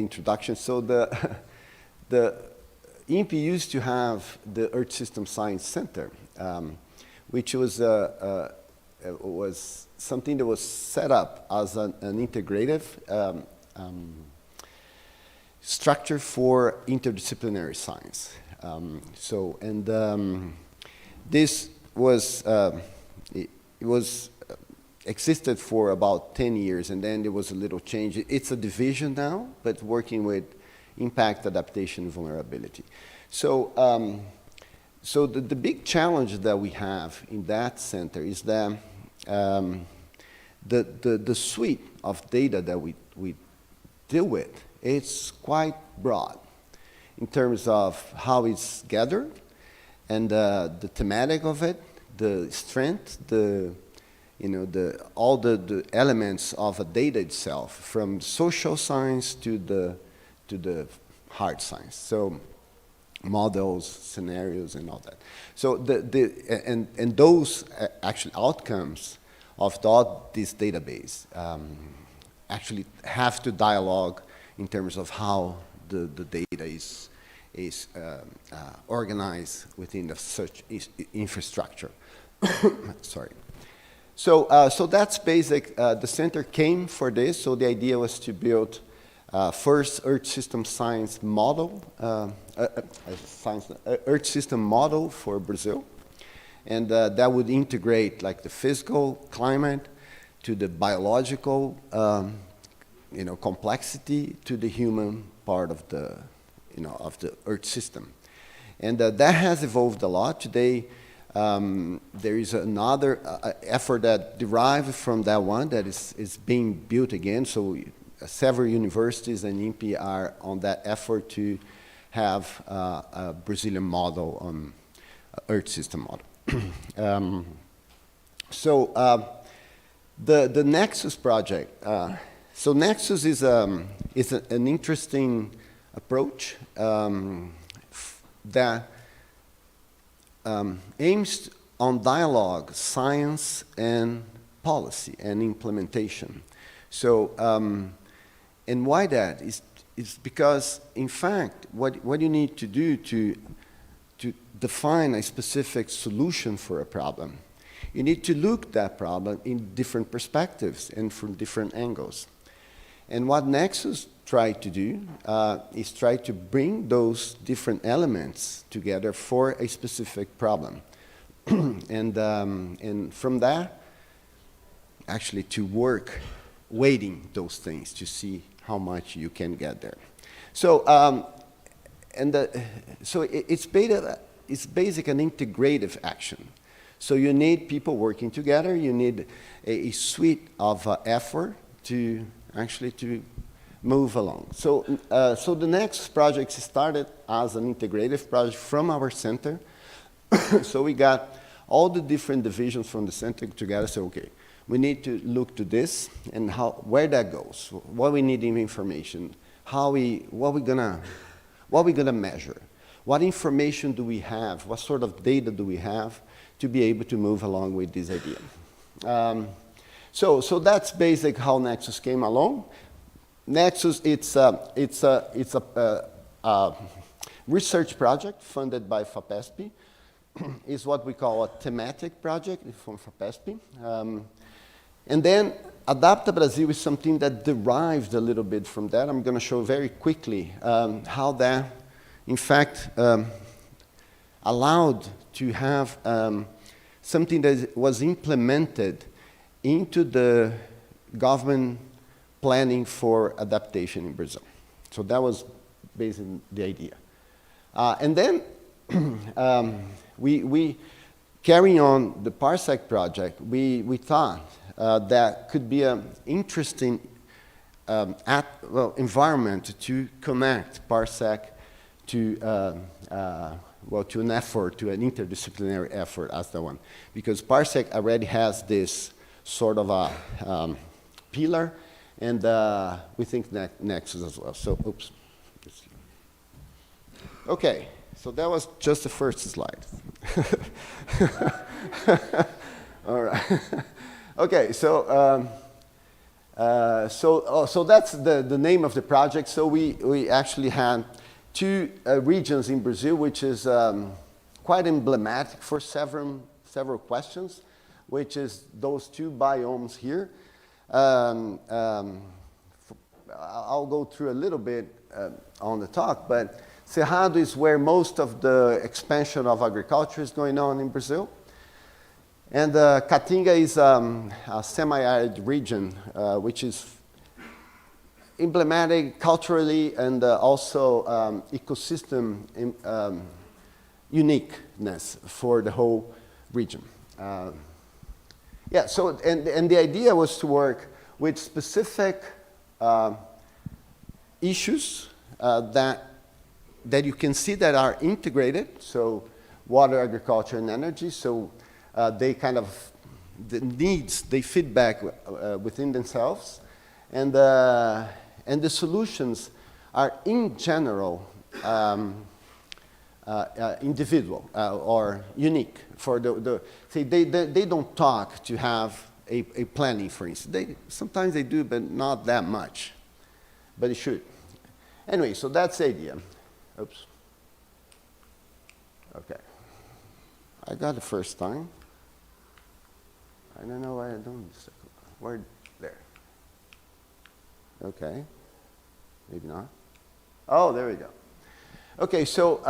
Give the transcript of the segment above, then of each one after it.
introduction. So the INPE used to have the Earth System Science Center, which was something that was set up as an integrative structure for interdisciplinary science. This was existed for about 10 years, and then there was a little change. It's a division now, but working with impact, adaptation, and vulnerability. So the big challenge that we have in that center is that the suite of data that we deal with, it's quite broad in terms of how it's gathered and the thematic of it, the strength, all the elements of a data itself, from social science to the hard science. So models, scenarios, and all that. So and those actually outcomes of this database actually have to dialogue in terms of how the data is organized within the search infrastructure. Sorry. So that's basic. The center came for this. So the idea was to build first Earth system science model, Earth system model for Brazil, and that would integrate like the physical climate to the biological, complexity to the human part of the, of the Earth system, and that has evolved a lot. Today, there is another effort that derived from that one that is being built again. So several universities and INPE are on that effort to have a Brazilian model on Earth system model. The NEXUS project. So NEXUS is an interesting approach that aims on dialogue, science, and policy and implementation. So, and why that? Is because, in fact, what you need to do to define a specific solution for a problem, you need to look at that problem in different perspectives and from different angles. And what NEXUS tried to do is try to bring those different elements together for a specific problem. And from that, actually to work weighting those things to see how much you can get there. So, it's basic an integrative action. So you need people working together. You need a suite of effort to actually to move along. So, so the next project started as an integrative project from our center. So we got all the different divisions from the center together. So okay, we need to look to this and where that goes, what we need in information, what we gonna measure, what information do we have, what sort of data do we have to be able to move along with this idea. So that's basic how NEXUS came along. NEXUS, it's a research project funded by FAPESP. It's what we call a thematic project from FAPESP. And then Adapta Brasil is something that derived a little bit from that. I'm going to show very quickly how that, in fact, allowed to have something that was implemented into the government planning for adaptation in Brazil. So that was basically the idea. And then we carrying on the PARSEC project, we thought that could be an interesting environment to connect PARSEC to to an effort, to an interdisciplinary effort as the one, because PARSEC already has this sort of a pillar, and we think that NEXUS as well. So, oops. Okay, so that was just the first slide. All right. Okay, so So that's the name of the project. So we actually had two regions in Brazil, which is quite emblematic for several questions, which is those two biomes here. I'll go through a little bit on the talk, but Cerrado is where most of the expansion of agriculture is going on in Brazil. And Caatinga is a semi-arid region, which is emblematic culturally and also ecosystem uniqueness for the whole region. Yeah, so, and the idea was to work with specific issues that you can see that are integrated, so water, agriculture, and energy, so they kind of, the needs, they feedback within themselves, and the solutions are in general individual or unique for say they don't talk to have a planning, for instance. Sometimes they do, but not that much, but it should. Anyway, so that's the idea. Oops. Okay. I got the first time. I don't know why I don't. Where? There. Okay. Maybe not. Oh, there we go. Okay, so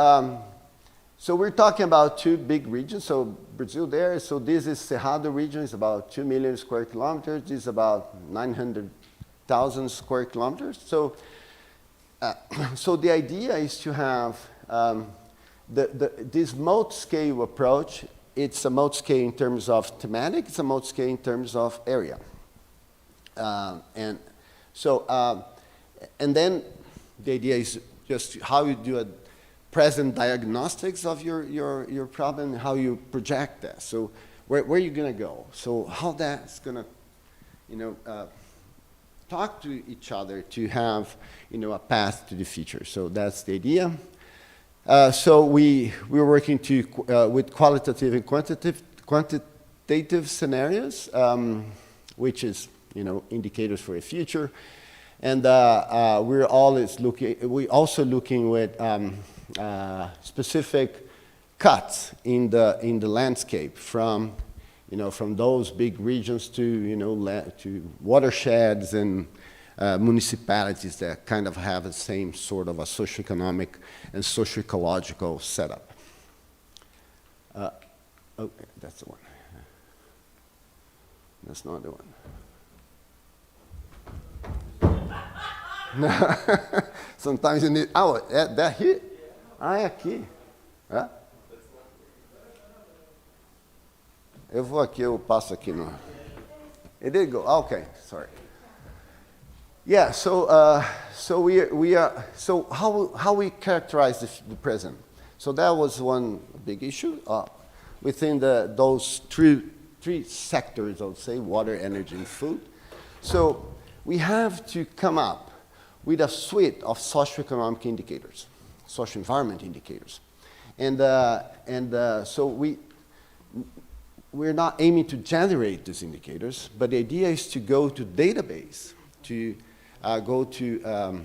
so we're talking about two big regions. So Brazil there. So this is Cerrado region. It's about 2 million square kilometers. This is about 900,000 square kilometers. So so the idea is to have this mode-scale approach. It's a mode-scale in terms of thematic. It's a mode-scale in terms of area. And so, and then the idea is just how you do a present diagnostics of your problem, how you project that. So where are you going to go? So how that's going to, you know, talk to each other to have, you know, a path to the future. So that's the idea. So we're working with qualitative and quantitative scenarios, which is, you know, indicators for the future. And we're also looking with specific cuts in the landscape from, you know, from those big regions to, you know, to watersheds and municipalities that kind of have the same sort of a socioeconomic and socio-ecological setup. Oh, that's the one. That's not the one. Sometimes you need. Oh, that here? Ah, é aqui. É? Eu vou aqui, eu passo aqui no. It did go. Okay, sorry. Yeah. So so how we characterize the present. So that was one big issue within those three sectors. I would say water, energy, and food. So we have to come up with a suite of socioeconomic indicators, social environment indicators. And so we're not aiming to generate these indicators, but the idea is to go to database, to go to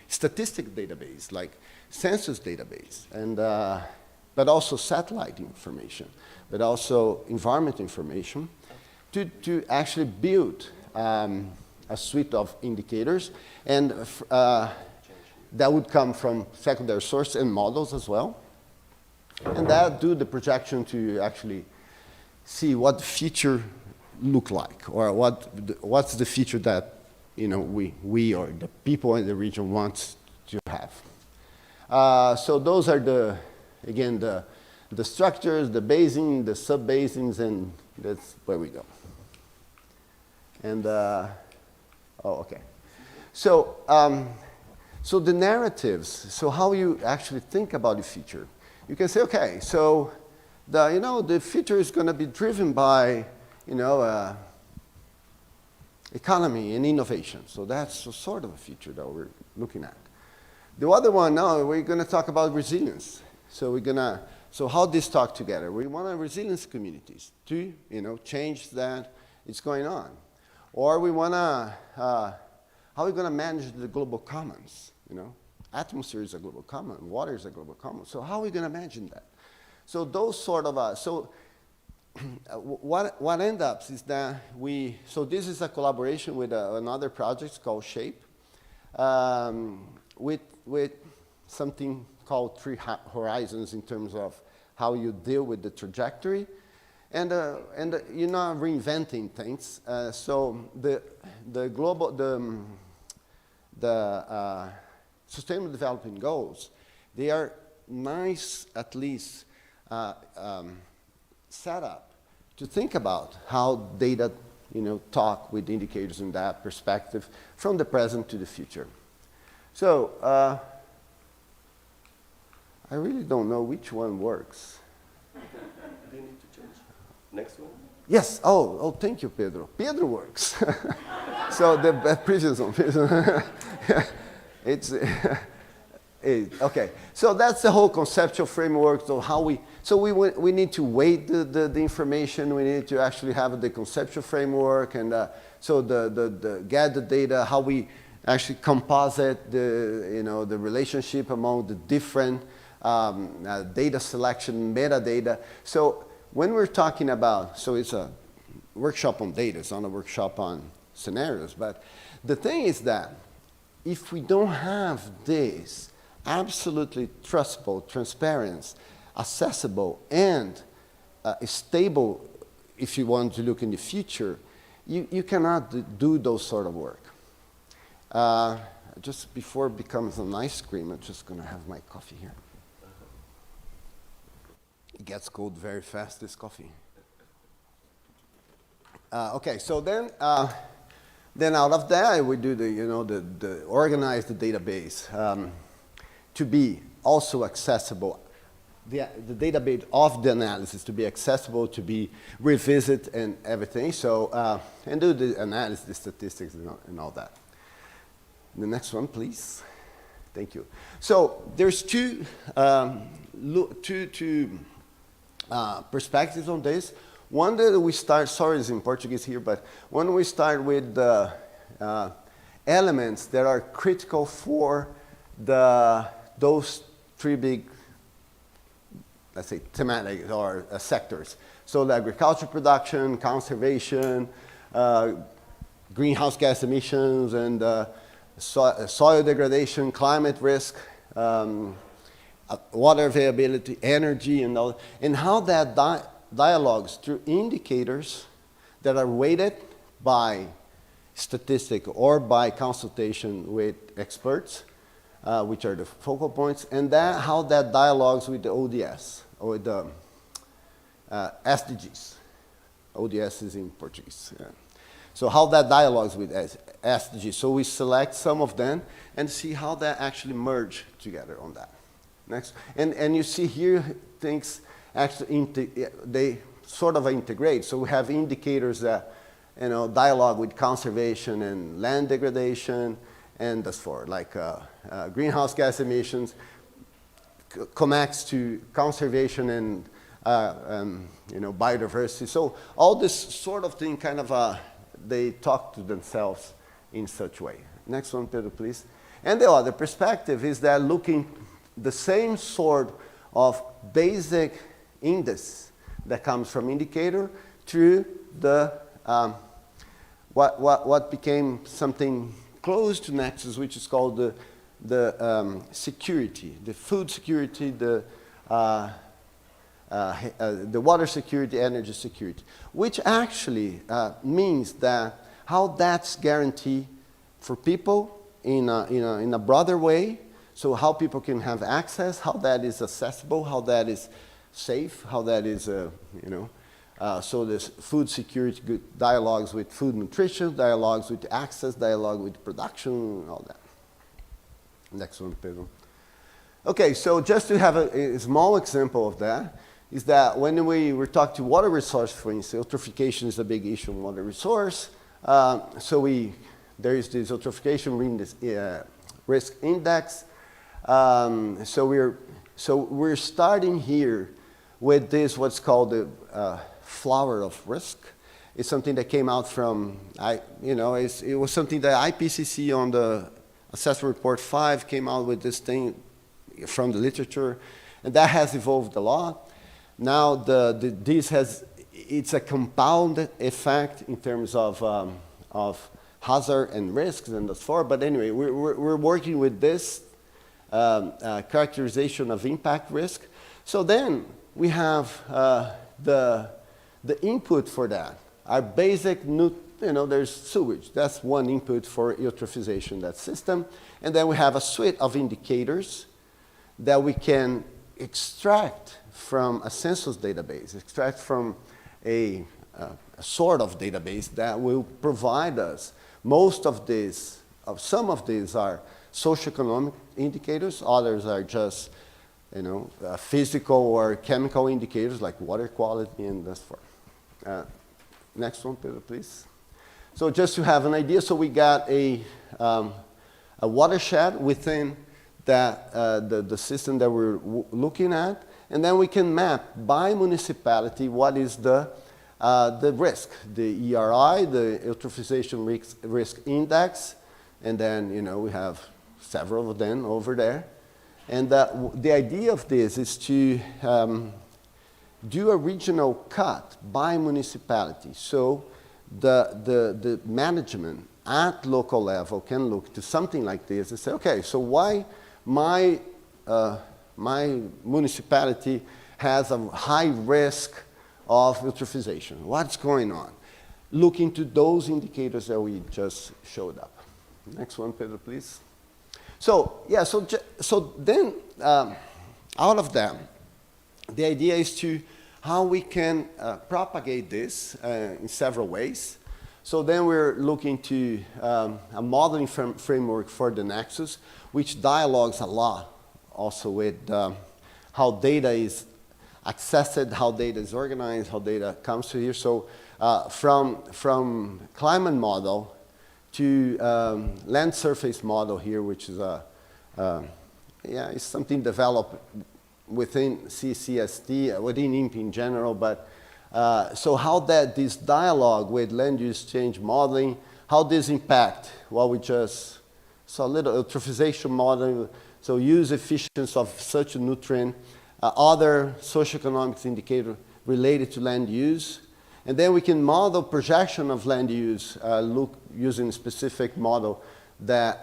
statistic database, like census database, and but also satellite information, but also environment information, to actually build a suite of indicators, and that would come from secondary sources and models as well. And that do the projection to actually see what the future look like, or what's the future that, you know, we or the people in the region want to have. So those are again the structures, the basin, the sub-basins, and that's where we go. And oh, okay. So, so the narratives, so how you actually think about the future. You can say, okay, so the future is going to be driven by, you know, economy and innovation. So that's a sort of a future that we're looking at. The other one, now we're going to talk about resilience. So so how this talk together? We want resilience communities to, you know, change that it's going on. Or we want to, how are we going to manage the global commons? You know, atmosphere is a global common, water is a global common. So how are we going to manage that? So those sort of, what ends up is that so this is a collaboration with another project called SHAPE, with something called Three Horizons in terms of how you deal with the trajectory. And you're not reinventing things. So the Sustainable Development Goals, they are nice, at least, set up to think about how data, talk with indicators in that perspective from the present to the future. So I really don't know which one works. Do you need to change? Next one? Yes. Oh, thank you, Pedro. Pedro works. So the previous one. It's okay. So that's the whole conceptual framework. So we need to weight the information. We need to actually have the conceptual framework, and so get the data. How we actually composite the relationship among the different data selection, metadata. So when we're talking about, so it's a workshop on data, it's not a workshop on scenarios, but the thing is that if we don't have this absolutely trustable, transparent, accessible, and stable, if you want to look in the future, you cannot do those sort of work. Just before it becomes an ice cream, I'm just going to have my coffee here. It gets cold very fast, this coffee. Okay, so then out of that, we do the organize the database to be also accessible. The database of the analysis to be accessible, to be revisit and everything. So and do the analysis, the statistics, and all that. The next one, please. Thank you. So there's two perspectives on this. One that we start, sorry it's in Portuguese here, but when we start with the elements that are critical for those three big, let's say, thematic or sectors. So the agriculture production, conservation, greenhouse gas emissions, and soil degradation, climate risk, water availability, energy, and all, and how that dialogues through indicators that are weighted by statistic or by consultation with experts, which are the focal points, and how that dialogues with the ODS, or the SDGs. ODS is in Portuguese. Yeah. So how that dialogues with SDGs. So we select some of them and see how that actually merge together on that. Next. And you see here things actually, they sort of integrate. So we have indicators that, dialogue with conservation and land degradation, and that's for like greenhouse gas emissions, connects to conservation and biodiversity. So all this sort of thing kind of, they talk to themselves in such way. Next one, Pedro, please. And the other perspective is that looking the same sort of basic index that comes from indicator through the what became something close to Nexus, which is called the security, the food security, the water security, energy security, which actually means that how that's guaranteed for people in a broader way. So how people can have access, how that is accessible, how that is safe, how that is, so there's food security, good dialogues with food nutrition, dialogues with access, dialogue with production, all that. Next one, Pedro. Okay, so just to have a small example of that, is that when we were talking to water resource, for instance, eutrophication is a big issue in water resource. There is this eutrophication risk index. So we're starting here with this, what's called the flower of risk. is something that came out from, it was something that IPCC on the assessment report 5 came out with this thing from the literature, and that has evolved a lot. Now it's a compound effect in terms of hazard and risks and thus forth. But anyway, we're working with this characterization of impact risk. So then we have the input for that. Our basic, there's sewage. That's one input for eutrophisation, that system. And then we have a suite of indicators that we can extract from a census database, extract from a sort of database that will provide us some of these are socioeconomic indicators, others are just physical or chemical indicators like water quality and that's forth. Next one, Pedro, please. So just to have an idea, so we got a watershed within the system that we're looking at, and then we can map by municipality what is the risk, the ERI, the Eutrophization Risk Index, and then we have several of them over there. And the idea of this is to do a regional cut by municipality. So the management at local level can look to something like this and say, okay, so why my municipality has a high risk of eutrophization? What's going on? Look into those indicators that we just showed up. Next one, Pedro, please. So, yeah, so then out of them, the idea is to how we can propagate this in several ways. So then we're looking to a modeling framework for the NEXUS, which dialogues a lot also with how data is accessed, how data is organized, how data comes to here. So from climate model to land surface model here, which is it's something developed within CCST, within INPE in general, but so how this dialogue with land use change modeling, how this impact what we just saw, a little eutrophization modeling, so use efficiency of such a nutrient, other socioeconomic indicator related to land use, and then we can model projection of land use, look using a specific model that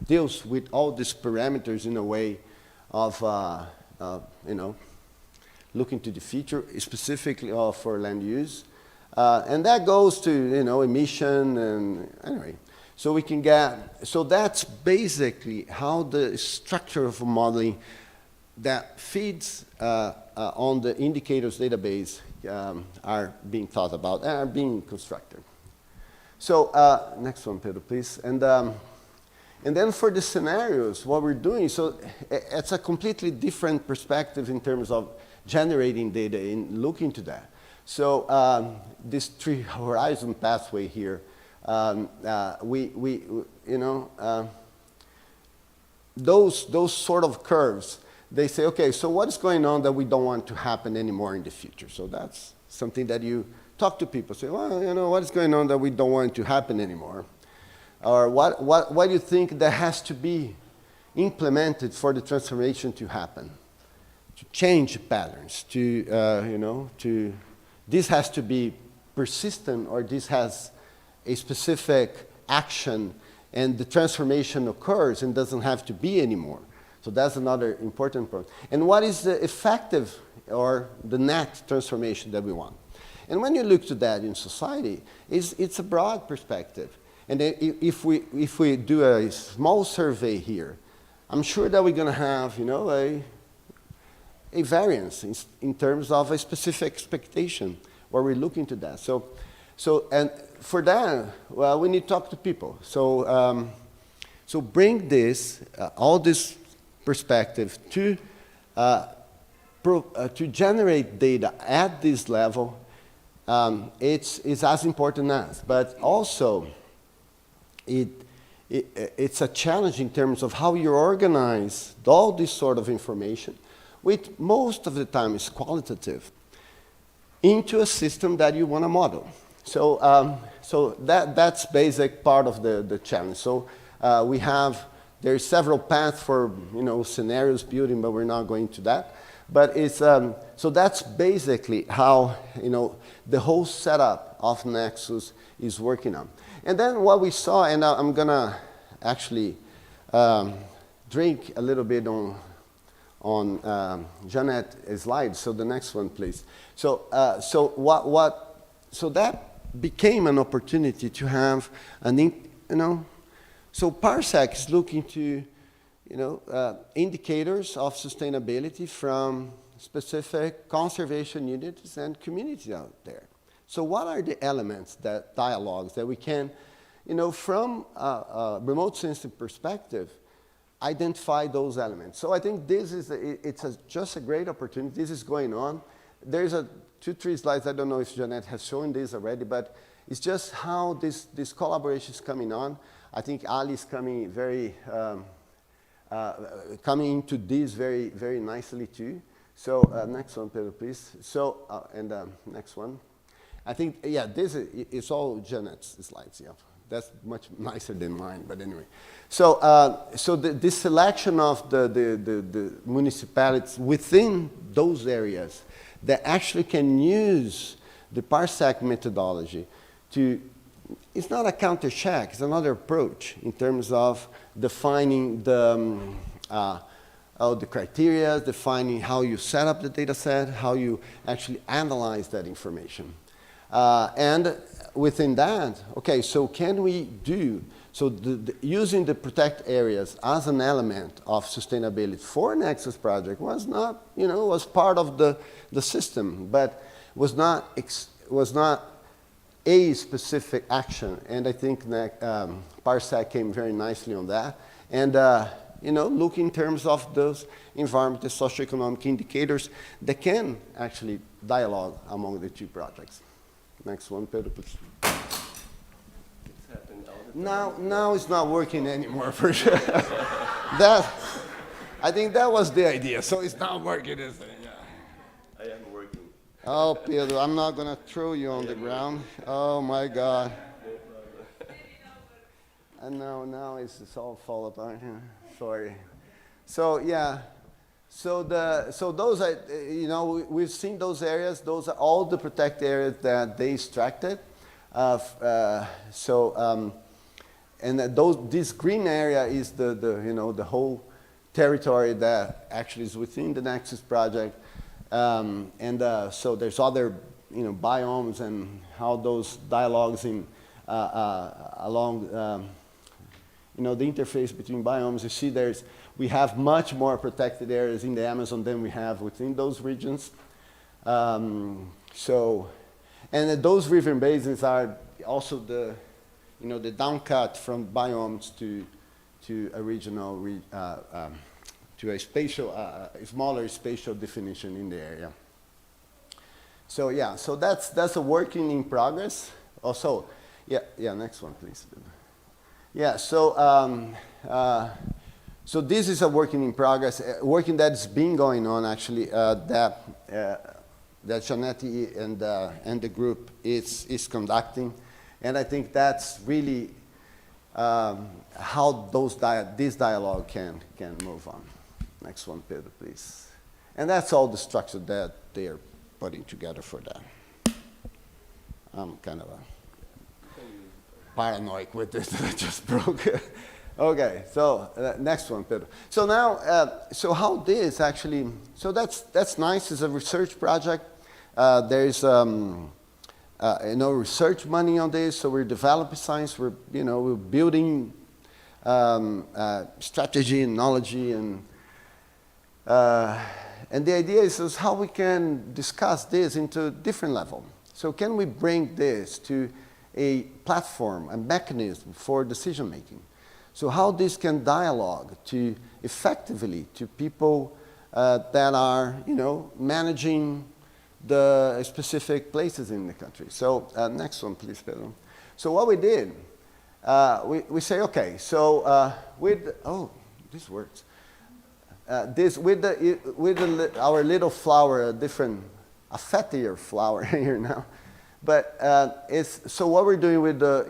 deals with all these parameters in a way of, looking to the future, specifically for land use. And that goes to, emission and anyway. So we can so that's basically how the structure of modeling that feeds on the indicators database are being thought about and are being constructed. So next one, Pedro, please. And then for the scenarios, what we're doing, so it's a completely different perspective in terms of generating data and looking to that. So this three horizon pathway here, those sort of curves, they say, okay, so what's going on that we don't want to happen anymore in the future? So that's something that you talk to people, say, well, what is going on that we don't want to happen anymore? Or what do you think that has to be implemented for the transformation to happen? To change patterns, this has to be persistent, or this has a specific action, and the transformation occurs and doesn't have to be anymore. So that's another important point. And what is the effective or the net transformation that we want? And when you look to that in society, it's a broad perspective. And if we do a small survey here, I'm sure that we're going to have, a variance in terms of a specific expectation where we're looking to that. So and for that, well, we need to talk to people. So bring this, all this perspective to generate data at this level. It's as important as, but also it's a challenge in terms of how you organize all this sort of information, which most of the time is qualitative. into a system that you want to model. So, that's basic part of the challenge. So there's several paths for scenarios building, but we're not going to that. But it's so that's basically how the whole setup of Nexus is working on. And then what we saw, and I'm gonna actually drink a little bit on Jeanette's slide. So the next one, please. So so that became an opportunity to have so PARSEC is looking to indicators of sustainability from specific conservation units and communities out there. So what are the elements, dialogues that we can, from a remote sensing perspective, identify those elements? So I think this is, just a great opportunity. This is going on. There's 2-3 slides. I don't know if Jeanette has shown this already, but it's just how this collaboration is coming on. I think Ali is coming coming into this very, very nicely too. So next one, Pedro, please. So, next one. I think, yeah, it's all Jeanette's slides, yeah. That's much nicer than mine, but anyway. So, this selection of the municipalities within those areas that actually can use the PARSEC methodology to, it's not a counter check, it's another approach in terms of defining the criteria, defining how you set up the data set, how you actually analyze that information. And within that, okay, so can we do, so using the protect areas as an element of sustainability for Nexus project was not, was part of the system, but was not a specific action. And I think that PARSEC came very nicely on that. And, look in terms of those environmental, socioeconomic indicators that can actually dialogue among the two projects. Next one, Pedro, please. Now it's not working anymore, for sure. I think that was the idea, so it's not working, is it? Yeah. I am working. Oh, Pedro, I'm not going to throw you on the ground. Oh, my God. And now it's all fall apart. Sorry. So, yeah. So those are, we've seen those areas. Those are all the protected areas that they extracted. And this green area is the whole territory that actually is within the Nexus project. So there's other, biomes and how those dialogues along, the interface between biomes. You see we have much more protected areas in the Amazon than we have within those regions. And those river basins are also the downcut from biomes to a regional, to a spatial, smaller spatial definition in the area. So yeah, so that's a working in progress. Also, yeah, next one, please. Yeah, so this is a working in progress, working that's been going on actually, that Jeanette and the group is conducting. And I think that's really how this dialogue can move on. Next one, Pedro, please. And that's all the structure that they are putting together for that. I'm kind of paranoid with this that I just broke. Okay, so next one, Pedro. So now, so how this actually, so that's nice. It's a research project. There's research money on this, so we're developing science. We're building strategy and knowledge, and the idea is how we can discuss this into a different level. So can we bring this to a platform, a mechanism for decision making? So how this can dialogue to effectively to people that are managing the specific places in the country. So next one, please, Pedro. So what we did, we say, okay, so this works. With our little flower, different a fattier flower here now. But so what we're doing with the,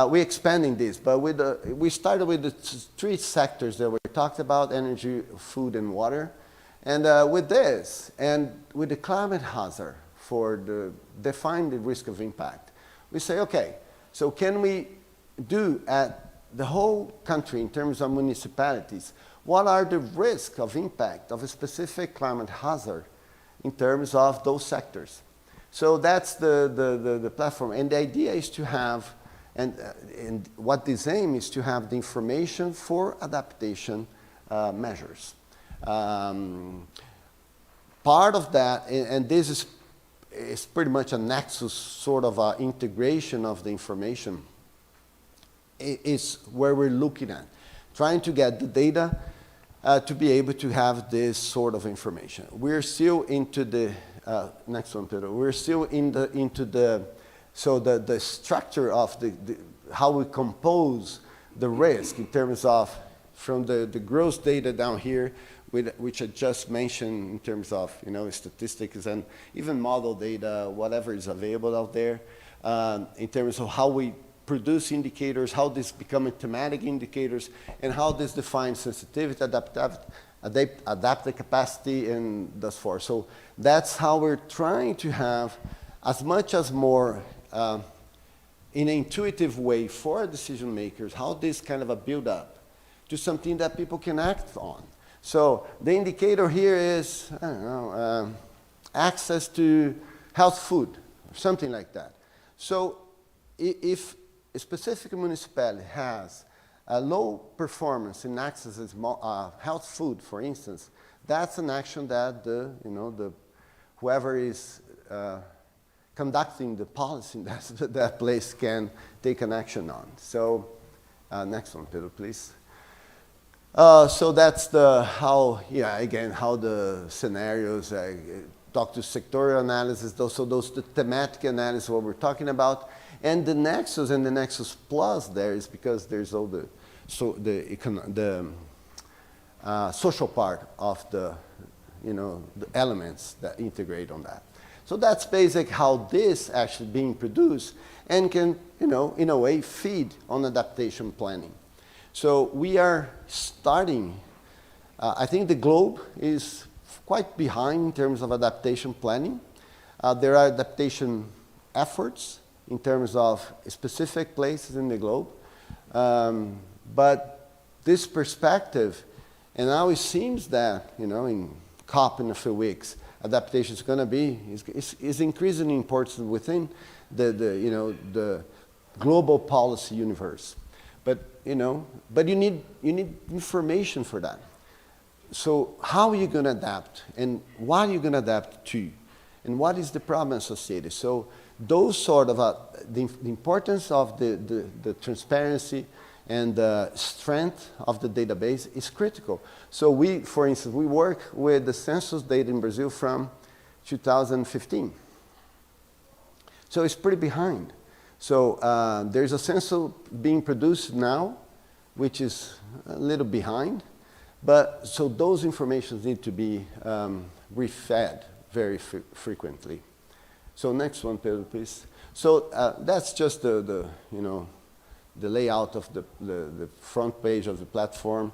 we're expanding this, but we started with the three sectors that we talked about: energy, food, and water. And with this, and with the climate hazard for define the risk of impact, we say, okay, so can we do at the whole country in terms of municipalities, what are the risks of impact of a specific climate hazard in terms of those sectors? So that's the platform. And the idea is to have, and what this aim is to have the information for adaptation measures. Part of that, and this is pretty much a nexus sort of integration of the information, is where we're looking at, trying to get the data to be able to have this sort of information. We're still into the, next one, Pedro. We're still into the structure of how we compose the risk in terms of from the gross data down here, which I just mentioned in terms of statistics and even model data, whatever is available out there, in terms of how we produce indicators, how this become thematic indicators, and how this defines sensitivity, adaptive capacity, and thus forth. So that's how we're trying to have as much as more in an intuitive way for decision makers, how this kind of a build up to something that people can act on. So the indicator here is, I don't know, access to health food, or something like that. So if a specific municipality has a low performance in access to health food, for instance, that's an action that whoever is conducting the policy in that place can take an action on. So next one, Pedro, please. So that's how the scenarios talk to sectorial analysis, so those the thematic analysis, what we're talking about. And the Nexus and the Nexus Plus there is because there's all the social part of the elements that integrate on that. So that's basic how this actually being produced and can in a way feed on adaptation planning. So we are starting. I think the globe is quite behind in terms of adaptation planning. There are adaptation efforts in terms of specific places in the globe. But this perspective, and now it seems that, in COP in a few weeks, adaptation is going to be, is increasingly important within the global policy universe. But, but you need information for that. So how are you going to adapt? And what are you going to adapt to? And what is the problem associated? So those sort of, the importance of the transparency and the strength of the database is critical. So for instance, we work with the census data in Brazil from 2015. So it's pretty behind. So there's a census being produced now, which is a little behind. But so those informations need to be refed very frequently. So next one, Pedro, please. So that's just the layout of the front page of the platform.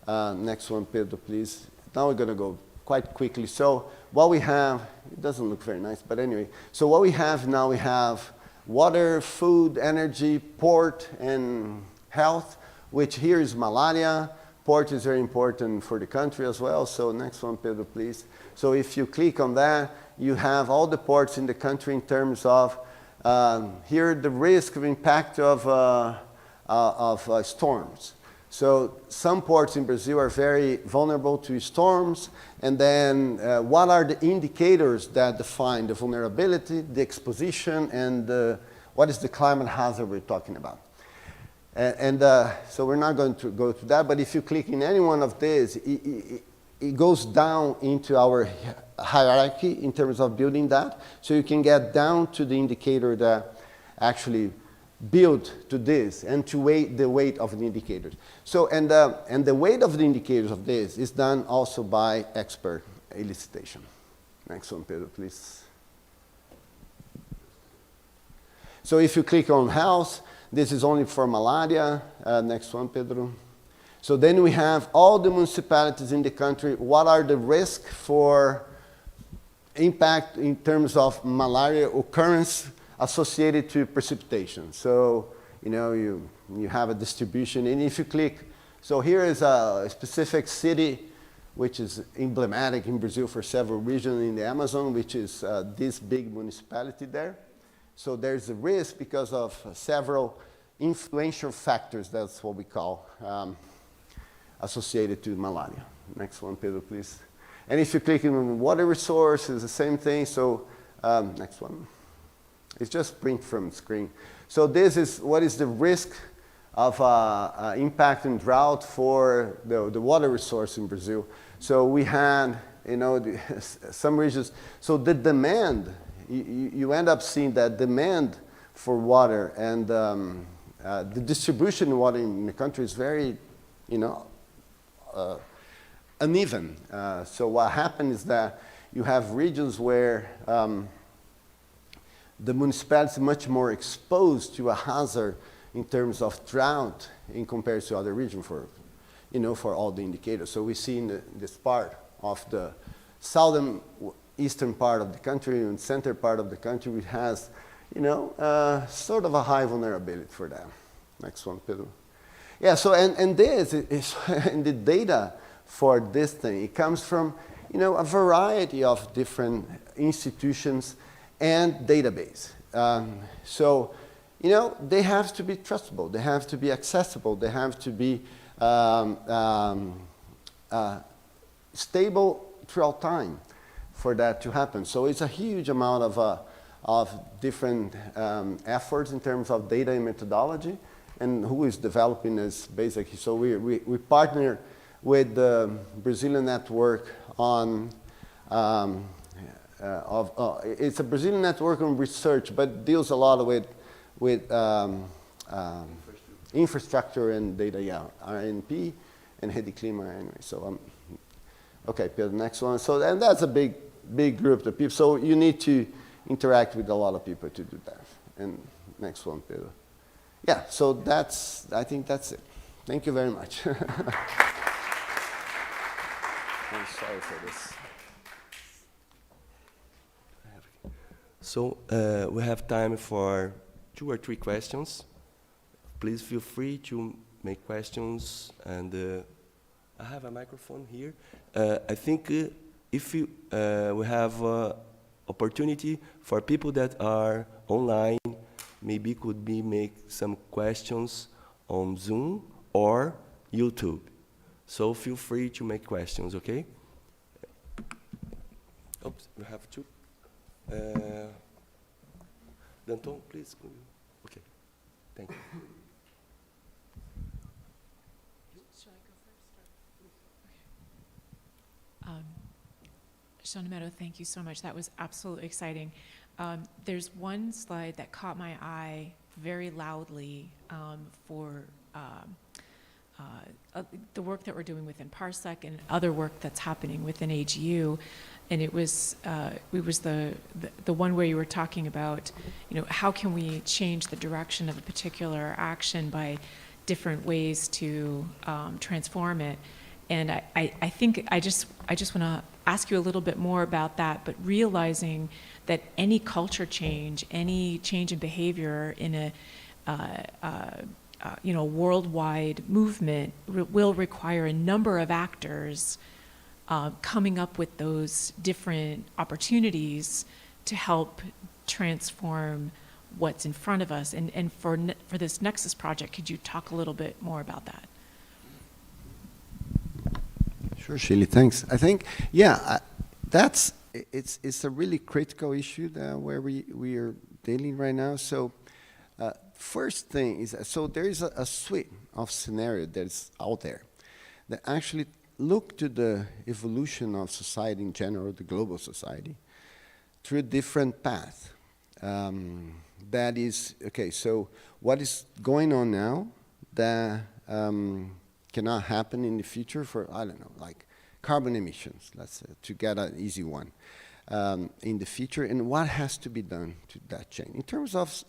Next one, Pedro, please. Now we're going to go quite quickly. So what we have, it doesn't look very nice, but anyway. So what we have now, we have water, food, energy, port, and health, which here is malaria. Port is very important for the country as well. So next one, Pedro, please. So if you click on that, you have all the ports in the country in terms of here the risk of impact of storms. So some ports in Brazil are very vulnerable to storms. And then what are the indicators that define the vulnerability, the exposition, and what is the climate hazard we're talking about? So we're not going to go to that, but if you click in any one of these, it goes down into our hierarchy in terms of building that. So you can get down to the indicator that actually build to this and to the weight of the indicators. So, and the weight of the indicators of this is done also by expert elicitation. Next one, Pedro, please. So if you click on health, this is only for malaria. Next one, Pedro. So then we have all the municipalities in the country. What are the risks for impact in terms of malaria occurrence associated to precipitation? So, you know, you have a distribution, and if you click, so here is a specific city which is emblematic in Brazil for several regions in the Amazon, which is this big municipality there. So there's a risk because of several influential factors, that's what we call, associated to malaria. Next one, Pedro, please. And if you click on water resources, the same thing. So next one. It's just print from screen. So this is what is the risk of impact and drought for the water resource in Brazil. So we had, you know, some regions. So the demand, you end up seeing that demand for water and the distribution of water in the country is very, you know, uneven. So what happened is that you have regions where the municipality is much more exposed to a hazard in terms of drought in comparison to other regions for, you know, for all the indicators. So we see in this part of the southern eastern part of the country and center part of the country, which has, you know, sort of a high vulnerability for that. Next one, Pedro. Yeah, so, and this is, and the data for this thing, it comes from, you know, a variety of different institutions and database. So, you know, they have to be trustable, they have to be accessible, they have to be stable throughout time for that to happen. So it's a huge amount of different efforts in terms of data and methodology, and who is developing this basically. So we partner with the Brazilian network on, it's a Brazilian network on research, but deals a lot with infrastructure and data, yeah, INPE and Rede Clima anyway. So, okay, Pedro, next one. So, and that's a big group of people. So you need to interact with a lot of people to do that. And next one, Pedro. Yeah, so I think that's it. Thank you very much. I'm sorry for this. So we have time for 2 or 3 questions. Please feel free to make questions. And I have a microphone here. I think if you, we have opportunity for people that are online, maybe could be make some questions on Zoom or YouTube. So feel free to make questions, okay? Oops, we have 2. Danton, please. Okay, thank you. Shall I go first? Okay. Ometto, thank you so much. That was absolutely exciting. There's one slide that caught my eye very loudly for the work that we're doing within PARSEC and other work that's happening within AGU. And it was the one where you were talking about, you know, how can we change the direction of a particular action by different ways to transform it. And I think I just want to ask you a little bit more about that, but realizing that any culture change, any change in behavior in a you know, worldwide movement will require a number of actors coming up with those different opportunities to help transform what's in front of us. And for this Nexus project, could you talk a little bit more about that? Sure, Shirley, thanks. I think, yeah, it's a really critical issue that where we are dealing right now. So first thing is, so there is a suite of scenarios that's out there that actually look to the evolution of society in general, the global society, through a different path. That is, okay, so what is going on now that cannot happen in the future for, I don't know, like carbon emissions, let's say, to get an easy one. in the future, and what has to be done to that change in terms of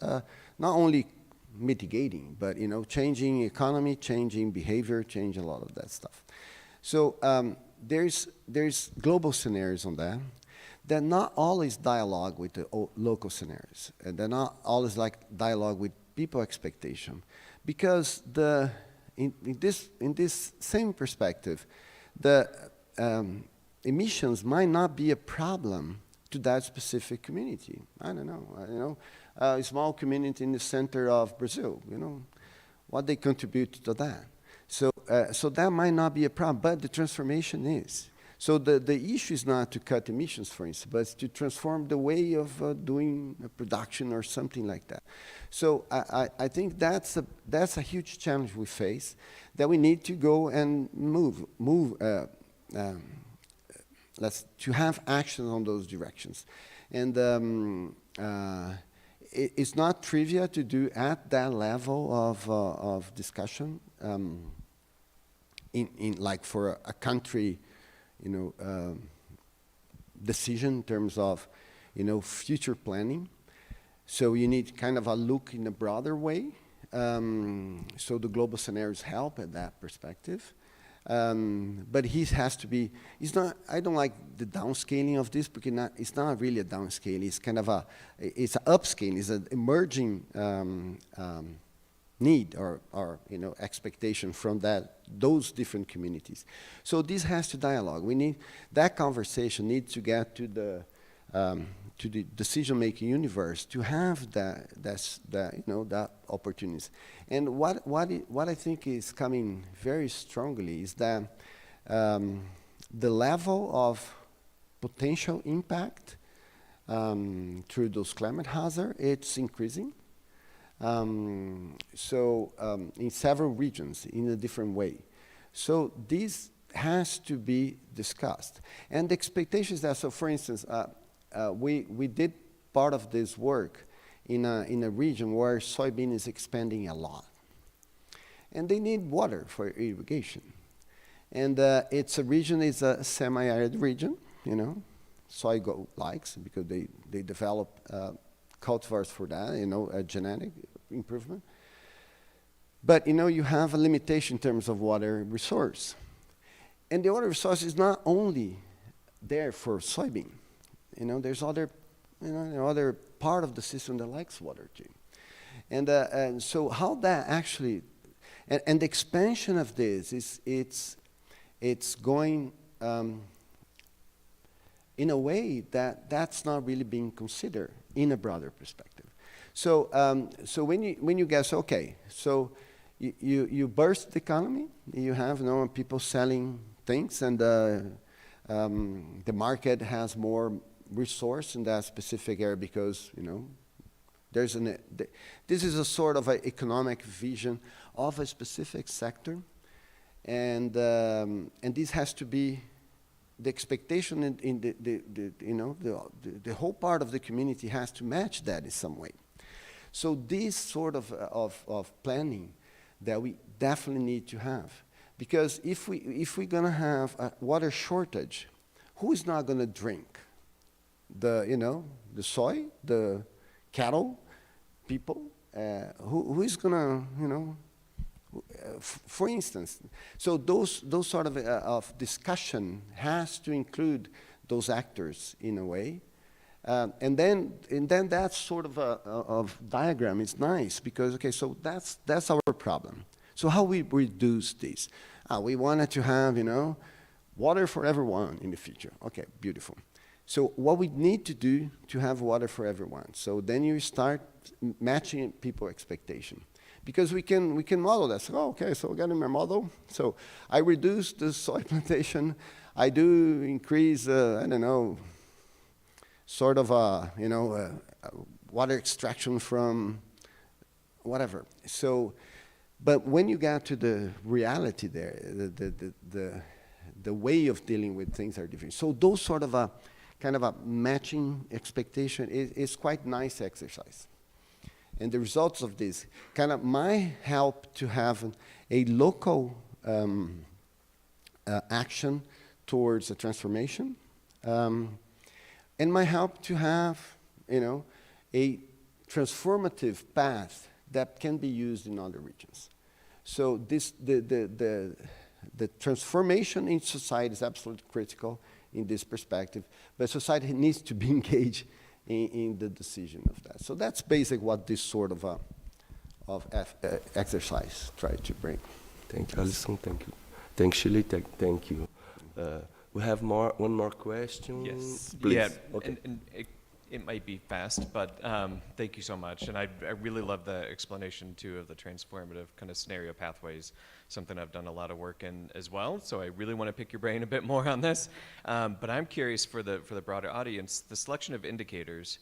not only mitigating, but changing economy, changing behavior, changing a lot of that stuff. So there's global scenarios on that. They're not always dialogue with the local scenarios, and they're not always like dialogue with people expectation, because in this same perspective, the emissions might not be a problem to that specific community. I don't know. A small community in the center of Brazil, what they contribute to that. So that might not be a problem, but the transformation is. So the issue is not to cut emissions, for instance, but it's to transform the way of doing a production or something like that. So I think that's a huge challenge we face, that we need to go and to have action on those directions. And it's not trivial to do at that level of discussion, in like for a country, decision in terms of, future planning. So you need kind of a look in a broader way. So the global scenarios help at that perspective. But he has to be, I don't like the downscaling of this, because it's not really a downscaling, it's kind of it's an upscaling, it's an emerging need or expectation from those different communities. So this has to dialogue. That conversation needs to get to the decision-making universe to have that opportunities. And what I think is coming very strongly is that the level of potential impact through those climate hazards, it's increasing. In several regions in a different way. So this has to be discussed. And the expectation is that, so for instance, we did part of this work in a region where soybean is expanding a lot. And they need water for irrigation. And it's a semi-arid region, soy likes, because they develop cultivars for that, a genetic improvement. But, you have a limitation in terms of water resource. And the water resource is not only there for soybean. There's other part of the system that likes water too. And so how that actually, and the expansion of this it's going in a way that's not really being considered in a broader perspective. So when you guess, okay, so you burst the economy, you have people selling things, and the market has more resource in that specific area because this is a sort of an economic vision of a specific sector, and this has to be the expectation in the whole part of the community has to match that in some way. So this sort of planning that we definitely need to have, because if we're gonna have a water shortage, who is not gonna drink? The soy, the cattle, people, who is gonna for instance, so those sort of discussion has to include those actors in a way, and then that sort of diagram is nice because okay, so that's our problem. So how we reduce this? We wanted to have water for everyone in the future. Okay, beautiful. So what we need to do to have water for everyone. So then you start matching people expectation. Because we can model that. So, okay, so I got in my model. So I reduce the soy plantation. I do increase, I don't know, sort of water extraction from whatever. So, but when you get to the reality there, the way of dealing with things are different. So those sort of kind of a matching expectation is quite nice exercise. And the results of this kind of might help to have a local action towards a transformation. and might help to have, a transformative path that can be used in other regions. So the transformation in society is absolutely critical in this perspective, but society needs to be engaged in the decision of that. So that's basically what this sort of exercise tried to bring. Thank you, Alison. Thank you. Thanks, Shirley. Thank you. We have one more question. Yes. Please. Yeah. Okay. And it might be fast, but thank you so much. And I really love the explanation too of the transformative kind of scenario pathways, something I've done a lot of work in as well. So I really want to pick your brain a bit more on this. But I'm curious for the broader audience, the selection of indicators.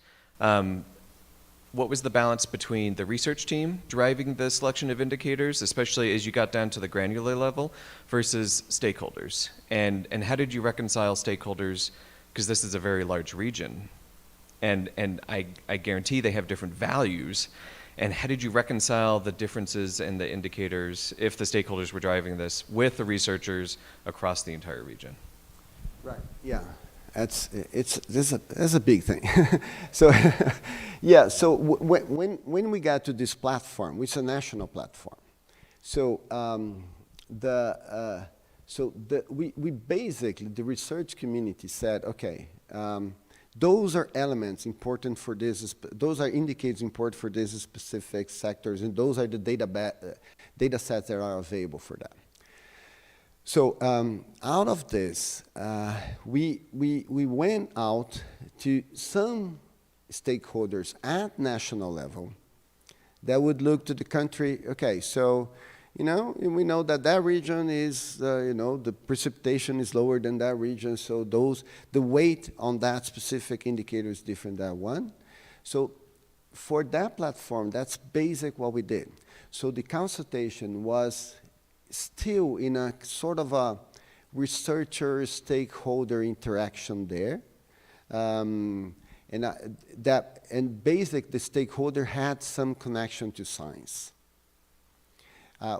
What was the balance between the research team driving the selection of indicators, especially as you got down to the granular level, versus stakeholders? And how did you reconcile stakeholders, because this is a very large region, and I guarantee they have different values, and how did you reconcile the differerences in the indicators, if the stakeholders were driving this, with the researchers across the entire region? Right, yeah. That's a big thing. So, yeah. So when we got to this platform, which is a national platform, so we basically, the research community said, okay, those are elements important for this. Those are indicators important for these specific sectors, and those are the data sets that are available for that. So out of this, we went out to some stakeholders at national level that would look to the country. Okay, so we know that region is the precipitation is lower than that region, so the weight on that specific indicator is different than one. So for that platform, that's basic what we did. So the consultation was still in a sort of a researcher stakeholder interaction there, and basic the stakeholder had some connection to science,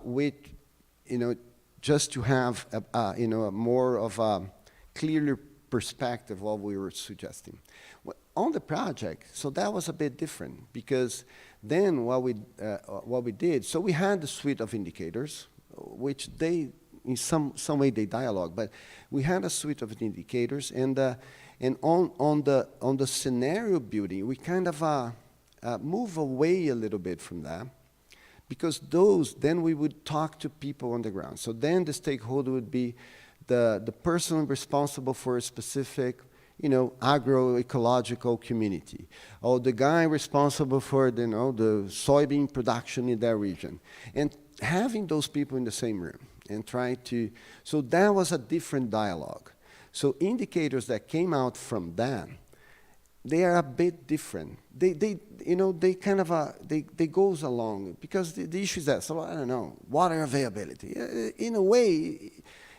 with just to have a more of a clearer perspective of what we were suggesting. On the project, so that was a bit different, because then what we did, so we had the suite of indicators, which they, in some way, they dialogue. But we had a suite of indicators, and on the scenario building, we kind of move away a little bit from that, because then we would talk to people on the ground. So then the stakeholder would be the person responsible for a specific, agroecological community, or the guy responsible for the soybean production in that region, and having those people in the same room and trying to, so that was a different dialogue. So indicators that came out from that, they are a bit different. They kind of, they goes along, because the issue is that, so I don't know, water availability. In a way,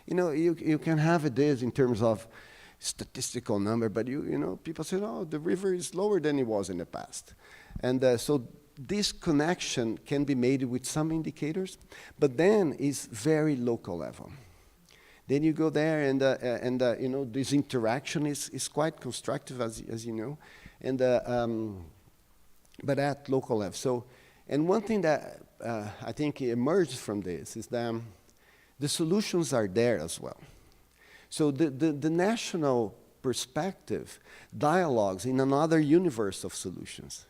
you can have it this in terms of statistical number, but people say, oh, the river is lower than it was in the past. And so this connection can be made with some indicators, but then it's very local level. Then you go there, and this interaction is quite constructive, as you know, and but at local level. So, and one thing that I think emerged from this is that the solutions are there as well. So the national perspective dialogues in another universe of solutions,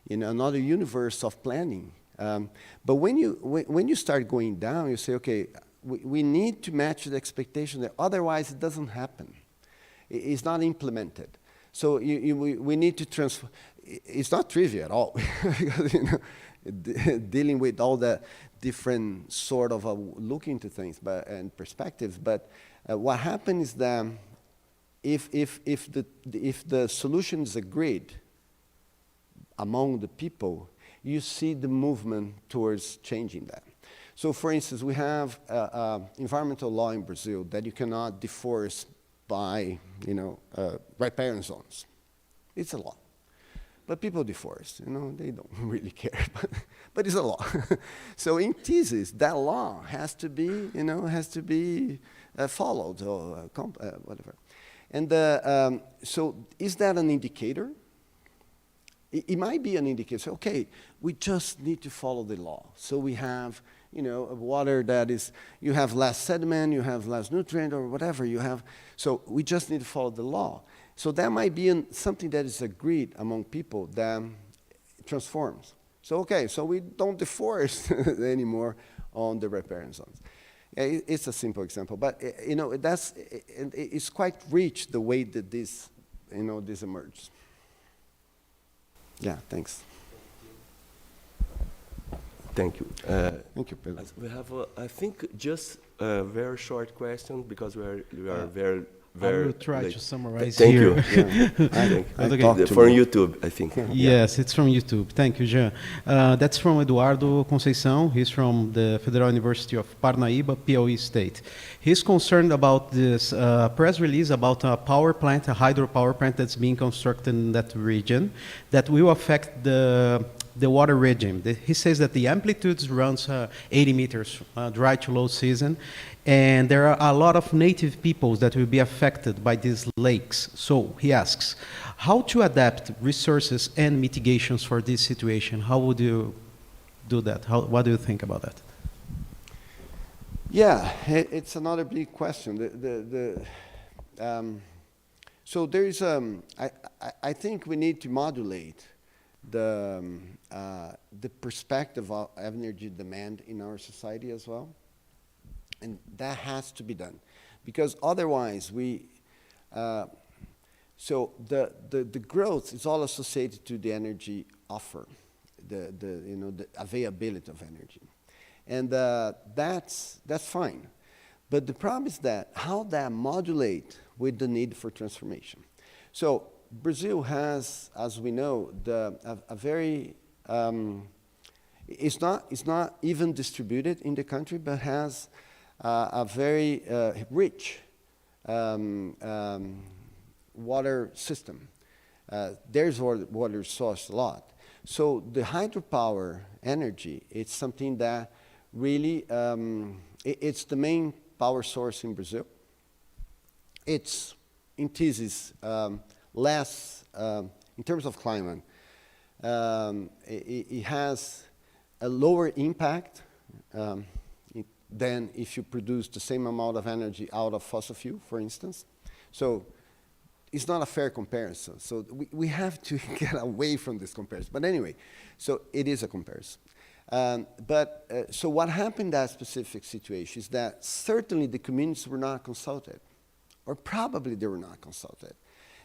in another universe of planning. But when you start going down, you say, okay, we need to match the expectation there, otherwise it doesn't happen. It's not implemented. So we need to transfer. It's not trivial at all, because dealing with all the different sort of looking to things and perspectives. But what happens is that if the solution is agreed among the people, you see the movement towards changing that. So, for instance, we have environmental law in Brazil that you cannot deforest by, riparian zones. It's a law. But people deforest, they don't really care, but it's a law. So in thesis, that law has to be, followed or whatever. And so is that an indicator? It might be an indicator. So, okay, we just need to follow the law. So we have, you know, a water that is, you have less sediment, you have less nutrient, or whatever you have. So we just need to follow the law. So that might be something that is agreed among people that transforms. So, okay, so we don't deforest anymore on the riparian zones. It's a simple example, but you know, it's quite rich the way that this, you know, this emerges. Yeah, thanks. Thank you. Thank you, Pedro. We have, I think, just a very short question because we are very I will try to summarize Thank here. you. I Okay. For YouTube, I think. Yes, it's from YouTube. Thank you, Jean. That's from Eduardo Conceição. He's from the Federal University of Parnaíba, Piauí State. He's concerned about this press release about a power plant, a hydropower plant that's being constructed in that region that will affect the water regime. He says that the amplitudes runs 80 meters, dry to low season, and there are a lot of native peoples that will be affected by these lakes. So he asks, how to adapt resources and mitigations for this situation? How would you do that? What do you think about that? Yeah, it's another big question. So there is, I think we need to modulate the perspective of energy demand in our society as well. And that has to be done, because otherwise so the growth is all associated to the energy offer, the availability of energy, and that's fine. But the problem is that how that modulate with the need for transformation. So Brazil has, as we know, a very it's not even distributed in the country, but has a very rich water system. There's water sourced a lot. So the hydropower energy, it's something that really, it's the main power source in Brazil. It's, in thesis, less, in terms of climate, it has a lower impact than if you produce the same amount of energy out of fossil fuel, for instance. So it's not a fair comparison. So we have to get away from this comparison. But anyway, so it is a comparison. So what happened in that specific situation is that certainly the communities were not consulted, or probably they were not consulted.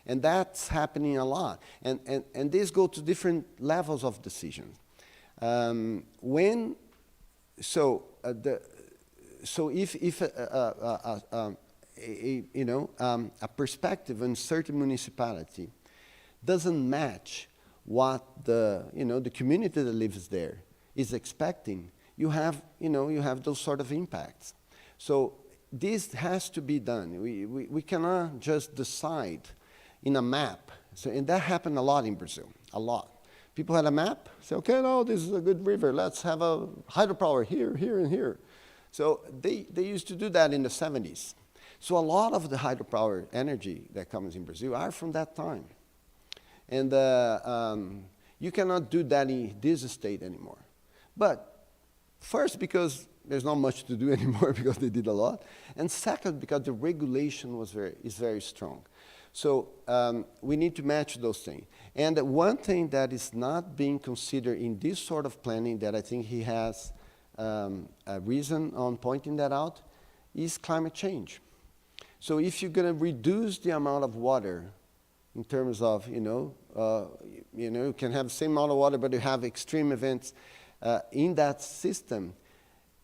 And that's happening a lot. And these go to different levels of decision. So if a perspective in certain municipality doesn't match what the community that lives there is expecting, you have those sort of impacts. So this has to be done. We cannot just decide in a map. So, and that happened a lot in Brazil, a lot. People had a map, say, okay, no, this is a good river. Let's have a hydropower here, here, and here. So they used to do that in the 70s. So a lot of the hydropower energy that comes in Brazil are from that time. And you cannot do that in this state anymore. But first, because there's not much to do anymore because they did a lot. And second, because the regulation is very strong. So we need to match those things. And one thing that is not being considered in this sort of planning that I think he has a reason on pointing that out is climate change. So if you're going to reduce the amount of water in terms of, you can have the same amount of water, but you have extreme events in that system,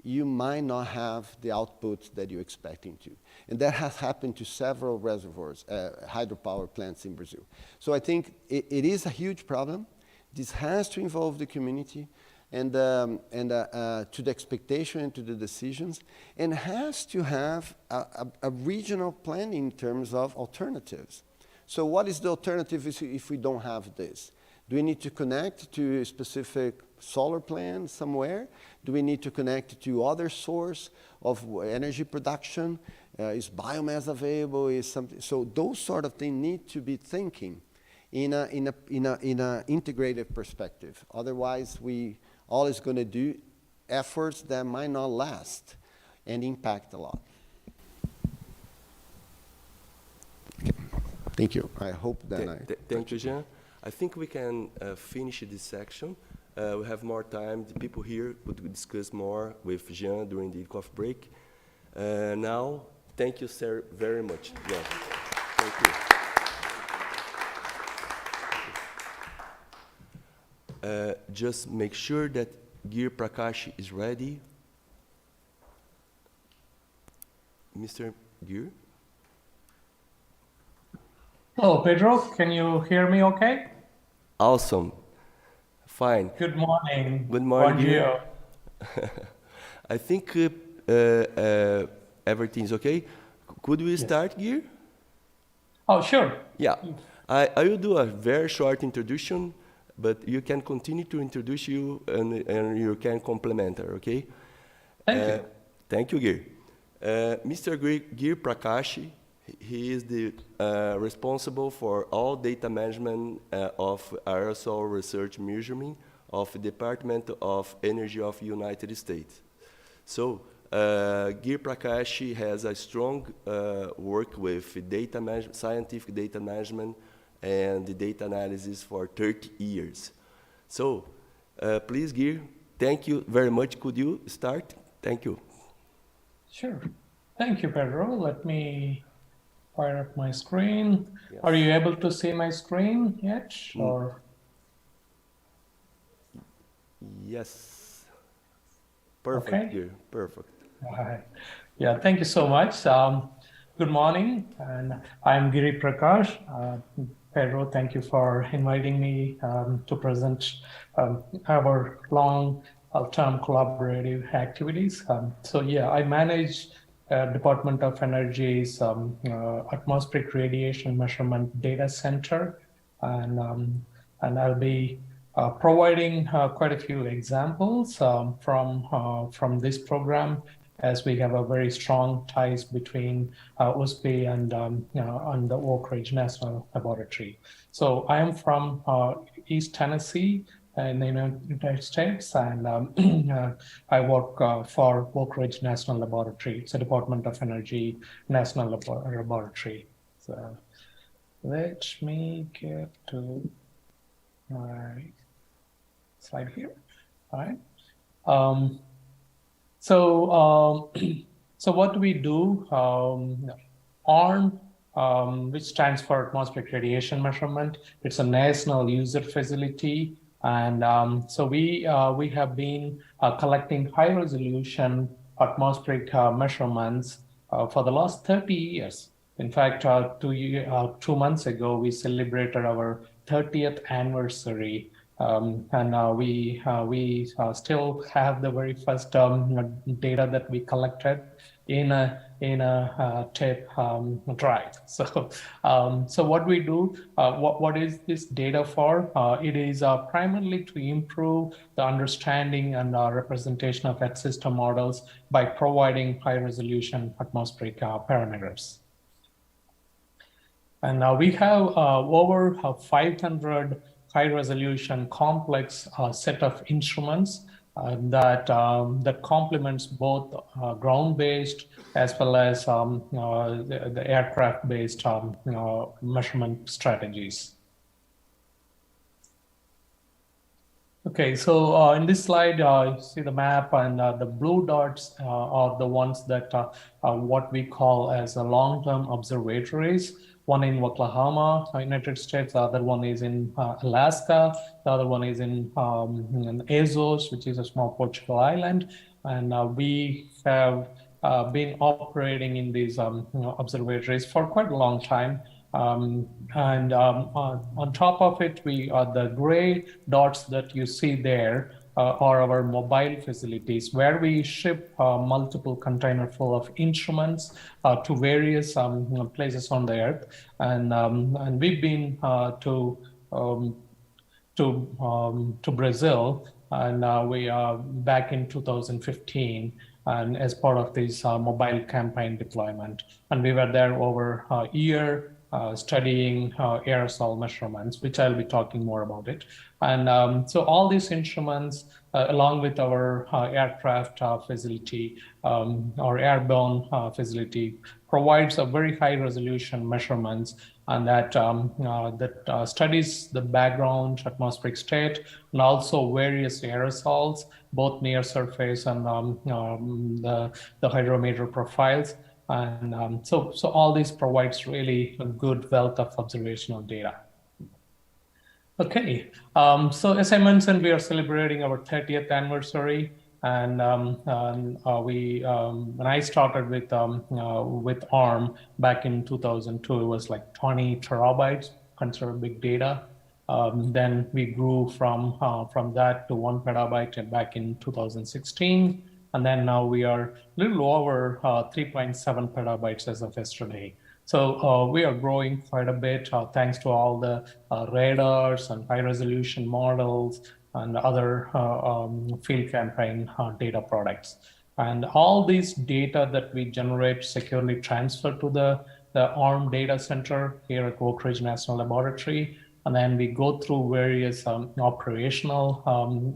you might not have the output that you're expecting to. And that has happened to several reservoirs, hydropower plants in Brazil. So I think it is a huge problem. This has to involve the community and to the expectation and to the decisions, and has to have a regional plan in terms of alternatives. So what is the alternative if we don't have this? Do we need to connect to a specific solar plant somewhere? Do we need to connect to other source of energy production? Is biomass available? Is something? So those sort of things need to be thinking in a integrated perspective. Otherwise, we always going to do efforts that might not last and impact a lot. Okay. Thank you. I hope that Thank you, Jean. I think we can finish this section. We have more time. The people here would discuss more with Jean during the coffee break. Now, thank you, sir, very much. Jean. Thank you. Just make sure that Gir Prakash is ready. Mr. Gir? Hello, Pedro. Can you hear me okay? Awesome. Fine. Good morning. Good morning, Bom dia. I think everything's okay. Could we start, Gir? Oh, sure. Yeah. I will do a very short introduction, but you can continue to introduce you and you can complement her, okay? Thank you. Thank you, Gir. Mr. Gir Prakash, he is the responsible for all data management of Aerosol Research Measurement of the Department of Energy of the United States. So, Gir Prakash has a strong work with data scientific data management and the data analysis for 30 years. So, please, Gir, thank you very much. Could you start? Thank you. Sure. Thank you, Pedro. Let me fire up my screen. Yes. Are you able to see my screen yet? Or Yes. Perfect, Okay. Gir. Perfect. Yeah, thank you so much. Good morning, and I'm Giri Prakash. Pedro, thank you for inviting me to present our long-term collaborative activities. So yeah, I manage Department of Energy's Atmospheric Radiation Measurement Data Center, and I'll be providing quite a few examples from this program, as we have a very strong ties between USP and the Oak Ridge National Laboratory. So I am from East Tennessee in the United States, and I work for Oak Ridge National Laboratory. It's a Department of Energy National Laboratory. So let me get to my slide here. All right. So what do we do? ARM, which stands for Atmospheric Radiation Measurement. It's a national user facility. And so we have been collecting high resolution atmospheric measurements for the last 30 years. In fact, 2 months ago, we celebrated our 30th anniversary. And we still have the very first data that we collected in a tape drive. So what we do, what is this data for? It is primarily to improve the understanding and representation of Earth system models by providing high resolution atmospheric parameters. And we have over 500 high-resolution complex set of instruments that complements both ground-based as well as the aircraft-based measurement strategies. Okay, so in this slide, you see the map, and the blue dots are the ones that what we call as long-term observatories. One in Oklahoma, United States, the other one is in Alaska, the other one is in Azores, which is a small Portugal island. And we have been operating in these observatories for quite a long time. On top of it, the gray dots that you see there are our mobile facilities, where we ship multiple container full of instruments to various places on the Earth. And we've been to Brazil, and we are back in 2015. and as part of this mobile campaign deployment. And we were there over a year studying aerosol measurements, which I'll be talking more about it. And so all these instruments, along with our aircraft facility, our airborne facility, provides a very high resolution measurements, and that studies the background atmospheric state and also various aerosols, both near surface and the hydrometer profiles. And so all this provides really a good wealth of observational data. Okay, so as I mentioned, we are celebrating our 30th anniversary. And when I started with ARM back in 2002, it was like 20 terabytes, considered big data. Then we grew from that to 1 petabyte back in 2016. And then now we are a little over 3.7 petabytes as of yesterday. So we are growing quite a bit thanks to all the radars and high resolution models and other field campaign data products. And all these data that we generate securely transfer to the ARM data center here at Oak Ridge National Laboratory. And then we go through various operational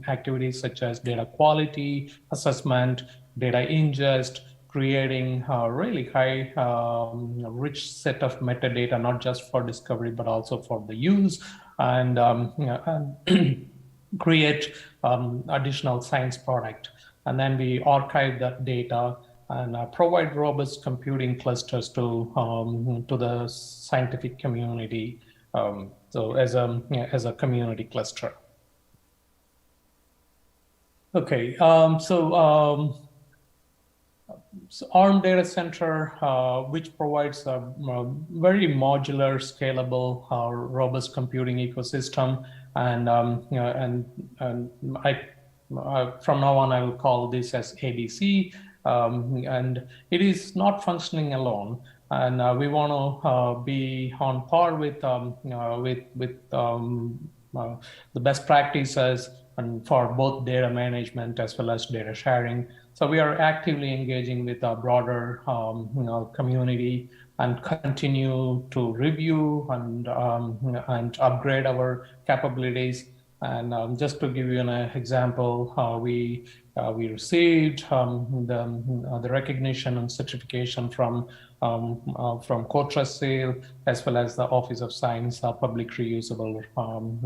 activities such as data quality assessment, data ingest, creating a really high, rich set of metadata, not just for discovery, but also for the use, and create additional science product. And then we archive that data and provide robust computing clusters to the scientific community. So as a community cluster. Okay, so ARM Data Center, which provides a very modular, scalable, robust computing ecosystem, and from now on I will call this as ABC, and it is not functioning alone. And we want to be on par with the best practices and for both data management as well as data sharing. So we are actively engaging with a broader community and continue to review and upgrade our capabilities. And just to give you an example, we received the recognition and certification from COTRASIL as well as the Office of Science Public Reusable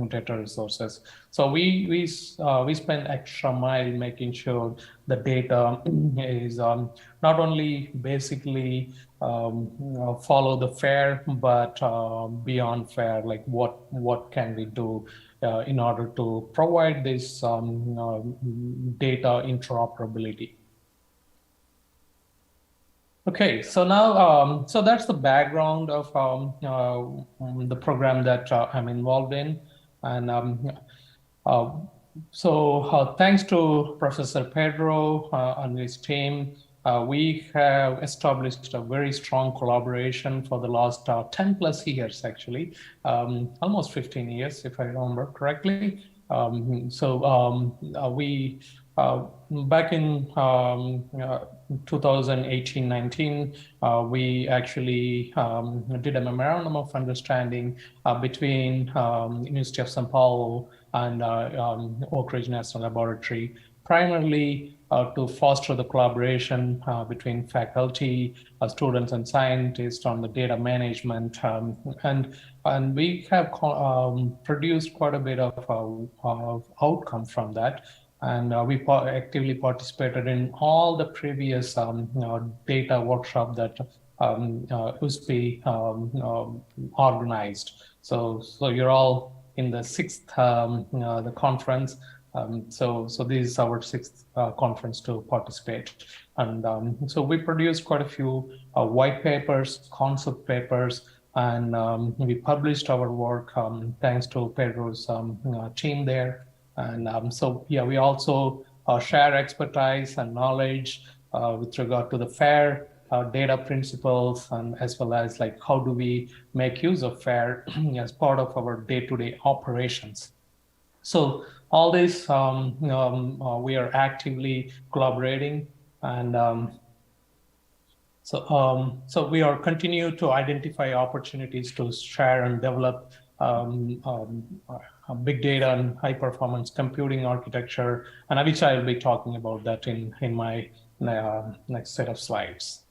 Data Resources. So we spend extra mile making sure the data is not only basically follow the FAIR, but beyond FAIR, like what can we do in order to provide this data interoperability. Okay, so now, so that's the background of the program that I'm involved in. And so thanks to Professor Pedro and his team, we have established a very strong collaboration for the last 10 plus years, actually, almost 15 years, if I remember correctly. We back in 2018-19, we actually did a memorandum of understanding between University of São Paulo and Oak Ridge National Laboratory, primarily to foster the collaboration between faculty, students, and scientists on the data management. And we have produced quite a bit of outcome from that. And we actively participated in all the previous data workshop that EPUSP organized. So you're all in the 6th the conference. So this is our 6th conference to participate. And so we produced quite a few white papers, concept papers, and we published our work thanks to Pedro's team there. And so, yeah, we also share expertise and knowledge with regard to the FAIR data principles, and as well as like how do we make use of FAIR as part of our day-to-day operations. So all this, we are actively collaborating And so we are continue to identify opportunities to share and develop big data and high performance computing architecture, and which I will be talking about that in my next set of slides.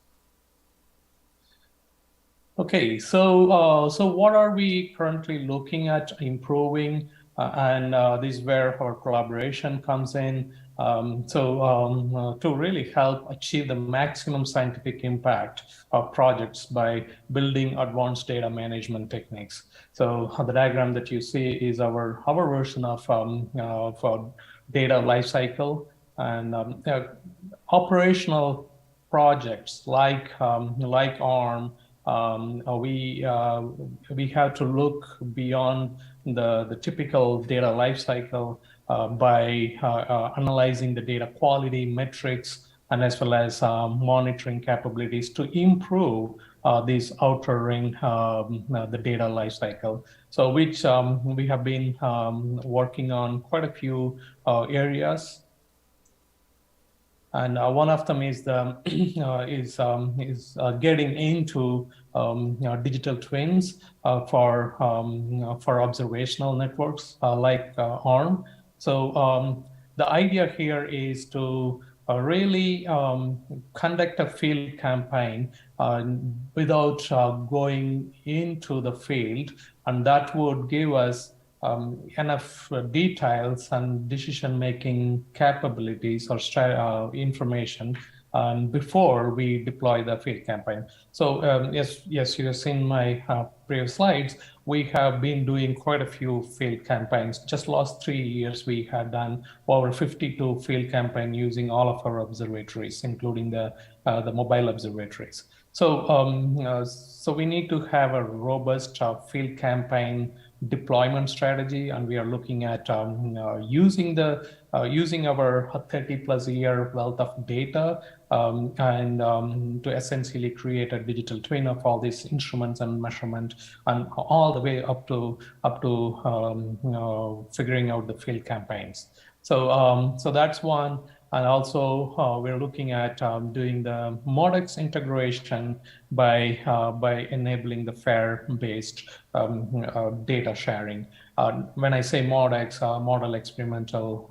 Okay, so what are we currently looking at improving? This is where our collaboration comes in. To really help achieve the maximum scientific impact of projects by building advanced data management techniques. So the diagram that you see is our version of data lifecycle, and operational projects like ARM. We have to look beyond the typical data lifecycle by analyzing the data quality metrics, and as well as monitoring capabilities to improve these outer ring, the data lifecycle. So which we have been working on quite a few areas. And one of them is getting into digital twins for observational networks like ARM. So the idea here is to really conduct a field campaign without going into the field, and that would give us enough details and decision-making capabilities or information before we deploy the field campaign. So yes, you have seen my previous slides. We have been doing quite a few field campaigns. Just last 3 years, we had done over 52 field campaigns using all of our observatories, including the mobile observatories. So so we need to have a robust field campaign deployment strategy, and we are looking at using our 30+ year wealth of data to essentially create a digital twin of all these instruments and measurement, and all the way up to figuring out the field campaigns. So so that's one. And also, we're looking at doing the MODEX integration by enabling the FAIR-based data sharing. When I say MODEX, model experimental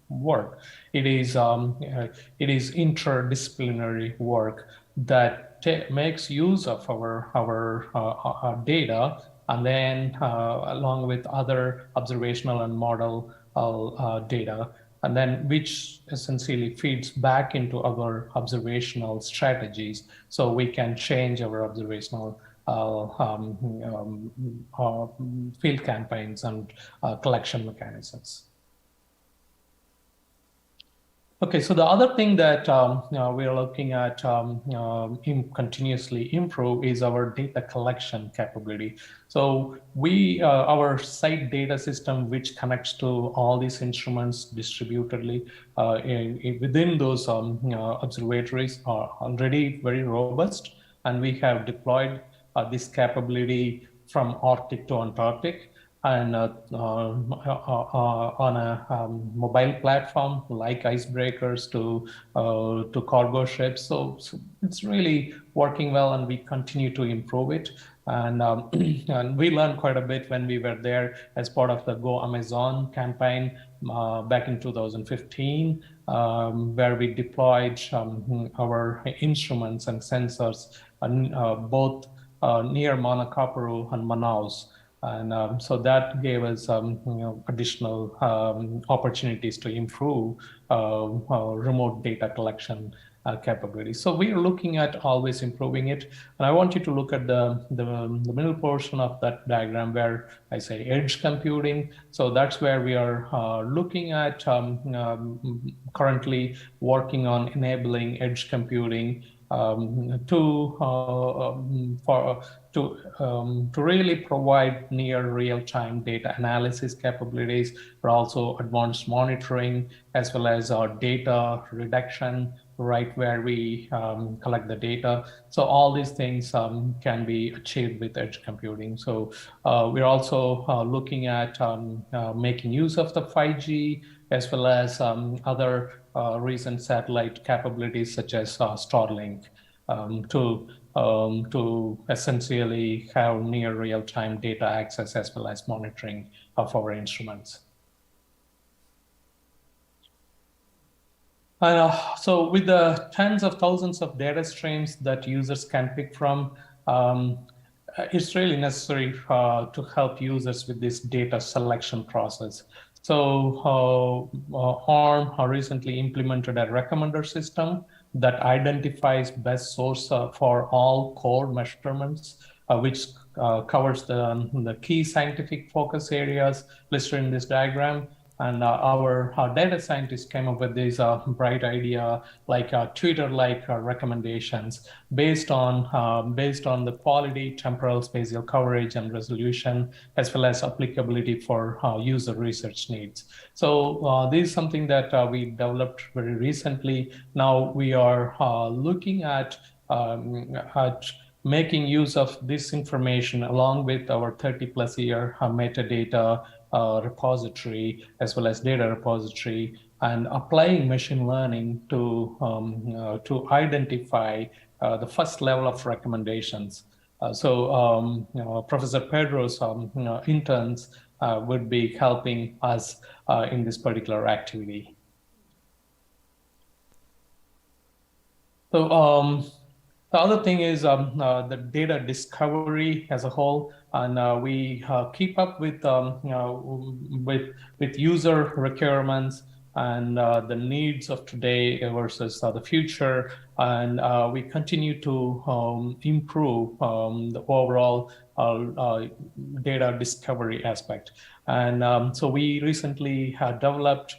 work, it is interdisciplinary work that makes use of our data, and then along with other observational and model data, and then which essentially feeds back into our observational strategies, so we can change our observational field campaigns and collection mechanisms. Okay, so the other thing that we are looking at continuously improve is our data collection capability. So our site data system, which connects to all these instruments distributedly within those observatories, are already very robust, and we have deployed this capability from Arctic to Antarctic, and on a mobile platform like icebreakers to cargo ships. So it's really working well, and we continue to improve it. And we learned quite a bit when we were there as part of the Go Amazon campaign back in 2015, where we deployed our instruments and sensors both near Manakaparu and Manaus. And so that gave us additional opportunities to improve remote data collection capabilities. So we are looking at always improving it. And I want you to look at the middle portion of that diagram where I say edge computing. So that's where we are looking at currently working on enabling edge computing to really provide near real-time data analysis capabilities, but also advanced monitoring, as well as our data reduction, right where we collect the data. So all these things can be achieved with edge computing. So we're also looking at making use of the 5G as well as other recent satellite capabilities such as Starlink, to essentially have near real-time data access as well as monitoring of our instruments. So with the tens of thousands of data streams that users can pick from, it's really necessary to help users with this data selection process. So ARM recently implemented a recommender system that identifies best source for all core measurements, which covers the key scientific focus areas listed in this diagram. And our data scientists came up with this bright idea, like Twitter-like recommendations based on the quality, temporal, spatial coverage, and resolution, as well as applicability for user research needs. So this is something that we developed very recently. Now we are looking at making use of this information along with our 30+ year metadata repository, as well as data repository, and applying machine learning to identify the first level of recommendations. Professor Pedro's interns would be helping us in this particular activity. So the other thing is the data discovery as a whole, and we keep up with user requirements and the needs of today versus the future, and we continue to improve the overall data discovery aspect. And so we recently had developed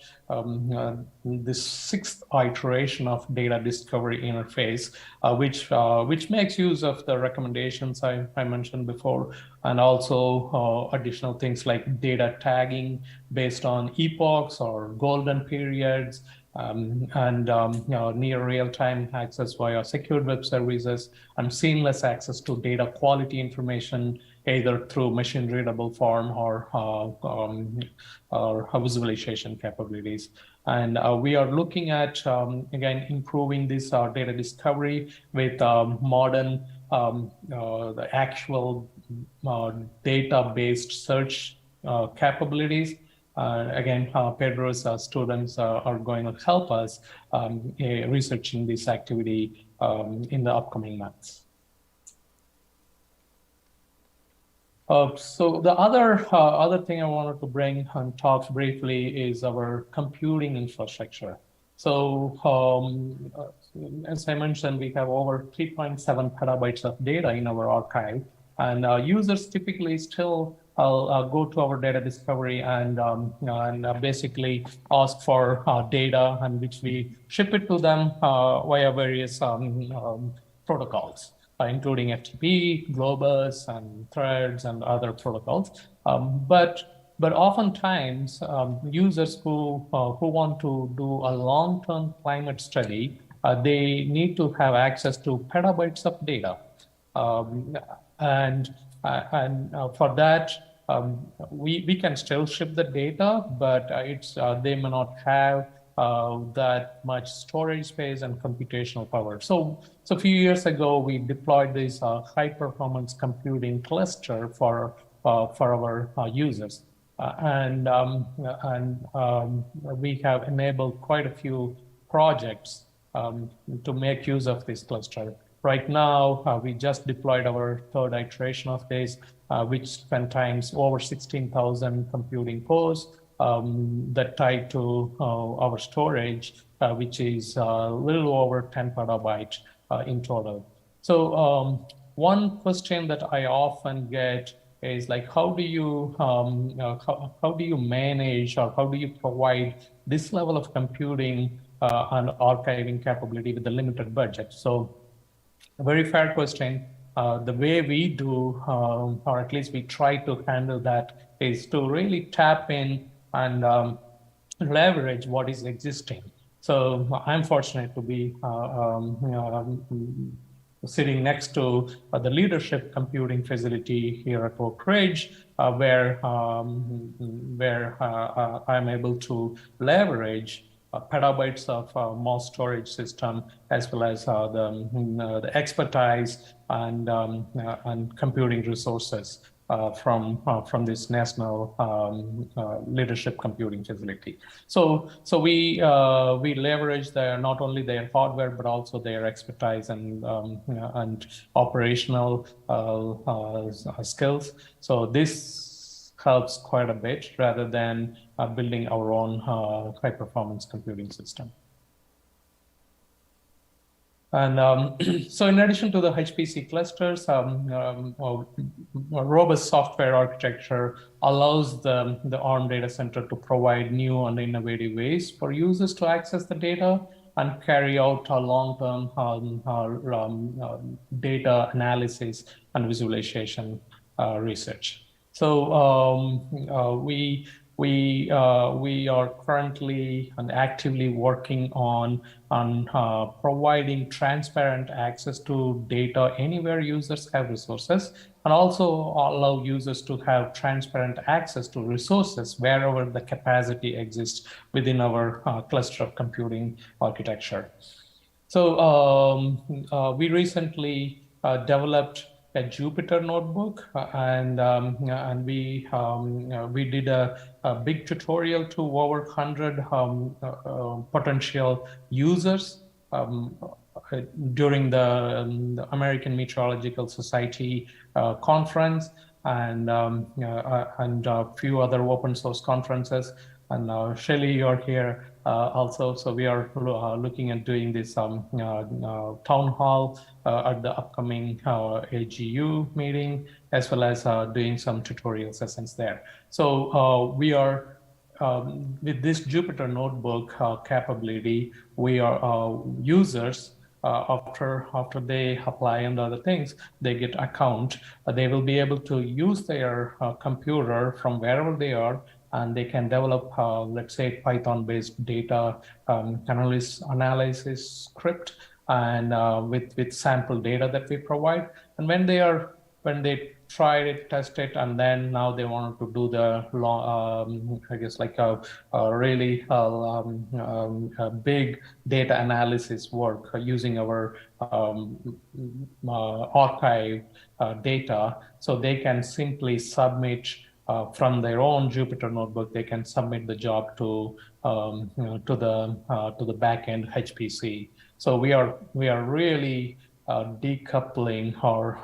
this 6th iteration of data discovery interface, which makes use of the recommendations I mentioned before, and also additional things like data tagging based on epochs or golden periods, and near real-time access via secured web services, and seamless access to data quality information, either through machine-readable form or visualization capabilities. And we are looking at, again, improving this data discovery with modern, the actual data-based search capabilities. Again, Pedro's students are going to help us researching this activity in the upcoming months. So the other thing I wanted to bring and talk briefly is our computing infrastructure. So as I mentioned, we have over 3.7 petabytes of data in our archive, and users typically still go to our data discovery and basically ask for data, and which we ship it to them via various protocols, including FTP, Globus, and Threads, and other protocols. But oftentimes, users who want to do a long-term climate study, they need to have access to petabytes of data. And for that, we can still ship the data, but they may not have that much storage space and computational power. So a few years ago, we deployed this high-performance computing cluster for our users, and we have enabled quite a few projects to make use of this cluster. Right now, we just deployed our 3rd iteration of this, which contains over 16,000 computing cores that tied to our storage, which is a little over 10 petabytes in total. So one question that I often get is like, how do you manage, or how do you provide this level of computing and archiving capability with the limited budget? So a very fair question. The way we do, or at least we try to handle that, is to really tap in and leverage what is existing. So I'm fortunate to be sitting next to the leadership computing facility here at Oak Ridge, where I'm able to leverage petabytes of mass storage system, as well as the expertise and computing resources from this national leadership computing facility. So we leverage not only their hardware but also their expertise and operational skills. So this helps quite a bit rather than building our own high performance computing system. And so in addition to the HPC clusters, a robust software architecture allows the ARM data center to provide new and innovative ways for users to access the data and carry out a long-term data analysis and visualization research. So we are currently and actively working on providing transparent access to data anywhere users have resources, and also allow users to have transparent access to resources wherever the capacity exists within our cluster of computing architecture. So we recently developed a Jupyter notebook, and we did a big tutorial to over 100 potential users during the American Meteorological Society conference and a few other open source conferences. And Shelley, you're here also. So we are looking at doing this town hall at the upcoming AGU meeting, as well as doing some tutorial sessions there. So we are, with this Jupyter notebook capability, we are users, after they apply and other things, they get account. They will be able to use their computer from wherever they are, and they can develop, let's say, Python-based data analysis script, and with sample data that we provide. And when they tried it, test it, and then now they wanted to do the I guess like a really big data analysis work using our archive data, so they can simply submit from their own Jupyter notebook. They can submit the job to the backend HPC. So we are really decoupling or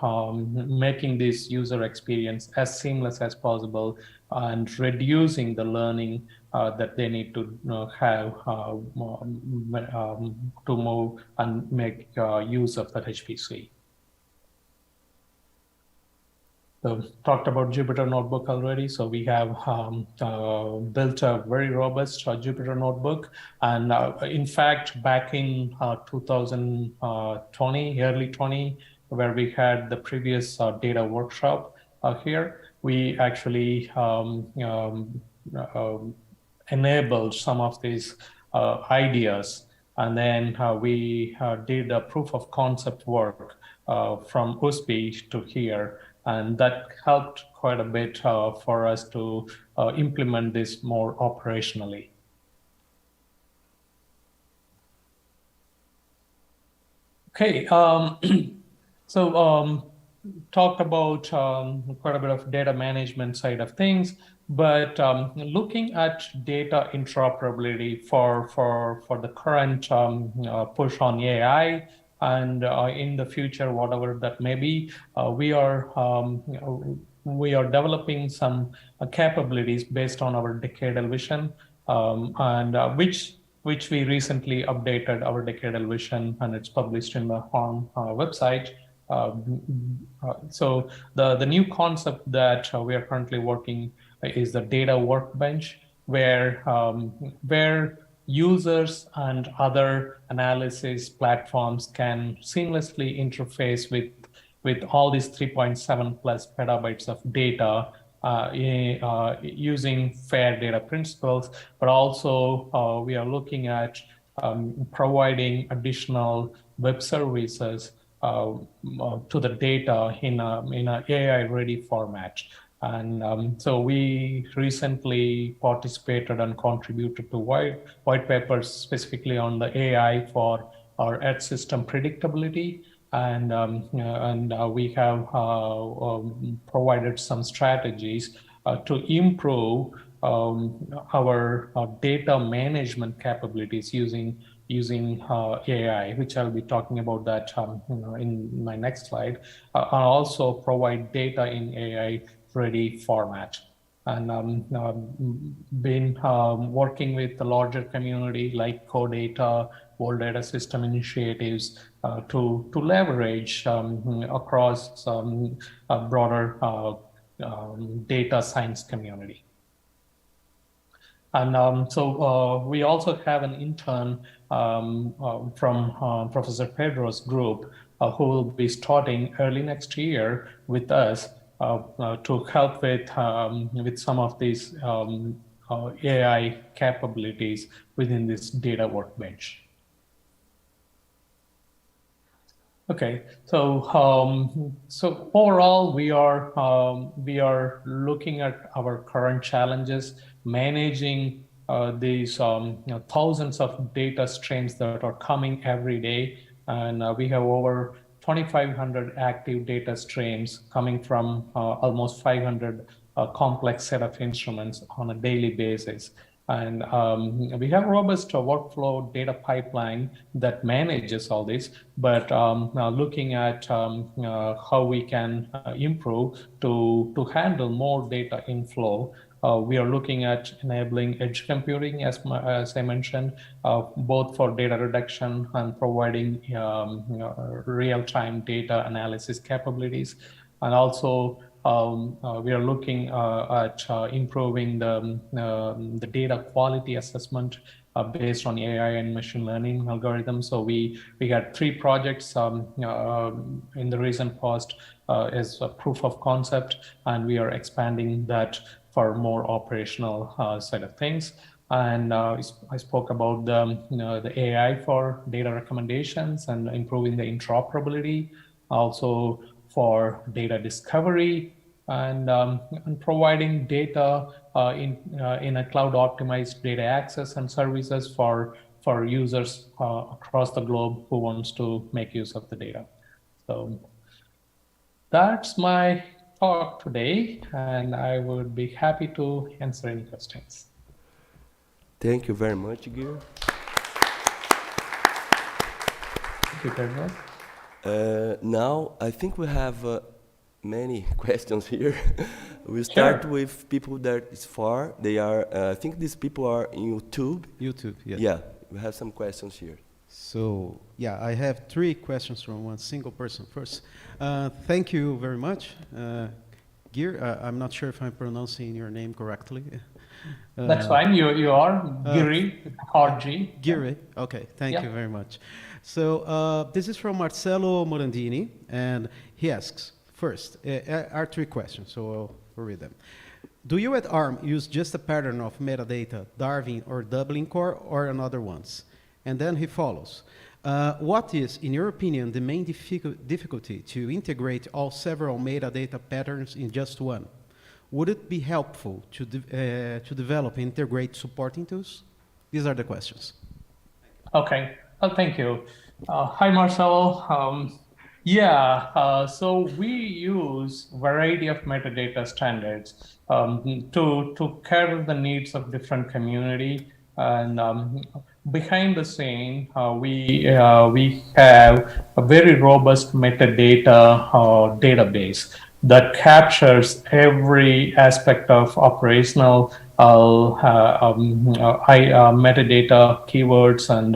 making this user experience as seamless as possible, and reducing the learning that they need to have to move and make use of that HPC. So talked about Jupyter Notebook already. So we have built a very robust Jupyter Notebook. And in fact, back in 2020, early 20, where we had the previous data workshop here, we actually enabled some of these ideas. And then we did a proof of concept work from EPUSP to here. And that helped quite a bit for us to implement this more operationally. Okay, so talked about quite a bit of data management side of things, but looking at data interoperability for the current push on AI, and in the future, whatever that may be, we are developing some capabilities based on our decadal vision, and which we recently updated our decadal vision, and it's published in the ARM website. So the new concept that we are currently working is the data workbench, where users and other analysis platforms can seamlessly interface with all these 3.7 plus petabytes of data using fair data principles. But also we are looking at providing additional web services to the data in a AI-ready format. And so we recently participated and contributed to white papers specifically on the AI for our Earth system predictability. And we have provided some strategies to improve our data management capabilities using AI, which I'll be talking about that in my next slide, and also provide data in AI-ready format. And been working with the larger community like CoData, World Data System Initiatives to leverage across a broader data science community. And so we also have an intern from Professor Pedro's group who will be starting early next year with us to help with some of these AI capabilities within this data workbench. Okay, so so overall, we are looking at our current challenges, managing these thousands of data streams that are coming every day, and we have over 2,500 active data streams coming from almost 500 complex set of instruments on a daily basis. And we have a robust workflow data pipeline that manages all this, but looking at how we can improve to handle more data inflow, we are looking at enabling edge computing, as I mentioned, both for data reduction and providing real-time data analysis capabilities. And also, we are looking at improving the data quality assessment based on AI and machine learning algorithms. So we had 3 projects in the recent past as a proof of concept, and we are expanding that for more operational side of things. And I spoke about the AI for data recommendations and improving the interoperability, also for data discovery, and providing data in a cloud optimized data access and services for users across the globe who wants to make use of the data. So that's my talk today, and I would be happy to answer any questions. Thank you very much, Gil. Thank you very much. Now, I think we have many questions here. We'll start with people that is far. They are, I think these people are in YouTube. YouTube, yes. Yeah, we have some questions here. So, yeah, I have 3 questions from one single person. First, thank you very much. Gir, I'm not sure if I'm pronouncing your name correctly. That's fine. You are Giri, RG. Giri. Okay. Thank you very much. So this is from Marcelo Morandini, and he asks, first, are 3 questions, so I'll read them. Do you at ARM use just a pattern of metadata, Darwin or Dublin core, or another ones? And then he follows. What is, in your opinion, the main difficulty to integrate all several metadata patterns in just one? Would it be helpful to develop and integrate supporting tools? These are the questions. Okay. Well, thank you. Hi, Marcelo. So we use variety of metadata standards to cater the needs of different community. And behind the scene, we have a very robust metadata database that captures every aspect of operational metadata, keywords, and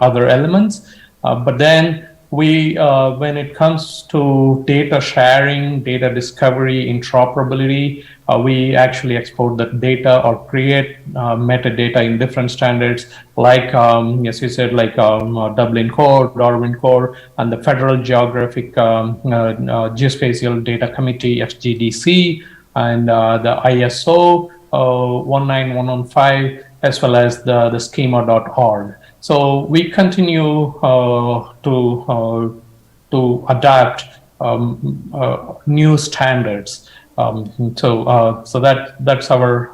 other elements. But then when it comes to data sharing, data discovery, interoperability, we actually export that data or create metadata in different standards, like, as you said, like Dublin Core, Darwin Core, and the Federal Geographic Geospatial Data Committee, FGDC, and the ISO 19115, as well as the schema.org. So we continue to to adapt new standards. So that's our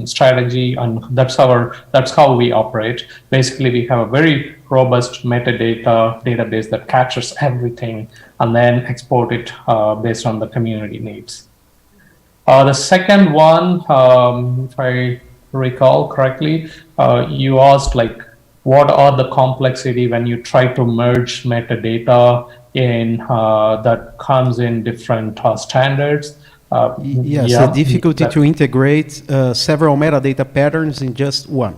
strategy, and that's how we operate. Basically, we have a very robust metadata database that captures everything and then export it based on the community needs. The second one, if I recall correctly, you asked like, what are the complexity when you try to merge metadata in that comes in different standards. Yes, the difficulty to integrate several metadata patterns in just one.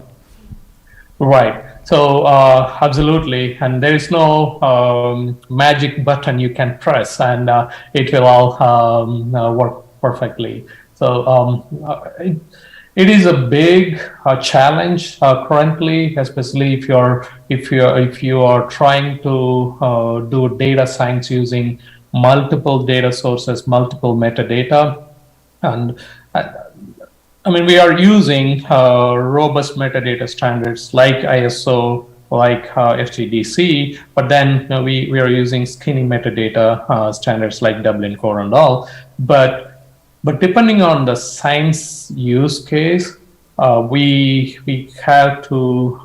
Right. So absolutely, and there is no magic button you can press, and it will all work perfectly. So it is a big challenge currently, especially if you are trying to do data science using multiple data sources, multiple metadata, and I mean, we are using robust metadata standards like ISO, like FGDC, but then we are using skinny metadata standards like Dublin Core and all. But depending on the science use case, we have to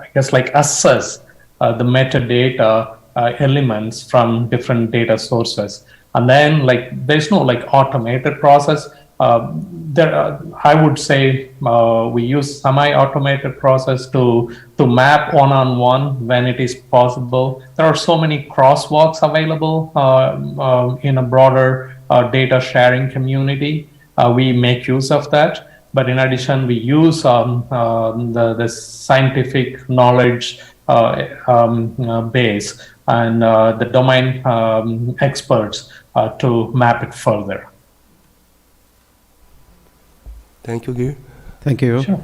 I guess like assess the metadata elements from different data sources. And then like there's no like automated process. I would say we use semi-automated process to map one-on-one when it is possible. There are so many crosswalks available in a broader data sharing community. We make use of that. But in addition, we use the scientific knowledge base and the domain experts to map it further. Thank you, Gir. Thank you. Sure.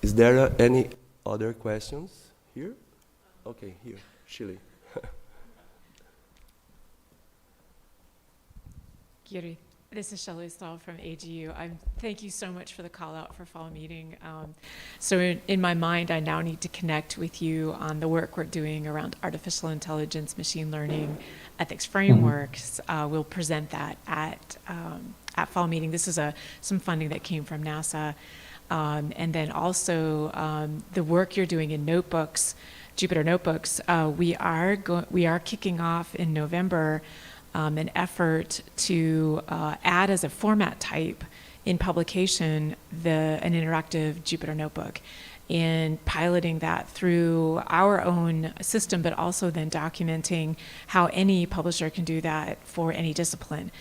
Is there any other questions here? Okay, here, Shirley. Giri, this is Shelley Stahl from AGU. Thank you so much for the call out for fall meeting. So in my mind, I now need to connect with you on the work we're doing around artificial intelligence, machine learning, ethics frameworks. We'll present that at fall meeting. This is some funding that came from NASA. And then also the work you're doing in notebooks, Jupyter Notebooks. We are kicking off in November an effort to add as a format type in publication an interactive Jupyter Notebook, and piloting that through our own system, but also then documenting how any publisher can do that for any discipline.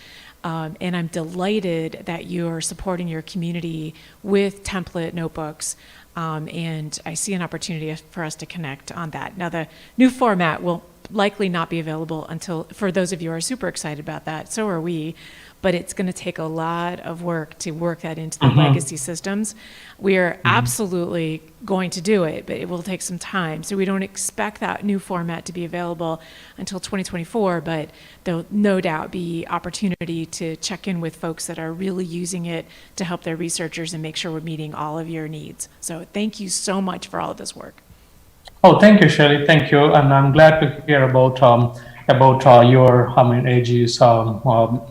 And I'm delighted that you're supporting your community with template notebooks, and I see an opportunity for us to connect on that. Now, the new format will likely not be available until, for those of you who are super excited about that, so are we, but it's going to take a lot of work to work that into the legacy systems. We are absolutely going to do it, but it will take some time. So we don't expect that new format to be available until 2024, but there'll no doubt be opportunity to check in with folks that are really using it to help their researchers and make sure we're meeting all of your needs. So thank you so much for all of this work. Oh, thank you, Shelley. Thank you, and I'm glad to hear about your AGU's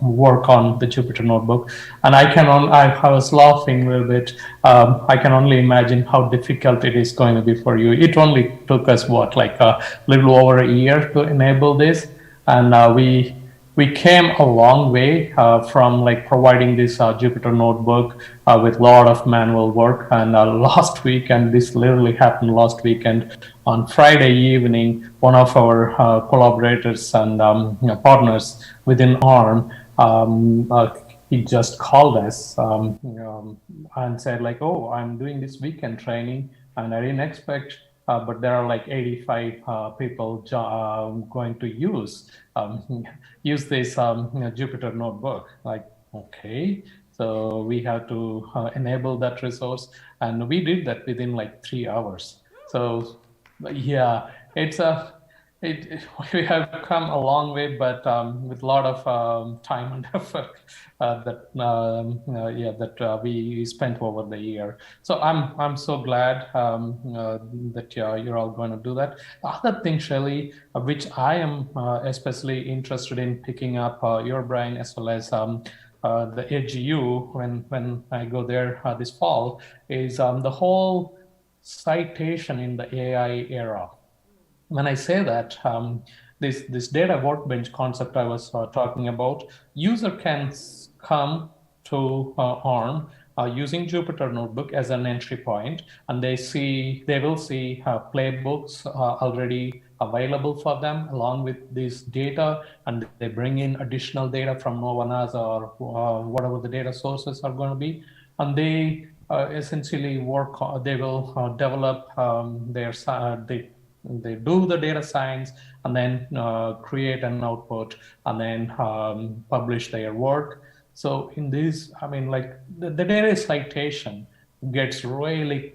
work on the Jupyter Notebook. And I was laughing a little bit. I can only imagine how difficult it is going to be for you. It only took us like a little over a year to enable this, and we came a long way from like providing this Jupyter Notebook with a lot of manual work. And last weekend, this literally happened last weekend, on Friday evening, one of our collaborators and partners within ARM, he just called us and said like, oh, I'm doing this weekend training and I didn't expect, but there are like 85 people going to use this Jupyter Notebook. Like, okay, so we have to enable that resource, and we did that within like 3 hours. So yeah, it's We have come a long way, but with a lot of time and effort that we spent over the year. So I'm so glad that you're all going to do that. The other thing, Shelley, which I am especially interested in picking up your brain as well as the AGU when I go there this fall, is the whole citation in the AI era. When I say that, this data workbench concept I was talking about, user can come to ARM using Jupyter Notebook as an entry point, and they will see playbooks already available for them along with this data, and they bring in additional data from Novanas or whatever the data sources are going to be, and they essentially they will develop they do the data science and then create an output and then publish their work. So in this, I mean, like the data citation gets really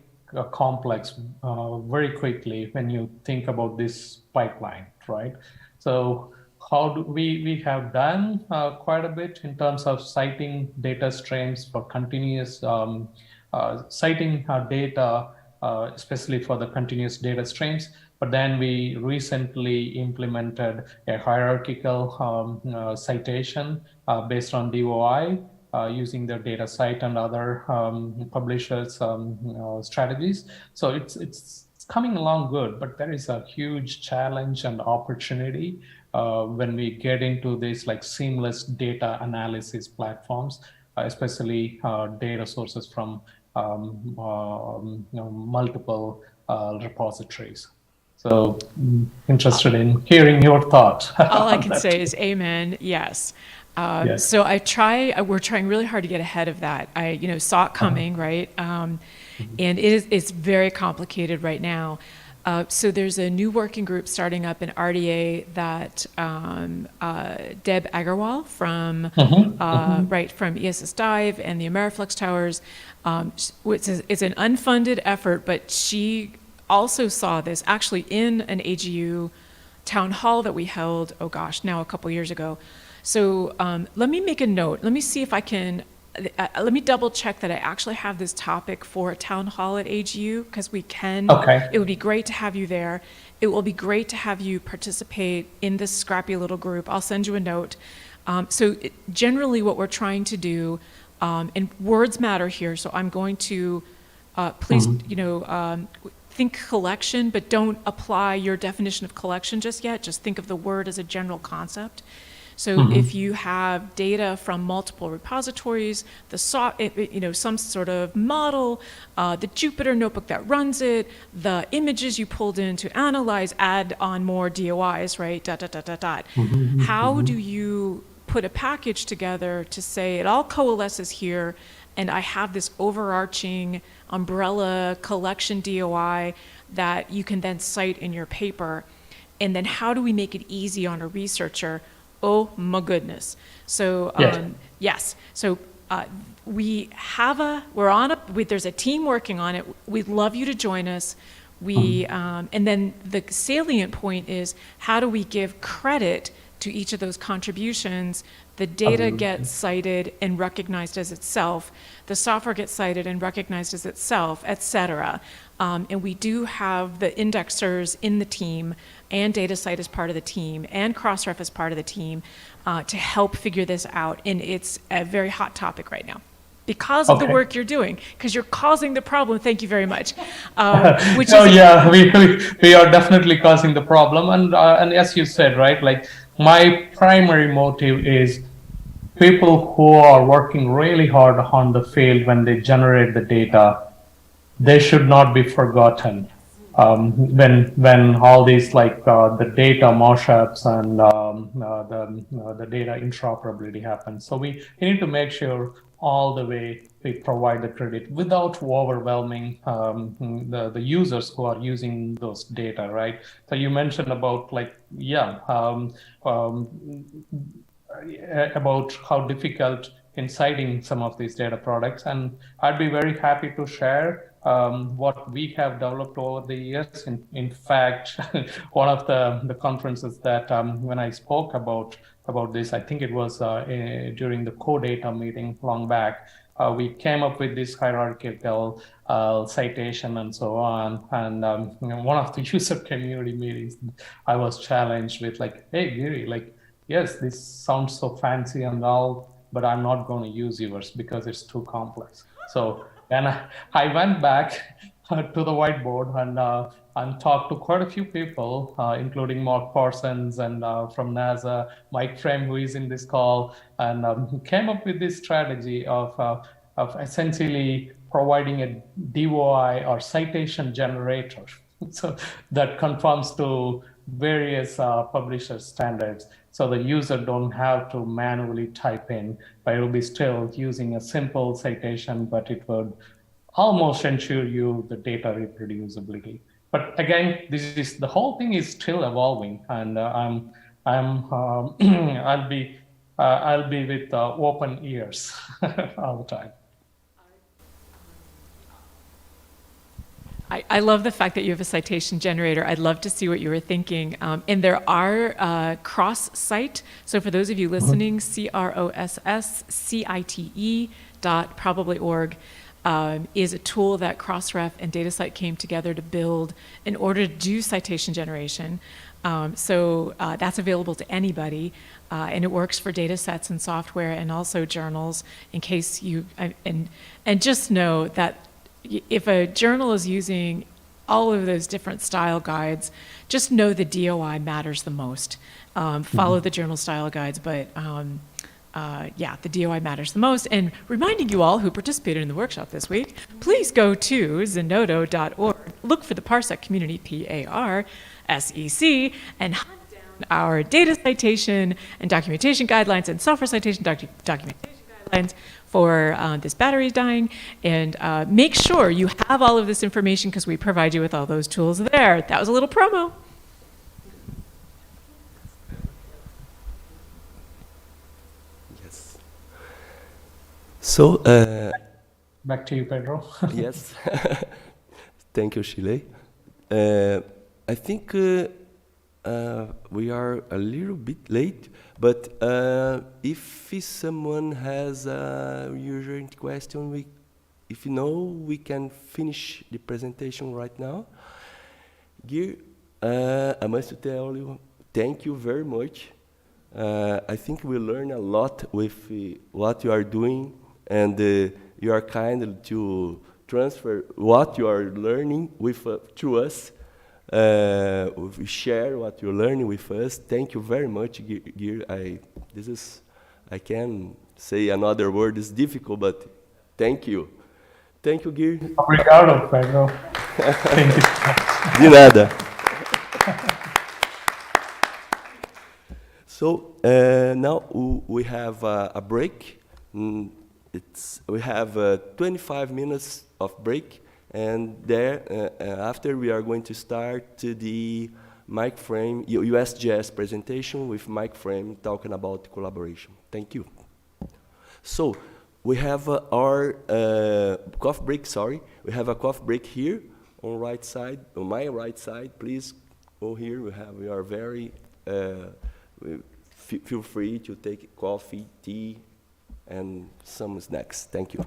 complex very quickly when you think about this pipeline, right? So how do we have done quite a bit in terms of citing data streams for continuous citing data, especially for the continuous data streams. But then we recently implemented a hierarchical citation based on DOI using their data site and other publishers' strategies. So it's coming along good, but there is a huge challenge and opportunity when we get into these like seamless data analysis platforms, especially data sources from multiple repositories. So interested in hearing your thoughts. All I can say is amen. Yes. Yes. So we're trying really hard to get ahead of that. I saw it coming, right? And it's very complicated right now. So there's a new working group starting up in RDA that Deb Agarwal from from ESS Dive and the Ameriflex Towers. It's an unfunded effort, but she also saw this actually in an AGU town hall that we held, now a couple years ago. So let me make a note. Let me see if I can, let me double check that I actually have this topic for a town hall at AGU, because we can. Okay. It would be great to have you there. It will be great to have you participate in this scrappy little group. I'll send you a note. Generally what we're trying to do, and words matter here, so I'm going to, please, think collection, but don't apply your definition of collection just yet. Just think of the word as a general concept. So if you have data from multiple repositories, some sort of model, the Jupyter notebook that runs it, the images you pulled in to analyze, add on more DOIs, right? How do you put a package together to say it all coalesces here, and I have this overarching umbrella collection DOI that you can then cite in your paper? And then how do we make it easy on a researcher? Oh my goodness. So yes. So there's a team working on it. We'd love you to join us. And then the salient point is, how do we give credit to each of those contributions? The data gets cited and recognized as itself. The software gets cited and recognized as itself, et cetera. And we do have the indexers in the team, and DataCite as part of the team, and Crossref as part of the team to help figure this out. And it's a very hot topic right now because of the work you're doing, because you're causing the problem. Thank you very much. We are definitely causing the problem. And as you said, right, like my primary motive is people who are working really hard on the field when they generate the data, they should not be forgotten. When all these like the data mashups and the data interoperability happens. So we need to make sure all the way we provide the credit without overwhelming the users who are using those data, right? So you mentioned about like, about how difficult in citing some of these data products, and I'd be very happy to share what we have developed over the years. In fact, one of the conferences that when I spoke about this, I think it was during the co-data meeting long back, we came up with this hierarchical citation and so on. And one of the user community meetings, I was challenged with like, hey, Giri, like, yes, this sounds so fancy and all, but I'm not going to use yours because it's too complex. So then I went back to the whiteboard and talked to quite a few people, including Mark Parsons and from NASA, Mike Frame, who is in this call, and came up with this strategy of essentially providing a DOI or citation generator so that conforms to various publisher standards. So the user don't have to manually type in, but it'll be still using a simple citation, but it would almost ensure you the data reproducibility. But again, the whole thing is still evolving, and I'll be with open ears all the time. I love the fact that you have a citation generator. I'd love to see what you were thinking. And there are cross-site. So for those of you listening, CROSSCITE.probably.org is a tool that Crossref and DataCite came together to build in order to do citation generation. So that's available to anybody, and it works for data sets and software and also journals in case you, and just know that if a journal is using all of those different style guides, just know the DOI matters the most. Follow the journal style guides, but yeah, the DOI matters the most. And reminding you all who participated in the workshop this week, please go to zenodo.org, look for the PARSEC community, PARSEC, and hunt down our data citation and documentation guidelines and software citation documentation guidelines for this battery dying, and make sure you have all of this information because we provide you with all those tools there. That was a little promo. Yes. So, Back to you, Pedro. yes. Thank you, Shile. I think we are a little bit late, but if someone has a urgent question, if you know, we can finish the presentation right now. Gear, I must tell you, thank you very much. I think we learn a lot with what you are doing, and you are kind to transfer what you are learning with to us. Share what you're learning with us. Thank you very much, Gear. I can say another word. It's difficult, but thank you. Thank you, Gear. Obrigado, Pedro. Thank you. De nada. So now we have a break. We have 25 minutes of break. And there, after we are going to start the Mike Frame, USGS presentation with Mike Frame talking about collaboration. Thank you. So we have our coffee break, sorry. We have a coffee break here on right side, on my right side. Please go here. We are very, feel free to take coffee, tea, and some snacks. Thank you.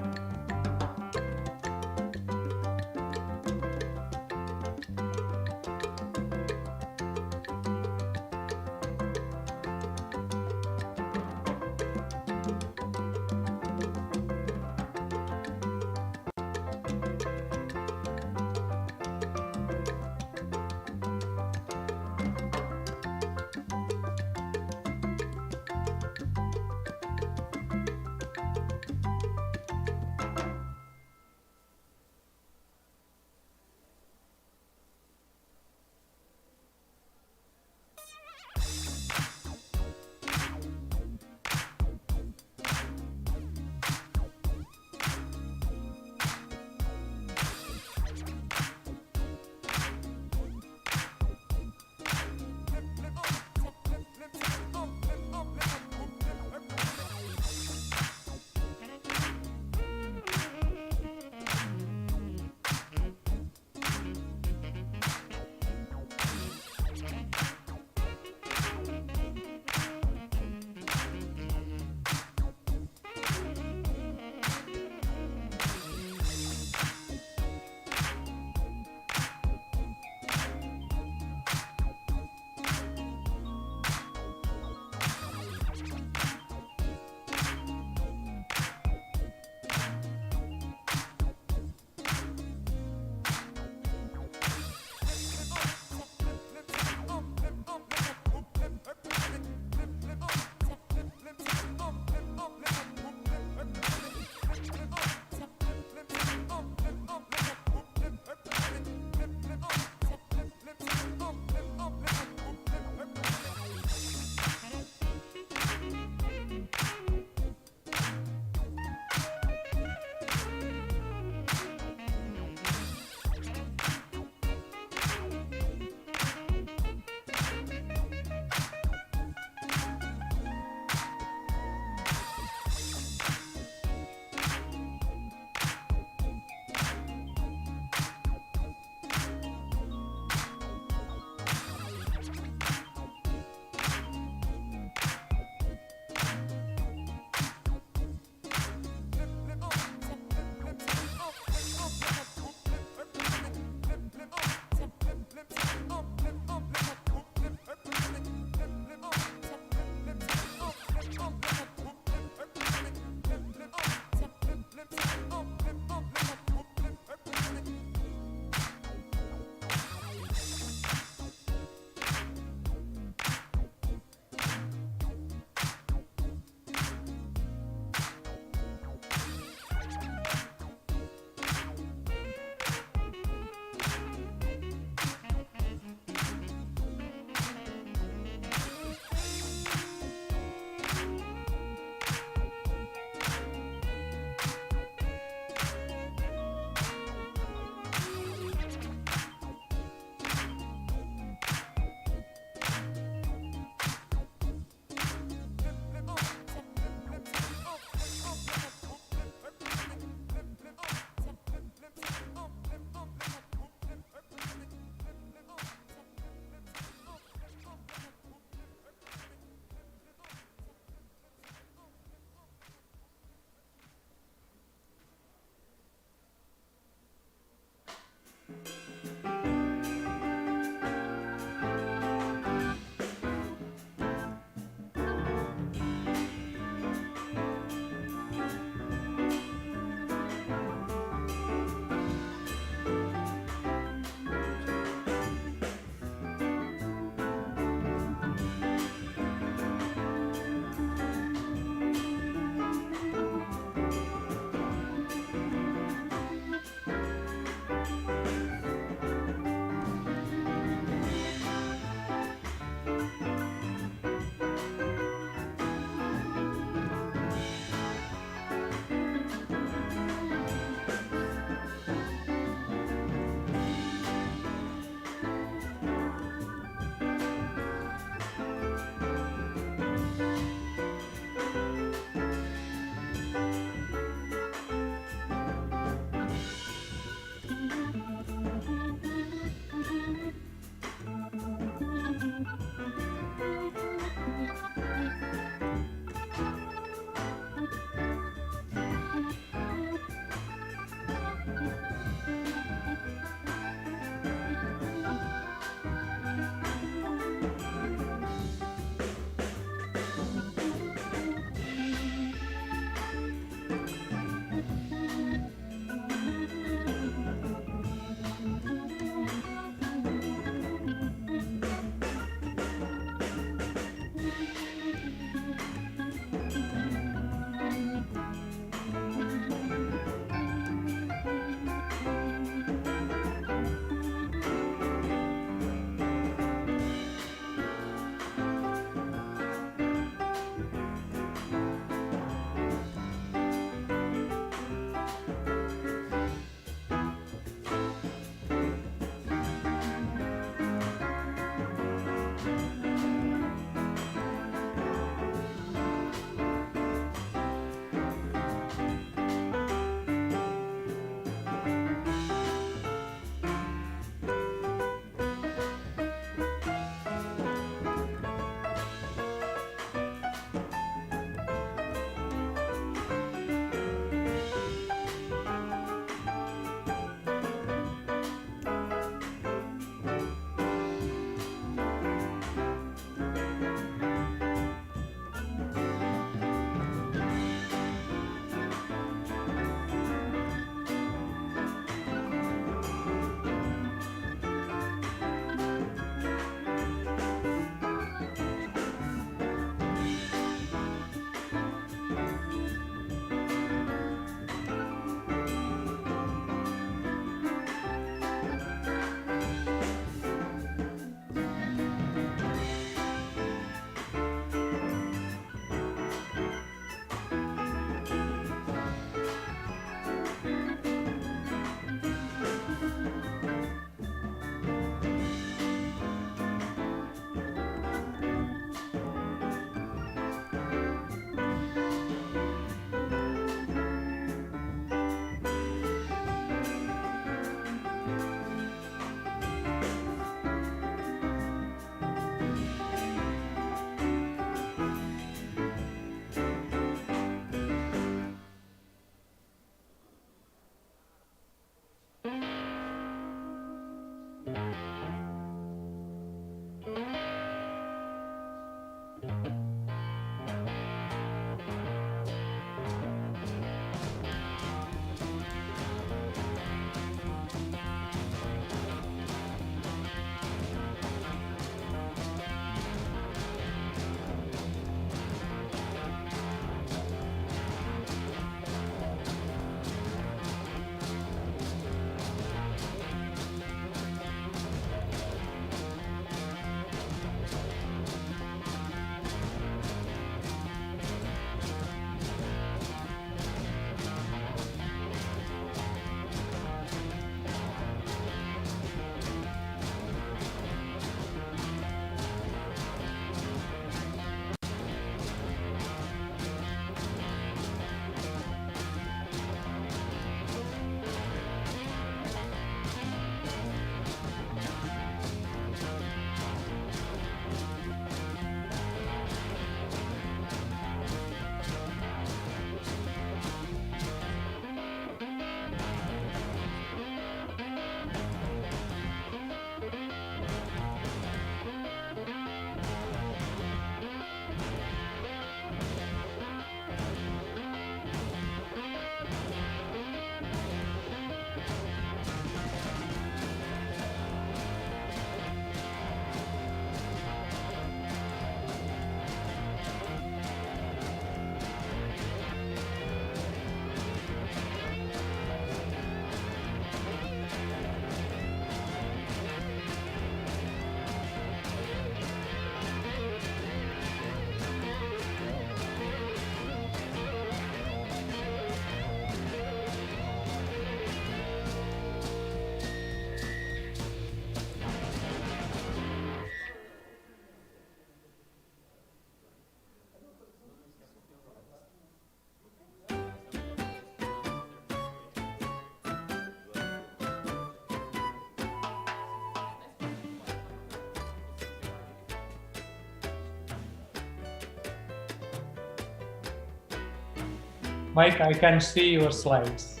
Mike, I can see your slides.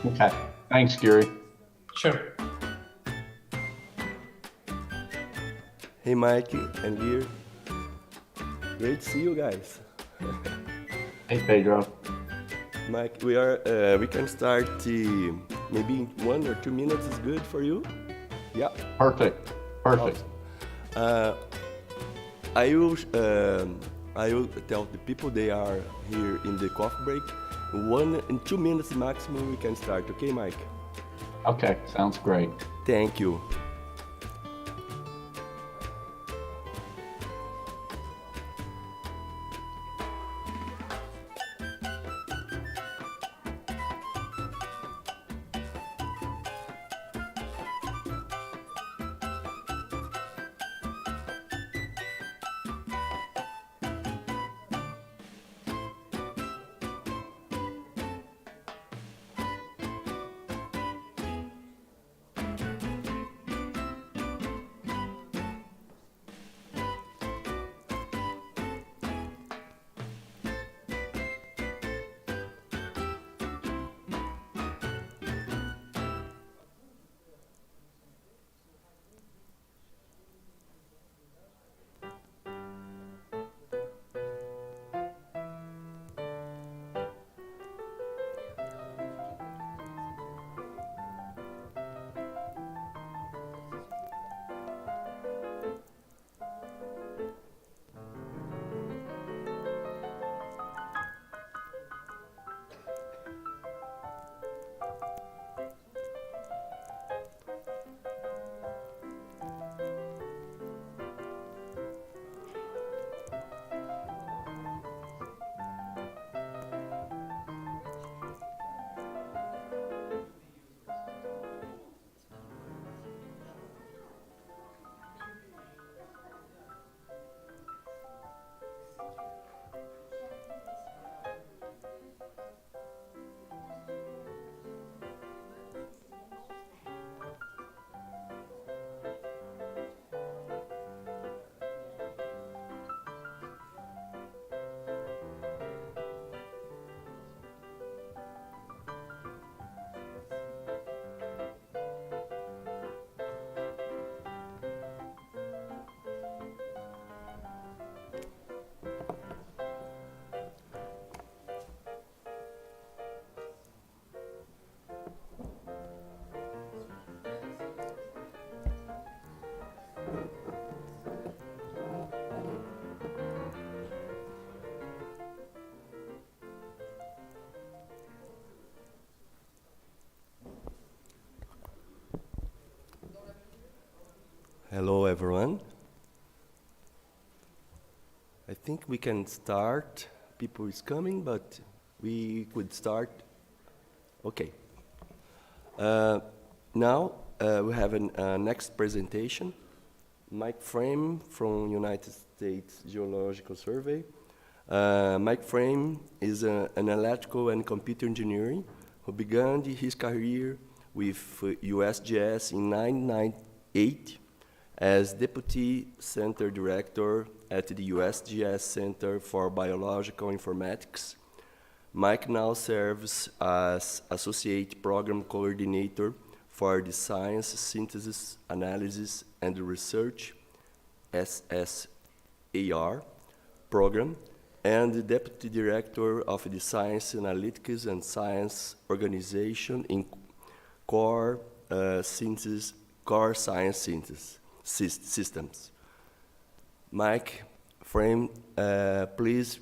Okay, thanks, Gary. Sure. Hey, Mike and Gear. Great to see you guys. Hey, Pedro. Mike, we can start maybe in 1 or 2 minutes is good for you? Yeah. Perfect. Perfect. I will tell the people they are here in the coffee break. In 2 minutes maximum we can start. Okay, Mike? Okay, sounds great. Thank you. Hello, everyone. I think we can start. People is coming, but we could start. Okay. Now we have a next presentation. Mike Frame from United States Geological Survey. Mike Frame is an electrical and computer engineer who began his career with USGS in 1998 as Deputy Center Director at the USGS Center for Biological Informatics. Mike now serves as Associate Program Coordinator for the Science Synthesis, Analysis, and Research SSAR program and the Deputy Director of the Science Analytics and Science Organization in Core Science Synthesis Systems. Mike Frame, please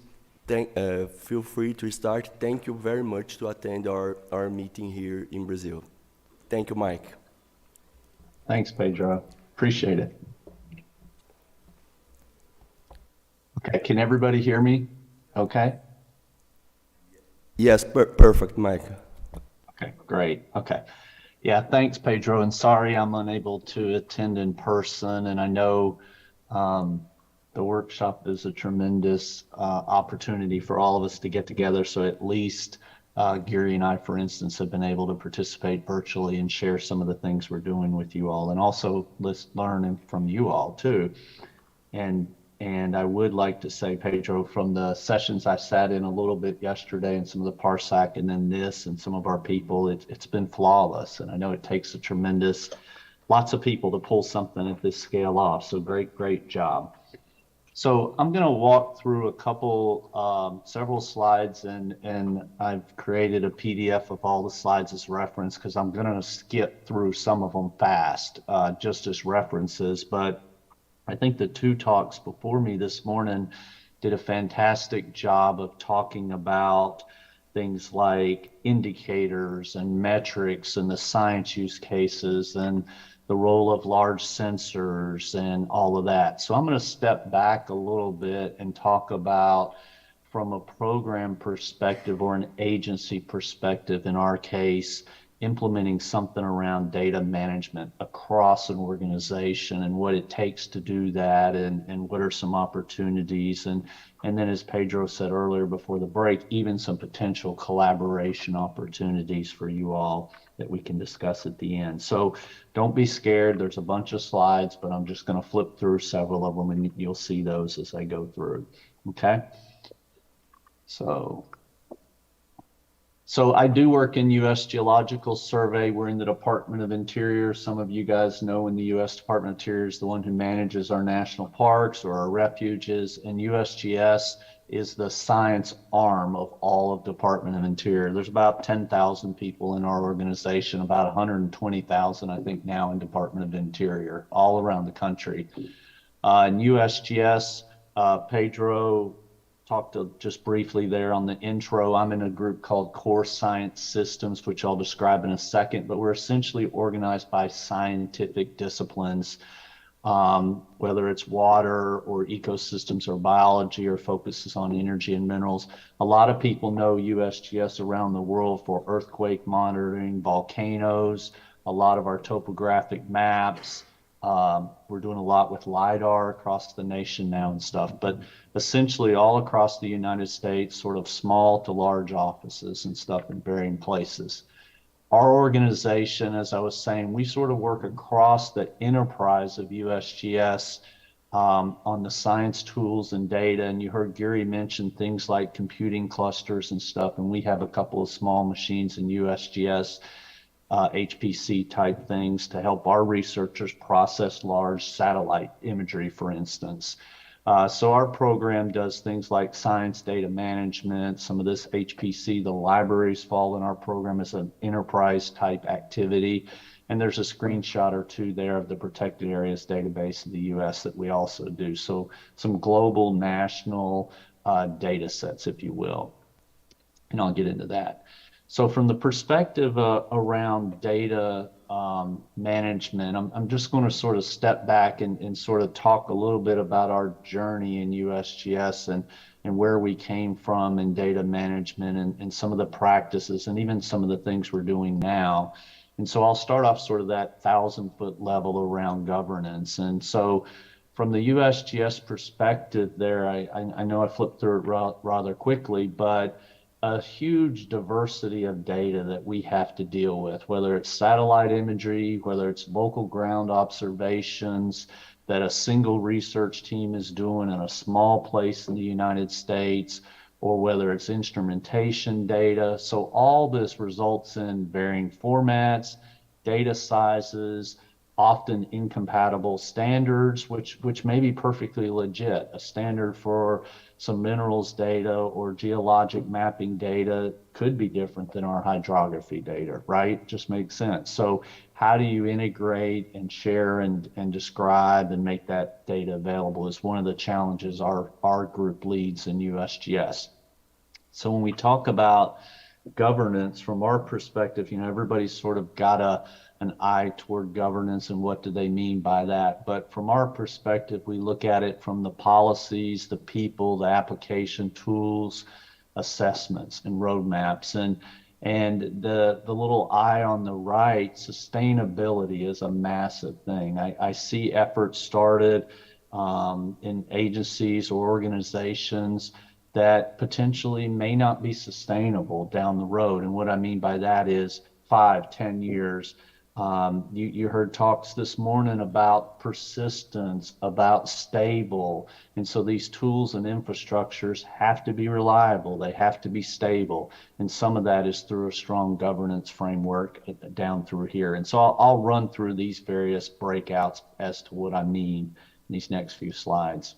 feel free to start. Thank you very much to attend our meeting here in Brazil. Thank you, Mike. Thanks, Pedro. Appreciate it. Okay, can everybody hear me? Okay? Yes, perfect, Mike. Okay, great. Okay. Yeah, thanks, Pedro. And sorry I'm unable to attend in person. And I know the workshop is a tremendous opportunity for all of us to get together. So at least Gary and I, for instance, have been able to participate virtually and share some of the things we're doing with you all, and also learn from you all too. And And I would like to say, Pedro, from the sessions I sat in a little bit yesterday and some of the PARSEC and then this and some of our people, it's been flawless. And I know it takes a tremendous, lots of people to pull something at this scale off. So great job. So I'm going to walk through a couple, several slides, and I've created a PDF of all the slides as reference because I'm going to skip through some of them fast, just as references. But I think the two talks before me this morning did a fantastic job of talking about things like indicators and metrics and the science use cases and the role of large sensors and all of that. So I'm going to step back a little bit and talk about, from a program perspective or an agency perspective, in our case, implementing something around data management across an organization and what it takes to do that, and what are some opportunities, and then, as Pedro said earlier before the break, even some potential collaboration opportunities for you all that we can discuss at the end. So don't be scared. There's a bunch of slides, but I'm just going to flip through several of them and you'll see those as I go through. Okay. So I do work in U.S. Geological Survey. We're in the Department of Interior. Some of you guys know in the U.S. Department of Interior is the one who manages our national parks or our refuges, and USGS is the science arm of all of Department of Interior. There's about 10,000 people in our organization, about 120,000, I think, now in Department of Interior, all around the country. In USGS, Pedro talked just briefly there on the intro. I'm in a group called Core Science Systems, which I'll describe in a second, but we're essentially organized by scientific disciplines, whether it's water or ecosystems or biology or focuses on energy and minerals. A lot of people know USGS around the world for earthquake monitoring, volcanoes, a lot of our topographic maps. We're doing a lot with LIDAR across the nation now and stuff, but essentially all across the United States, sort of small to large offices and stuff in varying places. Our organization, as I was saying, we sort of work across the enterprise of USGS on the science tools and data. And you heard Gary mention things like computing clusters and stuff, and we have a couple of small machines in USGS, HPC type things to help our researchers process large satellite imagery, for instance. So our program does things like science data management, some of this HPC, the libraries fall in our program as an enterprise type activity. And there's a screenshot or two there of the protected areas database in the US that we also do. So some global national data sets, if you will. And I'll get into that. So from the perspective around data management, I'm just going to sort of step back and sort of talk a little bit about our journey in USGS and where we came from in data management and some of the practices and even some of the things we're doing now. And so I'll start off sort of that 1,000-foot level around governance. And so from the USGS perspective there, I know I flipped through it rather quickly, but a huge diversity of data that we have to deal with, whether it's satellite imagery, whether it's local ground observations that a single research team is doing in a small place in the United States, or whether it's instrumentation data. So all this results in varying formats, data sizes, often incompatible standards, which may be perfectly legit. A standard for some minerals data or geologic mapping data could be different than our hydrography data, right? Just makes sense. So how do you integrate and share and describe and make that data available is one of the challenges our group leads in USGS. So when we talk about governance from our perspective, you know, everybody's sort of got an eye toward governance and what do they mean by that. But from our perspective, we look at it from the policies, the people, the application tools, assessments and roadmaps. And the little eye on the right, sustainability is a massive thing. I see efforts started in agencies or organizations that potentially may not be sustainable down the road. And what I mean by that is 5, 10 years, You heard talks this morning about persistence, about stable. And so these tools and infrastructures have to be reliable. They have to be stable. And some of that is through a strong governance framework down through here. And so I'll run through these various breakouts as to what I mean in these next few slides.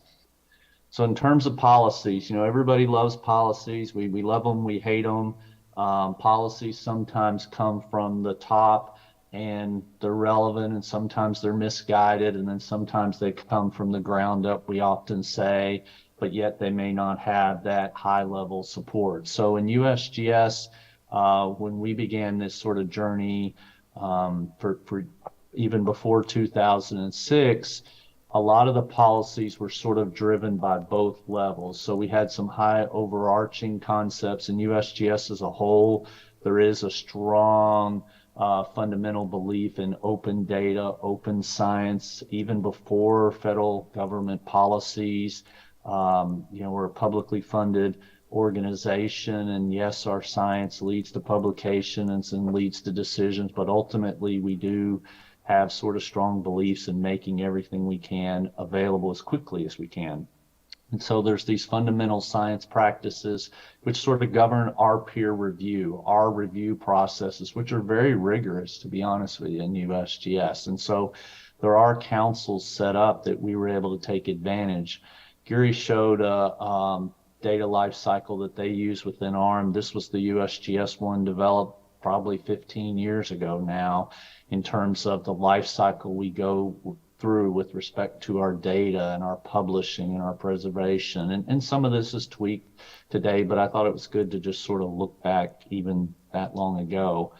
So in terms of policies, everybody loves policies. We love them, we hate them. Policies sometimes come from the top and they're relevant, and sometimes they're misguided, and then sometimes they come from the ground up, we often say, but yet they may not have that high level support. So in USGS, when we began this sort of journey for even before 2006, a lot of the policies were sort of driven by both levels. So we had some high overarching concepts in USGS as a whole. There is a strong fundamental belief in open data, open science, even before federal government policies. We're a publicly funded organization, and yes, our science leads to publications and leads to decisions, but ultimately we do have sort of strong beliefs in making everything we can available as quickly as we can. And so there's these fundamental science practices which sort of govern our peer review, our review processes, which are very rigorous, to be honest with you, in USGS. And so there are councils set up that we were able to take advantage. Gary showed a data life cycle that they use within ARM. This was the USGS one developed probably 15 years ago now, in terms of the life cycle we go through with respect to our data and our publishing and our preservation. And some of this is tweaked today, but I thought it was good to just sort of look back even that long ago.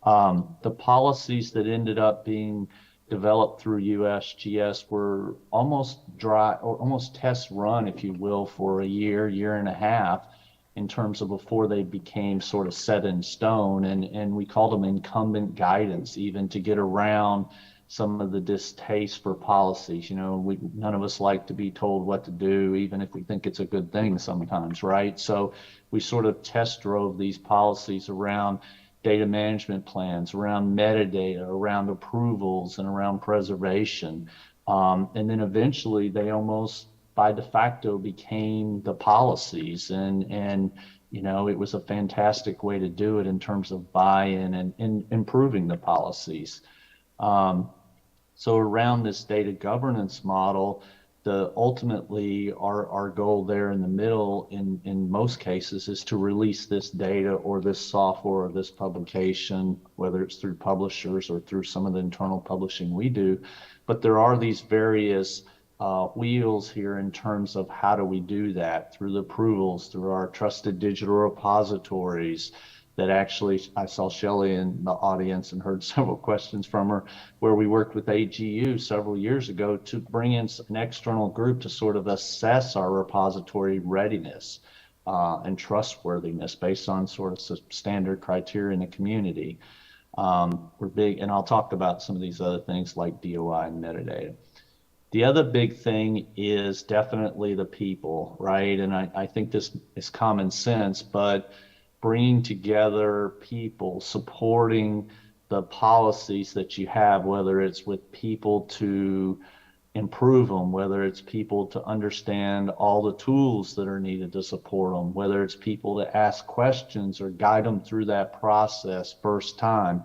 The policies that ended up being developed through USGS were almost dry, or almost test run, if you will, for a year and a half, in terms of before they became sort of set in stone. And we called them incumbent guidance, even to get around some of the distaste for policies. None of us like to be told what to do, even if we think it's a good thing sometimes, right? So we sort of test drove these policies around data management plans, around metadata, around approvals, and around preservation. And then eventually they almost by de facto became the policies. And it was a fantastic way to do it in terms of buy-in and improving the policies. So around this data governance model, ultimately our goal there in the middle, in most cases, is to release this data or this software or this publication, whether it's through publishers or through some of the internal publishing we do. But there are these various wheels here in terms of how do we do that, through the approvals, through our trusted digital repositories, that actually, I saw Shelley in the audience and heard several questions from her, where we worked with AGU several years ago to bring in an external group to sort of assess our repository readiness and trustworthiness based on sort of standard criteria in the community. We're big, and I'll talk about some of these other things like DOI and metadata. The other big thing is definitely the people, right? And I think this is common sense, but bringing together people, supporting the policies that you have, whether it's with people to improve them, whether it's people to understand all the tools that are needed to support them, whether it's people to ask questions or guide them through that process first time.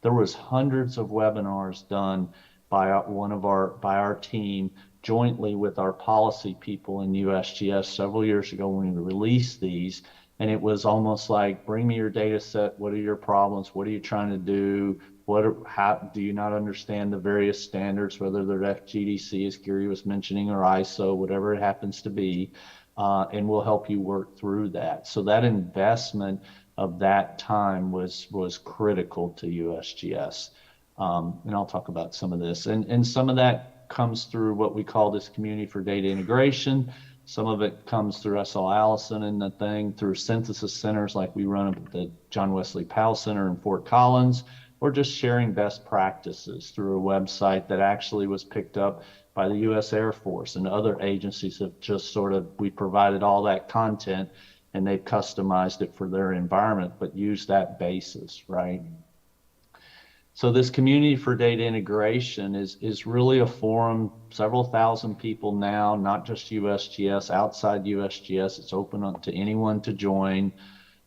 There was hundreds of webinars done by our team jointly with our policy people in USGS several years ago when we released these. And it was almost like, bring me your data set. What are your problems? What are you trying to do? How do you not understand the various standards, whether they're FGDC, as Gary was mentioning, or ISO, whatever it happens to be, and we'll help you work through that. So that investment of that time was critical to USGS. And I'll talk about some of this. And some of that comes through what we call this community for data integration. Some of it comes through SL Allison and the thing, through synthesis centers like we run at the John Wesley Powell Center in Fort Collins, or just sharing best practices through a website that actually was picked up by the U.S. Air Force, and other agencies have just we provided all that content and they've customized it for their environment, but use that basis, right? So this Community for Data Integration is really a forum, several thousand people now, not just USGS, outside USGS. It's open up to anyone to join.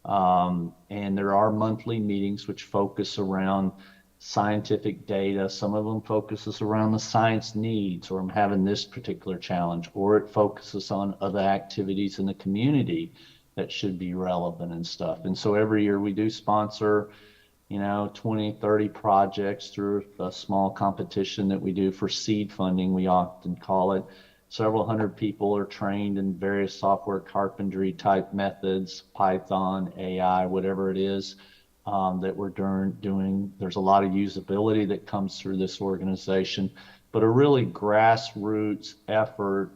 And there are monthly meetings which focus around scientific data. Some of them focuses around the science needs, or I'm having this particular challenge, or it focuses on other activities in the community that should be relevant and stuff. And so every year we do sponsor, 20, 30 projects through a small competition that we do for seed funding, we often call it. Several hundred people are trained in various software carpentry type methods, Python, AI, whatever it is that we're doing. There's a lot of usability that comes through this organization, but a really grassroots effort,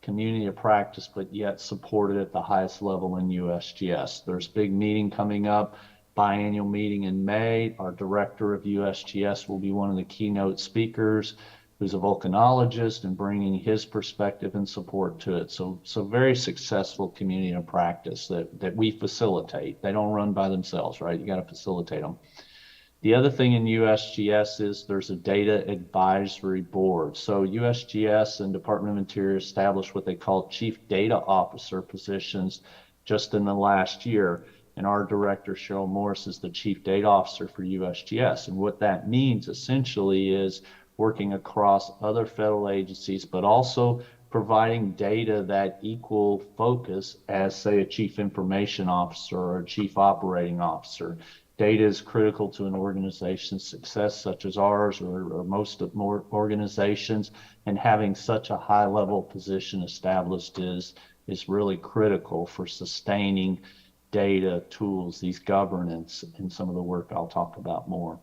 community of practice, but yet supported at the highest level in USGS. There's a big meeting coming up, biannual meeting in May. Our director of USGS will be one of the keynote speakers, who's a volcanologist, and bringing his perspective and support to it. So very successful community of practice that we facilitate. They don't run by themselves, right? You got to facilitate them. The other thing in USGS is there's a data advisory board. So USGS and Department of Interior established what they call chief data officer positions just in the last year. And our director, Cheryl Morris, is the chief data officer for USGS. And what that means essentially is working across other federal agencies, but also providing data that equal focus as, say, a chief information officer or a chief operating officer. Data is critical to an organization's success, such as ours or most of more organizations, and having such a high level position established is really critical for sustaining data tools, these governance, and some of the work I'll talk about more.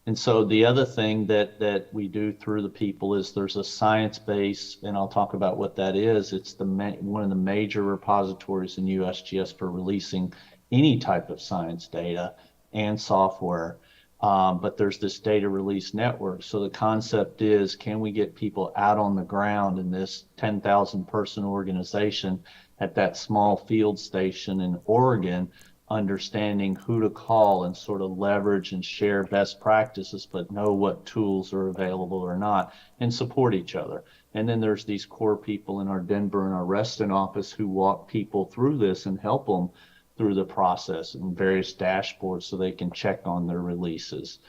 And so the other thing that we do through the people is there's a science base, and I'll talk about what that is. It's one of the major repositories in USGS for releasing any type of science data and software. But there's this data release network. So the concept is, can we get people out on the ground in this 10,000 person organization at that small field station in Oregon, understanding who to call and sort of leverage and share best practices, but know what tools are available or not, and support each other. And then there's these core people in our Denver and our Reston office who walk people through this and help them through the process and various dashboards so they can check on their releases.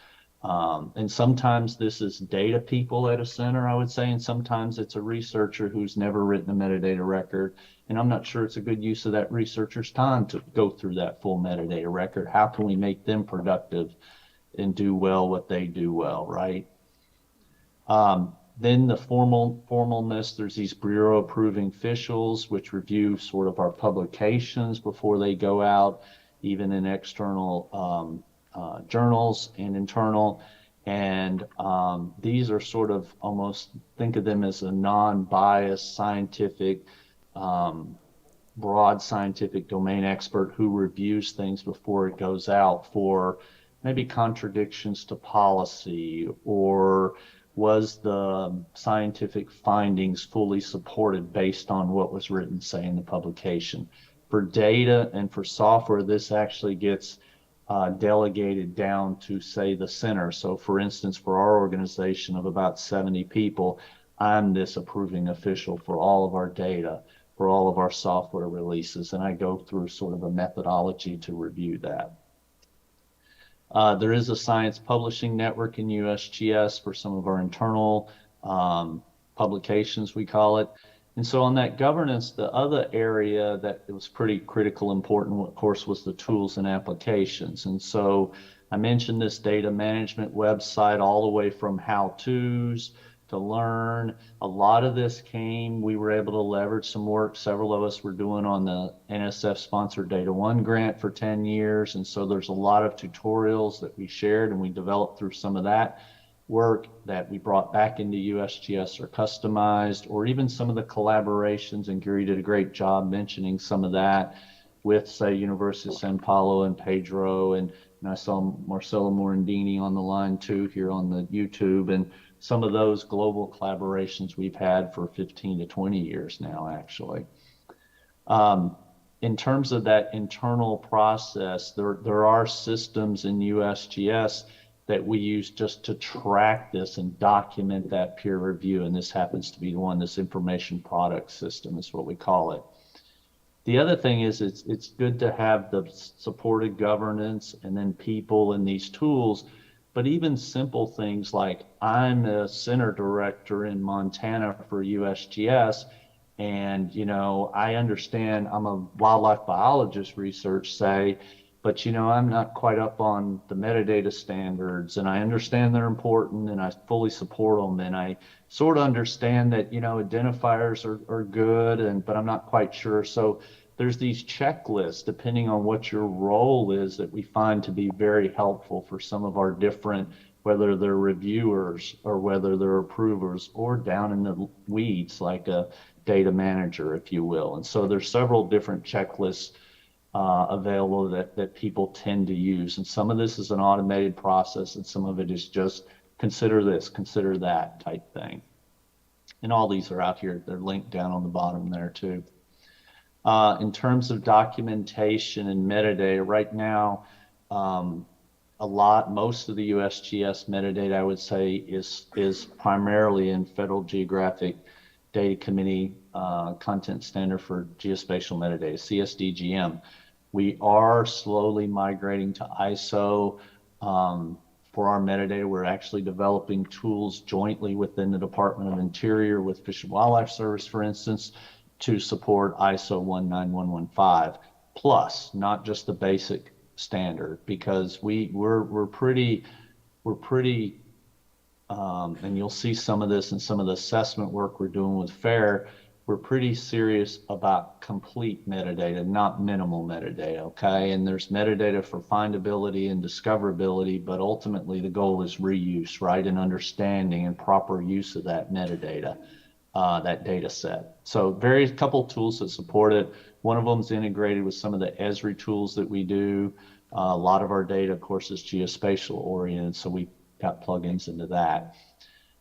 And sometimes this is data people at a center, I would say, and sometimes it's a researcher who's never written a metadata record. And I'm not sure it's a good use of that researcher's time to go through that full metadata record. How can we make them productive and do well what they do well, right? Then the formalness, there's these bureau approving officials which review sort of our publications before they go out, even in external journals and internal. And these are sort of almost, think of them as a non-biased scientific, broad scientific domain expert who reviews things before it goes out for maybe contradictions to policy, or was the scientific findings fully supported based on what was written, say, in the publication. For data and for software, this actually gets delegated down to, say, the center. So for instance, for our organization of about 70 people, I'm this approving official for all of our data, for all of our software releases, and I go through sort of a methodology to review that. There is a science publishing network in USGS for some of our internal publications, we call it. And so on that governance, the other area that was pretty critical, important, of course, was the tools and applications. And so I mentioned this data management website all the way from how-tos to learn. A lot of this we were able to leverage some work several of us were doing on the NSF sponsored Data One grant for 10 years. And so there's a lot of tutorials that we shared and we developed through some of that work that we brought back into USGS or customized, or even some of the collaborations, and Gary did a great job mentioning some of that with, say, University of São Paulo and Pedro, and I saw Marcelo Morandini on the line too here on the YouTube, and some of those global collaborations we've had for 15 to 20 years now, actually. In terms of that internal process, there are systems in USGS that we use just to track this and document that peer review. And this happens to be the one, this information product system is what we call it. The other thing is it's good to have the supported governance and then people and these tools, but even simple things like I'm a center director in Montana for USGS, and I understand I'm a wildlife biologist research, say, but I'm not quite up on the metadata standards, and I understand they're important and I fully support them, and I sort of understand that identifiers are good, but I'm not quite sure. So there's these checklists depending on what your role is that we find to be very helpful for some of our different, whether they're reviewers or whether they're approvers or down in the weeds like a data manager, if you will. And so there's several different checklists available that people tend to use. And some of this is an automated process, and some of it is just consider this, consider that type thing. And all these are out here. They're linked down on the bottom there too. In terms of documentation and metadata, right now, most of the USGS metadata, I would say, is primarily in Federal Geographic Data Committee Content Standard for Geospatial Metadata, CSDGM. We are slowly migrating to ISO for our metadata. We're actually developing tools jointly within the Department of Interior with Fish and Wildlife Service, for instance, to support ISO 19115 plus, not just the basic standard, because we're pretty and you'll see some of this in some of the assessment work we're doing with FAIR. We're pretty serious about complete metadata, not minimal metadata, okay? And there's metadata for findability and discoverability, but ultimately the goal is reuse, right? And understanding and proper use of that metadata, that data set. So couple tools that support it. One of them is integrated with some of the Esri tools that we do. A lot of our data, of course, is geospatial oriented, so we got plugins into that.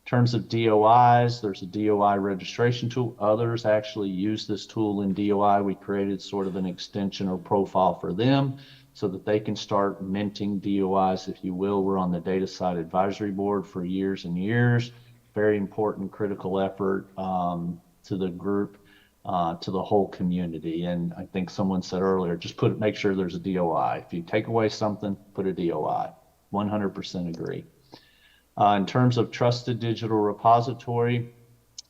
In terms of DOIs, there's a DOI registration tool. Others actually use this tool in DOI. We created sort of an extension or profile for them so that they can start minting DOIs, if you will. We're on the Data Site Advisory Board for years and years. Very important, critical effort to the group, to the whole community. And I think someone said earlier, just make sure there's a DOI. If you take away something, put a DOI. 100% agree. In terms of trusted digital repository,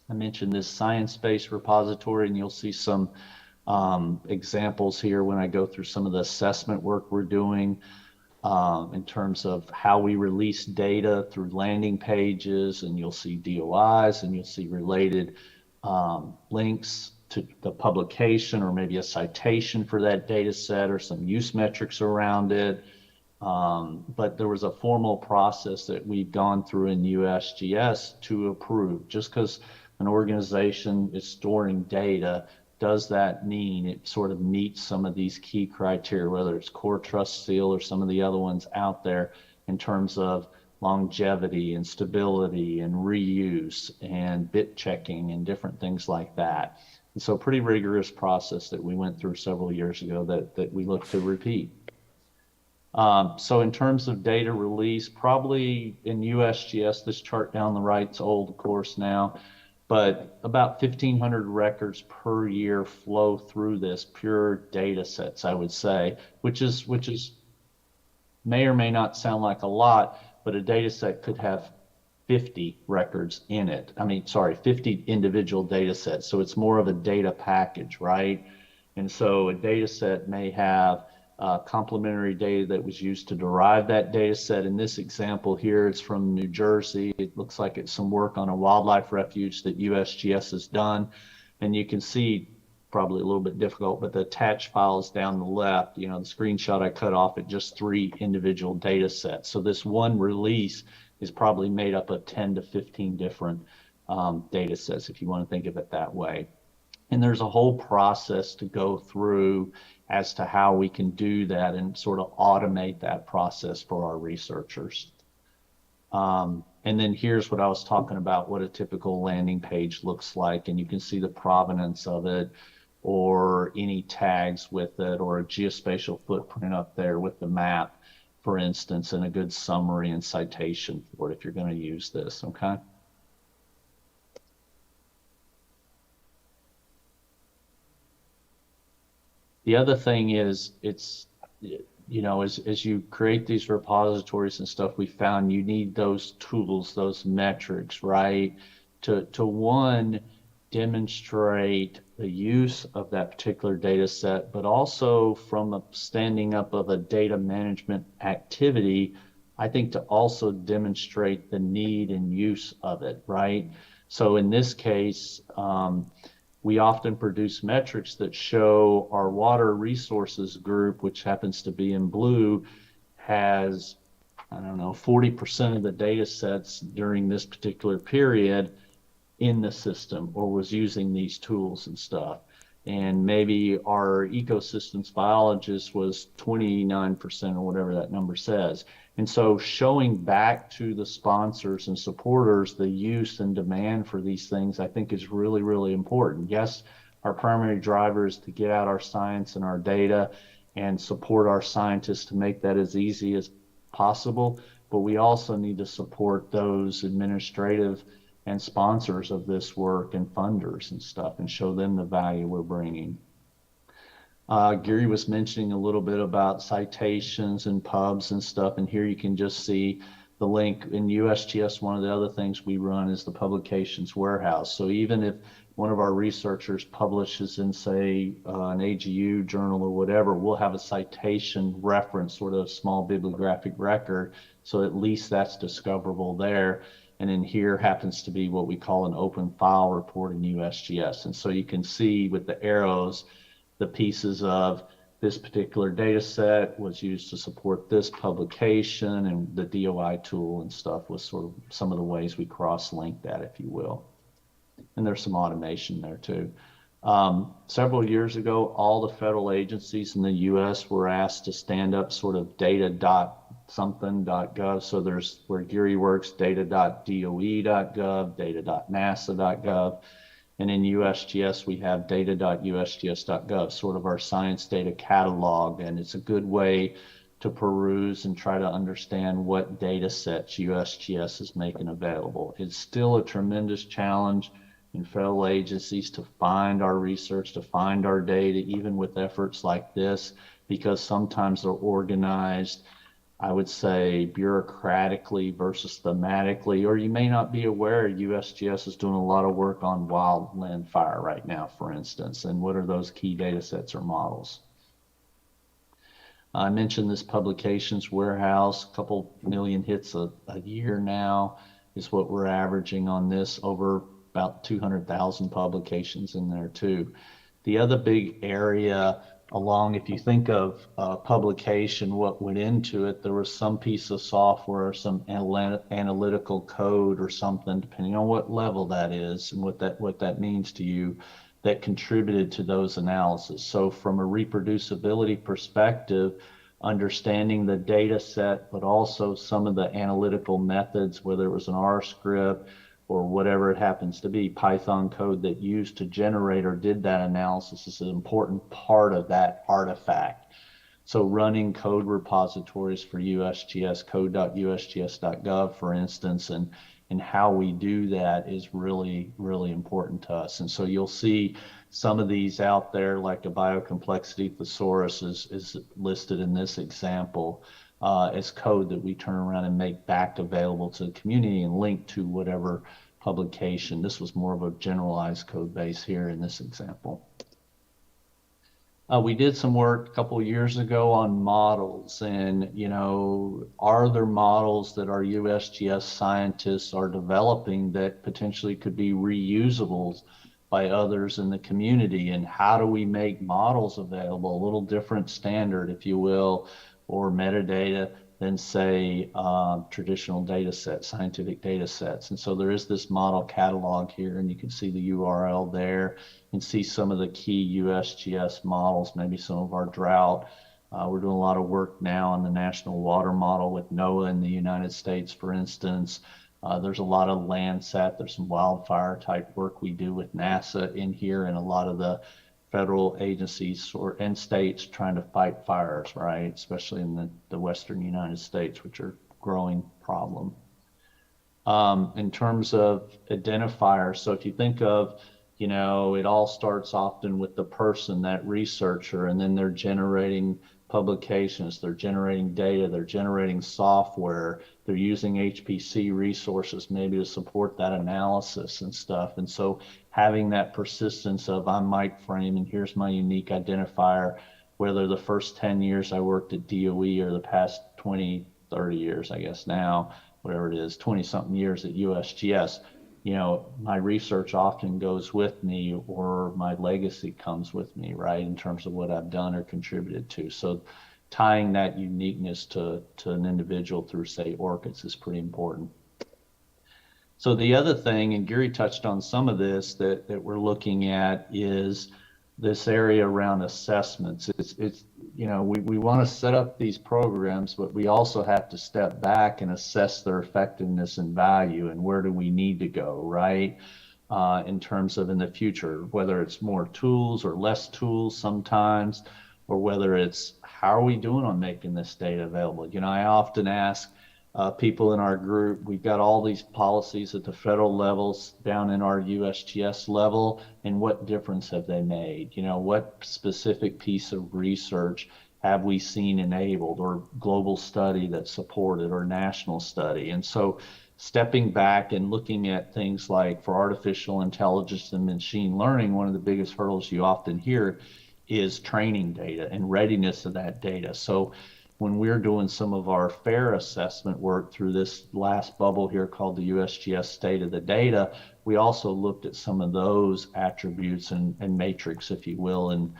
I mentioned this science-based repository, and you'll see some examples here when I go through some of the assessment work we're doing in terms of how we release data through landing pages, and you'll see DOIs, and you'll see related links to the publication or maybe a citation for that data set or some use metrics around it. But there was a formal process that we've gone through in USGS to approve. Just because an organization is storing data, does that mean it sort of meets some of these key criteria, whether it's Core Trust Seal or some of the other ones out there in terms of longevity and stability and reuse and bit checking and different things like that. And so pretty rigorous process that we went through several years ago that we look to repeat. So in terms of data release, probably in USGS, this chart down the right's old, of course, now, but about 1,500 records per year flow through this pure data sets, I would say, which is may or may not sound like a lot, but a data set could have 50 records in it. 50 individual data sets. So it's more of a data package, right? And so a data set may have complementary data that was used to derive that data set. In this example here, it's from New Jersey. It looks like it's some work on a wildlife refuge that USGS has done. And you can see, probably a little bit difficult, but the attached file is down the left. The screenshot I cut off at just 3 individual data sets. So this one release is probably made up of 10 to 15 different data sets, if you want to think of it that way. And there's a whole process to go through as to how we can do that and sort of automate that process for our researchers. And then here's what I was talking about, what a typical landing page looks like. And you can see the provenance of it or any tags with it or a geospatial footprint up there with the map. for instance, and a good summary and citation for it if you're going to use this, okay? The other thing is, it's, you know, as you create these repositories and stuff, we found you need those tools, those metrics, right? To one, demonstrate the use of that particular data set, but also from a standing up of a data management activity, I think to also demonstrate the need and use of it, right? So in this case, we often produce metrics that show our water resources group, which happens to be in blue, has, I don't know, 40% of the data sets during this particular period in the system or was using these tools and stuff. And maybe our ecosystems biologist was 29% or whatever that number says. And so showing back to the sponsors and supporters the use and demand for these things, I think is really, really important. Yes, our primary driver is to get out our science and our data and support our scientists to make that as easy as possible. But we also need to support those administrative and sponsors of this work and funders and stuff and show them the value we're bringing. Gary was mentioning a little bit about citations and pubs and stuff, and here you can just see the link in USGS. One of the other things we run is the publications warehouse. So even if one of our researchers publishes in, say, an AGU journal or whatever, we'll have a citation reference, sort of small bibliographic record, so at least that's discoverable there. And in here happens to be what we call an open file report in USGS. And so you can see with the arrows, the pieces of this particular data set was used to support this publication, and the DOI tool and stuff was sort of some of the ways we cross-link that, if you will. And there's some automation there too. Several years ago, all the federal agencies in the US were asked to stand up sort of data.something.gov. So there's where Geary works, data.doe.gov, data.nasa.gov. And in USGS, we have data.usgs.gov, sort of our science data catalog. And it's a good way to peruse and try to understand what data sets USGS is making available. It's still a tremendous challenge in federal agencies to find our research, to find our data, even with efforts like this, because sometimes they're organized, I would say, bureaucratically versus thematically, or you may not be aware USGS is doing a lot of work on wildland fire right now, for instance, and what are those key data sets or models. I mentioned this publications warehouse, a couple million hits a year now is what we're averaging on this, over about 200,000 publications in there too. The other big area along, if you think of publication, what went into it, there was some piece of software or some analytical code or something, depending on what level that is and what that means to you, that contributed to those analyses. So from a reproducibility perspective, understanding the data set, but also some of the analytical methods, whether it was an R script or whatever it happens to be, Python code that used to generate or did that analysis is an important part of that artifact. So running code repositories for USGS, code.usgs.gov, for instance, and how we do that is really, really important to us. And so you'll see some of these out there, like a biocomplexity thesaurus is listed in this example as code that we turn around and make back available to the community and link to whatever publication. This was more of a generalized code base here in this example. We did some work a couple of years ago on models, and are there models that our USGS scientists are developing that potentially could be reusable by others in the community, and how do we make models available, a little different standard, if you will, or metadata than, say, traditional data sets, scientific data sets. And so there is this model catalog here, and you can see the URL there and see some of the key USGS models, maybe some of our drought. We're doing a lot of work now on the national water model with NOAA in the United States, for instance. There's a lot of Landsat, there's some wildfire type work we do with NASA in here, and a lot of the federal agencies and states trying to fight fires, right? Especially in the Western United States, which are a growing problem. In terms of identifiers, so if you think of, you know, it all starts often with the person, that researcher, and then they're generating publications, they're generating data, they're generating software, they're using HPC resources maybe to support that analysis and stuff. And so having that persistence of I'm Mike Frame and here's my unique identifier, whether the first 10 years I worked at DOE or the past 20, 30 years, I guess now, whatever it is, 20 something years at USGS, you know, my research often goes with me or my legacy comes with me, right, in terms of what I've done or contributed to. So tying that uniqueness to an individual through, say, ORCIDs is pretty important. So the other thing, and Gary touched on some of this, that we're looking at is this area around assessments. It's you know, we want to set up these programs, but we also have to step back and assess their effectiveness and value and where do we need to go, right? In terms of in the future, whether it's more tools or less tools sometimes, or whether it's how are we doing on making this data available? You know, I often ask people in our group, we've got all these policies at the federal levels down in our USGS level, and what difference have they made? You know, what specific piece of research have we seen enabled, or global study that supported, or national study? And so stepping back and looking at things like for artificial intelligence and machine learning, one of the biggest hurdles you often hear is training data and readiness of that data. So when we're doing some of our FAIR assessment work through this last bubble here called the USGS State of the Data, we also looked at some of those attributes and matrix, if you will, in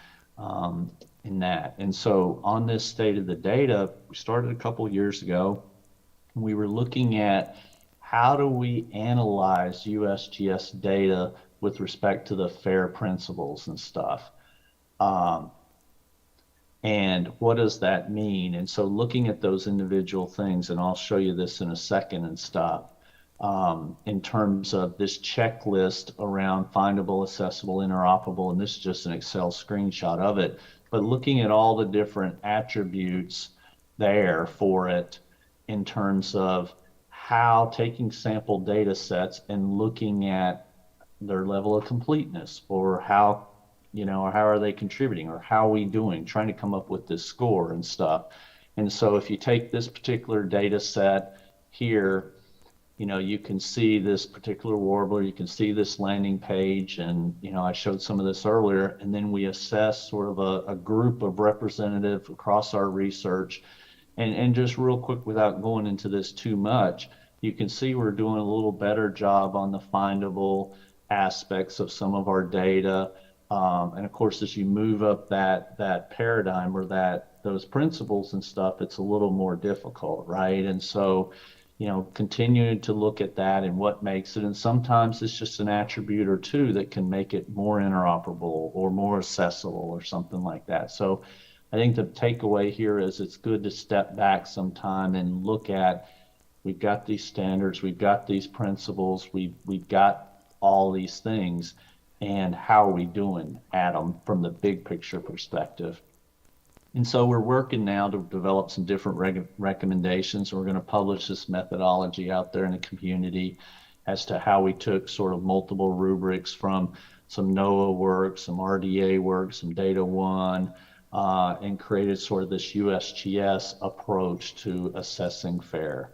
that. And so on this State of the Data, we started a couple years ago, and we were looking at how do we analyze USGS data with respect to the FAIR principles and stuff. And what does that mean? And so looking at those individual things, and I'll show you this in a second and stuff, in terms of this checklist around findable, accessible, interoperable, and this is just an Excel screenshot of it, but looking at all the different attributes there for it in terms of how taking sample data sets and looking at their level of completeness, or how, you know, or how are they contributing, or how are we doing, trying to come up with this score and stuff. And so if you take this particular data set here, you know, you can see this particular warbler, you can see this landing page, and, you know, I showed some of this earlier, and then we assess sort of a group of representative across our research. And just real quick, without going into this too much, you can see we're doing a little better job on the findable aspects of some of our data. And of course, as you move up that paradigm or those principles and stuff, it's a little more difficult, right? And so, you know, continuing to look at that and what makes it, and sometimes it's just an attribute or two that can make it more interoperable or more accessible or something like that. So I think the takeaway here is it's good to step back sometime and look at, we've got these standards, we've got these principles, we've got all these things, and how are we doing at them from the big picture perspective. And so we're working now to develop some different recommendations. We're going to publish this methodology out there in the community as to how we took sort of multiple rubrics from some NOAA work, some RDA work, some Data One, and created sort of this USGS approach to assessing FAIR.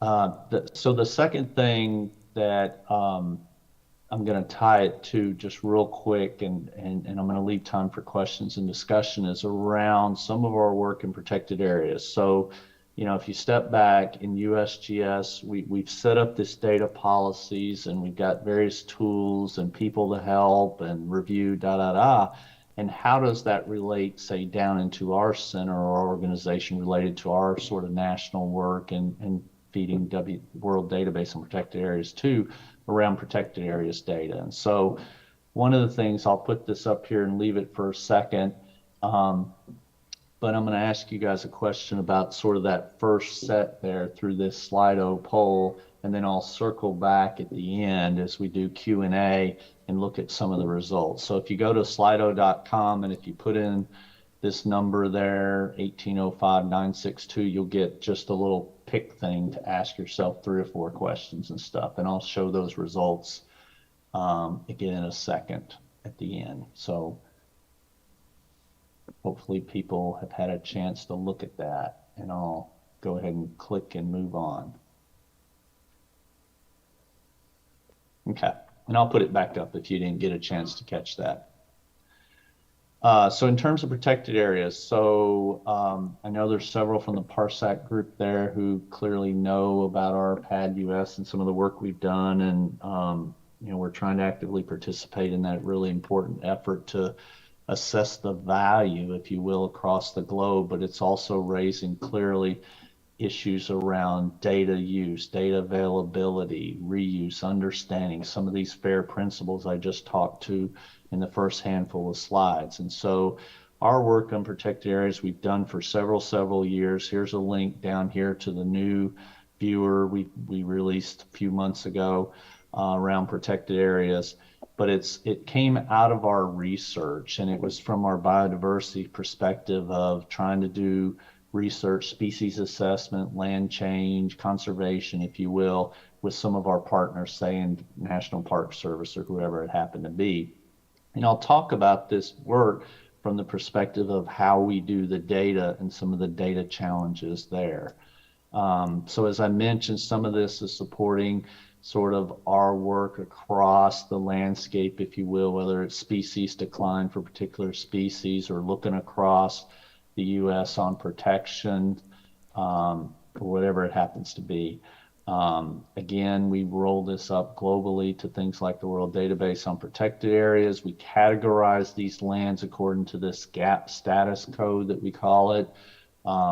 So the second thing that I'm going to tie it to just real quick, and I'm going to leave time for questions and discussion, is around some of our work in protected areas. So, you know, if you step back in USGS, we've set up this data policies, and we've got various tools and people to help and review, and how does that relate, say, down into our center or our organization related to our sort of national work and feeding World Database on Protected Areas too, around protected areas data. And so one of the things, I'll put this up here and leave it for a second, but but I'm going to ask you guys a question about sort of that first set there through this Slido poll, and then I'll circle back at the end as we do Q&A and look at some of the results. So if you go to slido.com and if you put in this number there, 1805962, you'll get just a little pick thing to ask yourself 3 or 4 questions and stuff. And I'll show those results again in a second at the end. So hopefully people have had a chance to look at that, and I'll go ahead and click and move on. Okay, and I'll put it back up if you didn't get a chance to catch that. So in terms of protected areas, so I know there's several from the PARSEC group there who clearly know about our PAD US and some of the work we've done, and you know, we're trying to actively participate in that really important effort to assess the value, if you will, across the globe, but it's also raising clearly issues around data use, data availability, reuse, understanding some of these FAIR principles I just talked to in the first handful of slides. And so our work on protected areas we've done for several years. Here's a link down here to the new viewer we released a few months ago around protected areas. But it came out of our research, and it was from our biodiversity perspective of trying to do research, species assessment, land change, conservation, if you will, with some of our partners, say in National Park Service or whoever it happened to be. And I'll talk about this work from the perspective of how we do the data and some of the data challenges there. So as I mentioned, some of this is supporting sort of our work across the landscape, if you will, whether it's species decline for particular species or looking across the U.S. on protection, or whatever it happens to be. Again, we roll this up globally to things like the World Database on Protected Areas. We categorize these lands according to this GAP status code that we call it,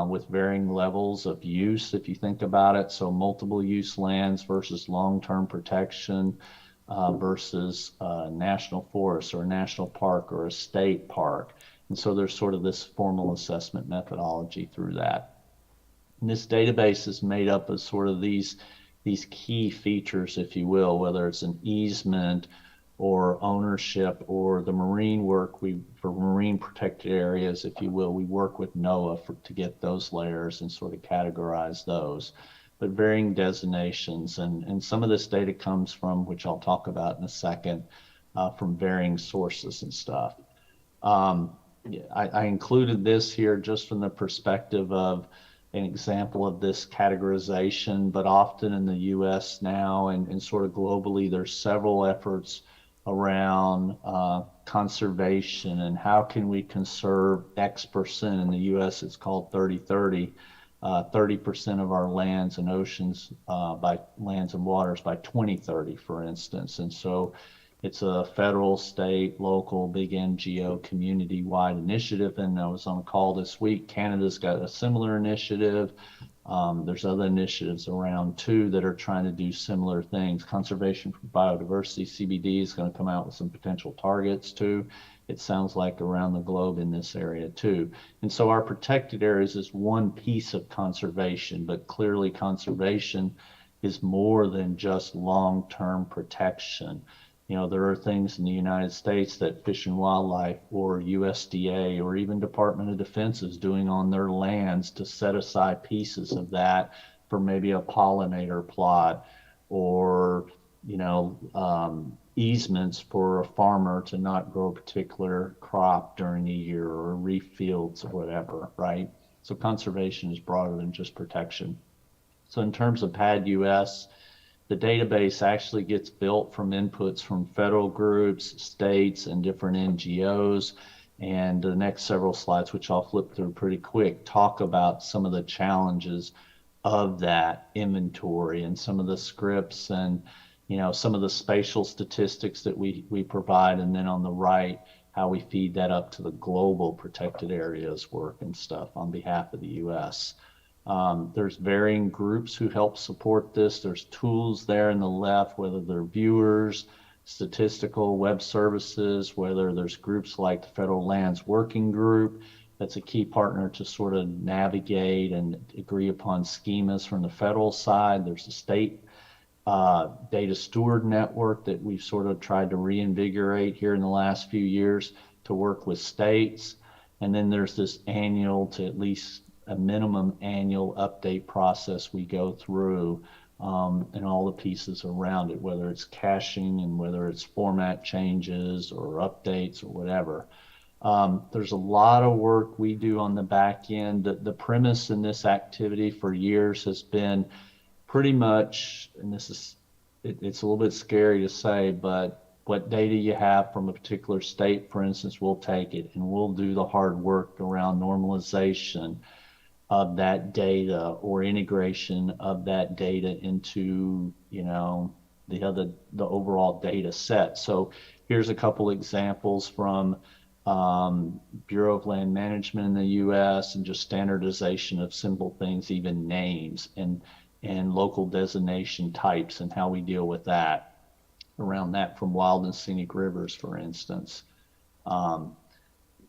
with varying levels of use, if you think about it. So multiple use lands versus long-term protection versus national forest or a national park or a state park. And so there's sort of this formal assessment methodology through that. And this database is made up of sort of these key features, if you will, whether it's an easement or ownership or the marine work. For marine protected areas, if you will, we work with NOAA to get those layers and sort of categorize those. But varying designations, and some of this data comes from, which I'll talk about in a second, from varying sources and stuff. I included this here just from the perspective of an example of this categorization, but often in the US now and sort of globally, there's several efforts around conservation and how can we conserve X%. In the US, it's called 30-30, 30% of our lands and oceans by lands and waters by 2030, for instance. And so it's a federal, state, local, big NGO, community-wide initiative. And I was on a call this week. Canada's got a similar initiative. There's other initiatives around too that are trying to do similar things. Conservation for Biodiversity, CBD, is going to come out with some potential targets too. It sounds like around the globe in this area too. And so our protected areas is one piece of conservation, but clearly conservation is more than just long-term protection. You know, there are things in the United States that Fish and Wildlife or USDA or even Department of Defense is doing on their lands to set aside pieces of that for maybe a pollinator plot or, you know, easements for a farmer to not grow a particular crop during the year or reef fields or whatever, right? So conservation is broader than just protection. So in terms of PAD US, the database actually gets built from inputs from federal groups, states, and different NGOs. And the next several slides, which I'll flip through pretty quick, talk about some of the challenges of that inventory and some of the scripts and, you know, some of the spatial statistics that we provide. And then on the right, how we feed that up to the global protected areas work and stuff on behalf of the US. There's varying groups who help support this. There's tools there in the left, whether they're viewers, statistical, web services, whether there's groups like the Federal Lands Working Group that's a key partner to sort of navigate and agree upon schemas from the federal side. There's the state data steward network that we've sort of tried to reinvigorate here in the last few years to work with states. And then there's this annual to at least a minimum annual update process we go through, and all the pieces around it, whether it's caching and whether it's format changes or updates or whatever. There's a lot of work we do on the back end. The premise in this activity for years has been pretty much, and it's a little bit scary to say, but what data you have from a particular state, for instance, we'll take it and we'll do the hard work around normalization of that data or integration of that data into, you know, the overall data set. So here's a couple examples from Bureau of Land Management in the US, and just standardization of simple things, even names and local designation types and how we deal with that around that from wild and scenic rivers, for instance.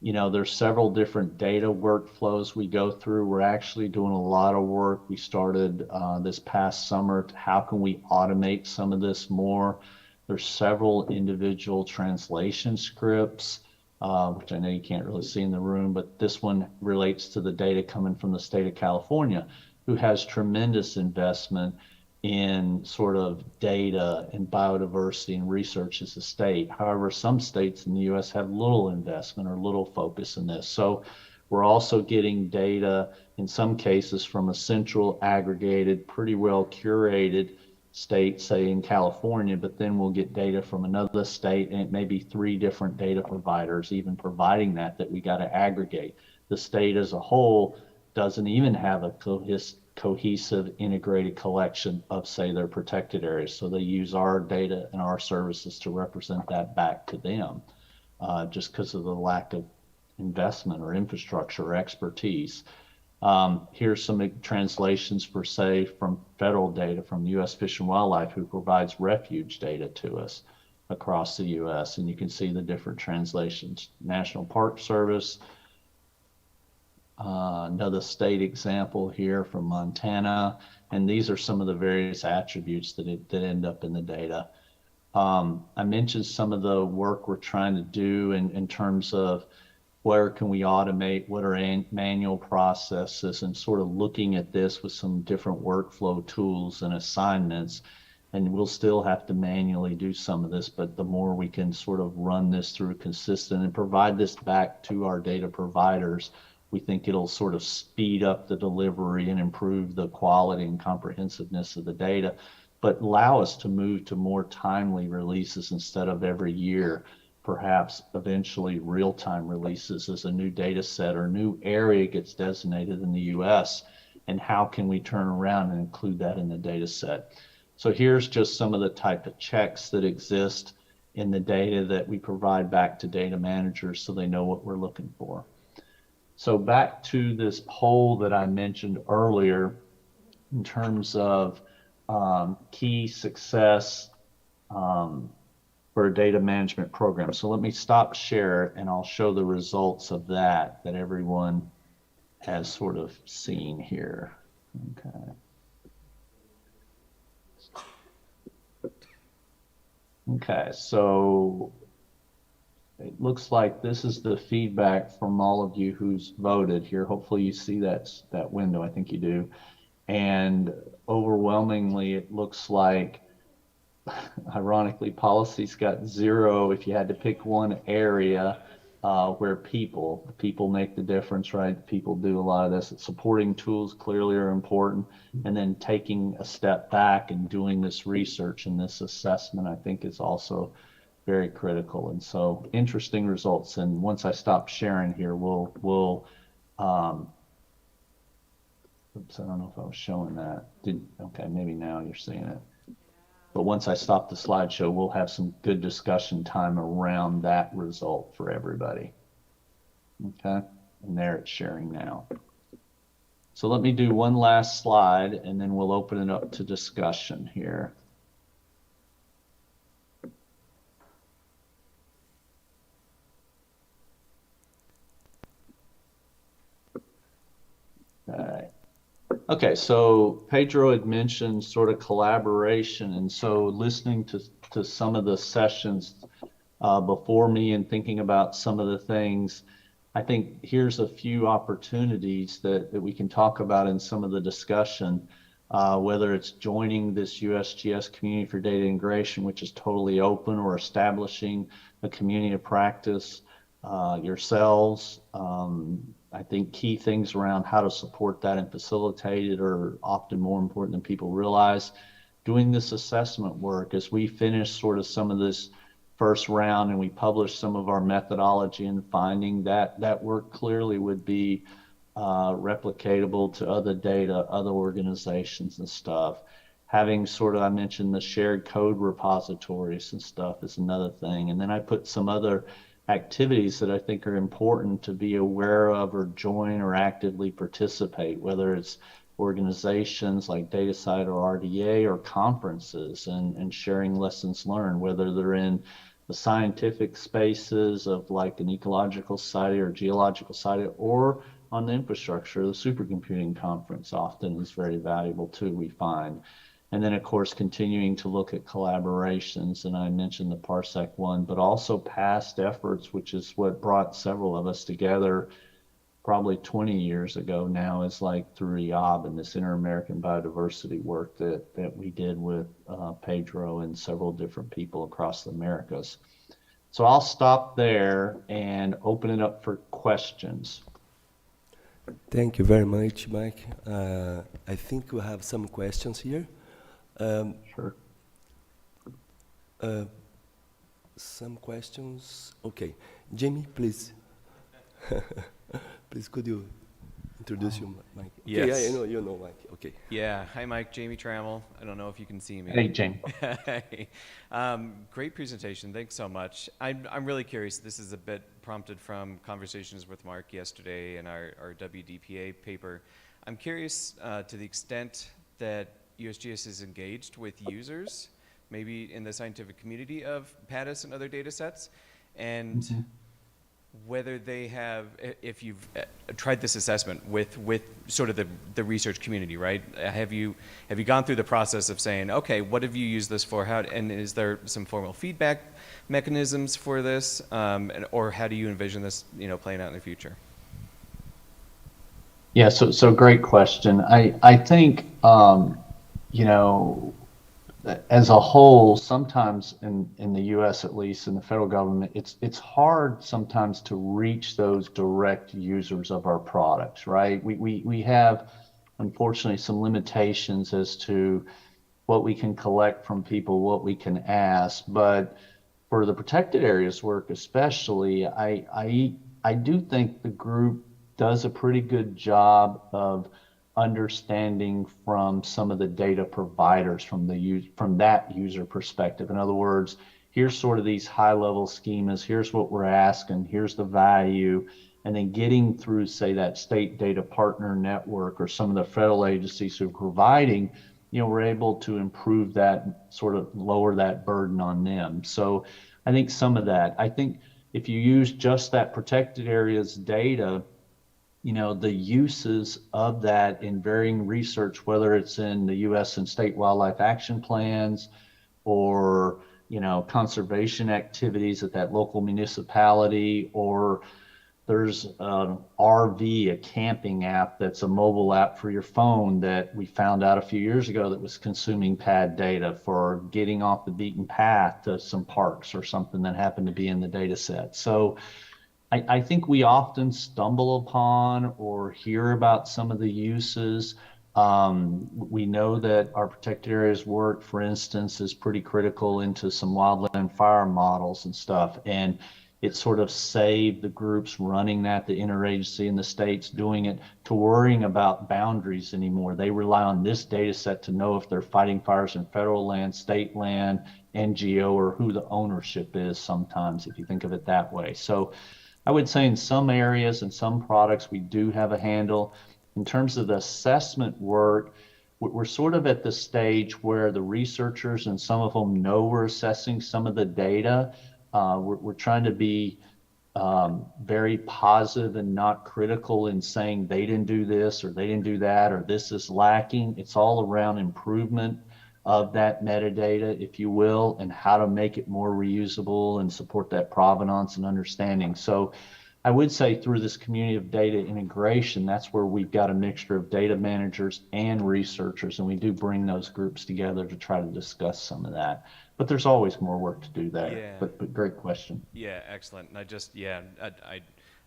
You know, there's several different data workflows we go through. We're actually doing a lot of work. We started this past summer to how can we automate some of this more. There's several individual translation scripts, which I know you can't really see in the room, but this one relates to the data coming from the state of California, who has tremendous investment in sort of data and biodiversity and research as a state. However, some states in the US have little investment or little focus in this. So we're also getting data in some cases from a central aggregated, pretty well curated state, say in California, but then we'll get data from another state, and it may be 3 different data providers even providing that we got to aggregate. The state as a whole doesn't even have a cohesive integrated collection of, say, their protected areas. So they use our data and our services to represent that back to them, just because of the lack of investment or infrastructure or expertise. Here's some translations for, say, from federal data from U.S. Fish and Wildlife, who provides refuge data to us across the U.S. And you can see the different translations. National Park Service, another state example here from Montana, and these are some of the various attributes that end up in the data. I mentioned some of the work we're trying to do in terms of where can we automate, what are manual processes, and sort of looking at this with some different workflow tools and assignments. And we'll still have to manually do some of this, but the more we can sort of run this through consistent and provide this back to our data providers, we think it'll sort of speed up the delivery and improve the quality and comprehensiveness of the data, but allow us to move to more timely releases instead of every year, perhaps eventually real-time releases as a new data set or new area gets designated in the US, and how can we turn around and include that in the data set. So here's just some of the type of checks that exist in the data that we provide back to data managers so they know what we're looking for. So back to this poll that I mentioned earlier in terms of key success for a data management program. So let me stop share and I'll show the results of that everyone has sort of seen here. Okay. Okay, so it looks like this is the feedback from all of you who's voted here. Hopefully you see that window. I think you do. And overwhelmingly, it looks like, ironically, policy's got 0 if you had to pick one area where people make the difference, right? People do a lot of this. Supporting tools clearly are important. And then taking a step back and doing this research and this assessment, I think, is also very critical. And so interesting results. And once I stop sharing here, we'll oops, I don't know if I was showing that. Okay, maybe now you're seeing it. But once I stop the slideshow, we'll have some good discussion time around that result for everybody. Okay, and there it's sharing now. So let me do one last slide and then we'll open it up to discussion here. Okay, so Pedro had mentioned sort of collaboration, and so listening to some of the sessions before me and thinking about some of the things, I think here's a few opportunities that we can talk about in some of the discussion, whether it's joining this USGS Community for Data Integration, which is totally open, or establishing a community of practice yourselves. I think key things around how to support that and facilitate it are often more important than people realize. Doing this assessment work as we finish sort of some of this first round and we publish some of our methodology and finding that work clearly would be replicatable to other data, other organizations and stuff. Having sort of, I mentioned the shared code repositories and stuff is another thing. And then I put some other activities that I think are important to be aware of or join or actively participate, whether it's organizations like DataCite or RDA or conferences and sharing lessons learned, whether they're in the scientific spaces of like an ecological society or geological society, or on the infrastructure. The supercomputing conference often is very valuable too, we find. And then, of course, continuing to look at collaborations, and I mentioned the PARSEC one, but also past efforts, which is what brought several of us together probably 20 years ago now, is like through IAB and this Inter-American Biodiversity work that we did with Pedro and several different people across the Americas. So I'll stop there and open it up for questions. Thank you very much, Mike. I think we have some questions here. Sure. Some questions. Okay. Jamie, please. Please, could you introduce you, Mike? Yes. Okay, yeah, you know Mike. Okay. Yeah. Hi, Mike. Jamie Trammell. I don't know if you can see me. Hey, Jamie. Hey. Great presentation. Thanks so much. I'm really curious. This is a bit prompted from conversations with Mark yesterday in our WDPA paper. I'm curious to the extent that USGS is engaged with users, maybe in the scientific community of PADIS and other data sets, and whether they have, if you've tried this assessment with sort of the research community, right? Have you gone through the process of saying, okay, what have you used this for? And is there some formal feedback mechanisms for this, or how do you envision this, playing out in the future? Yeah, so great question. I think as a whole, sometimes in the U.S. at least, in the federal government, it's hard sometimes to reach those direct users of our products, right? We have, unfortunately, some limitations as to what we can collect from people, what we can ask. But for the protected areas work especially, I do think the group does a pretty good job of understanding from some of the data providers from that user perspective. In other words, here's sort of these high level schemas, here's what we're asking, here's the value, and then getting through, say, that state data partner network or some of the federal agencies who are providing, we're able to improve that, sort of lower that burden on them. So I think some of that, I think if you use just that protected areas data, the uses of that in varying research, whether it's in the U.S. and state wildlife action plans or, conservation activities at that local municipality, or there's an RV, a camping app that's a mobile app for your phone that we found out a few years ago that was consuming pad data for getting off the beaten path to some parks or something that happened to be in the data set. So I think we often stumble upon or hear about some of the uses. We know that our protected areas work, for instance, is pretty critical into some wildland fire models and stuff. And it sort of saved the groups running that, the interagency in the states doing it, to worrying about boundaries anymore. They rely on this data set to know if they're fighting fires in federal land, state land, NGO, or who the ownership is sometimes, if you think of it that way. So I would say in some areas and some products, we do have a handle. In terms of the assessment work, we're sort of at the stage where the researchers, and some of them know we're assessing some of the data. We're trying to be very positive and not critical in saying they didn't do this or they didn't do that or this is lacking. It's all around improvement of that metadata, if you will, and how to make it more reusable and support that provenance and understanding. So I would say through this community of data integration, that's where we've got a mixture of data managers and researchers, and we do bring those groups together to try to discuss some of that. But there's always more work to do there. Yeah. But great question. Yeah, excellent. And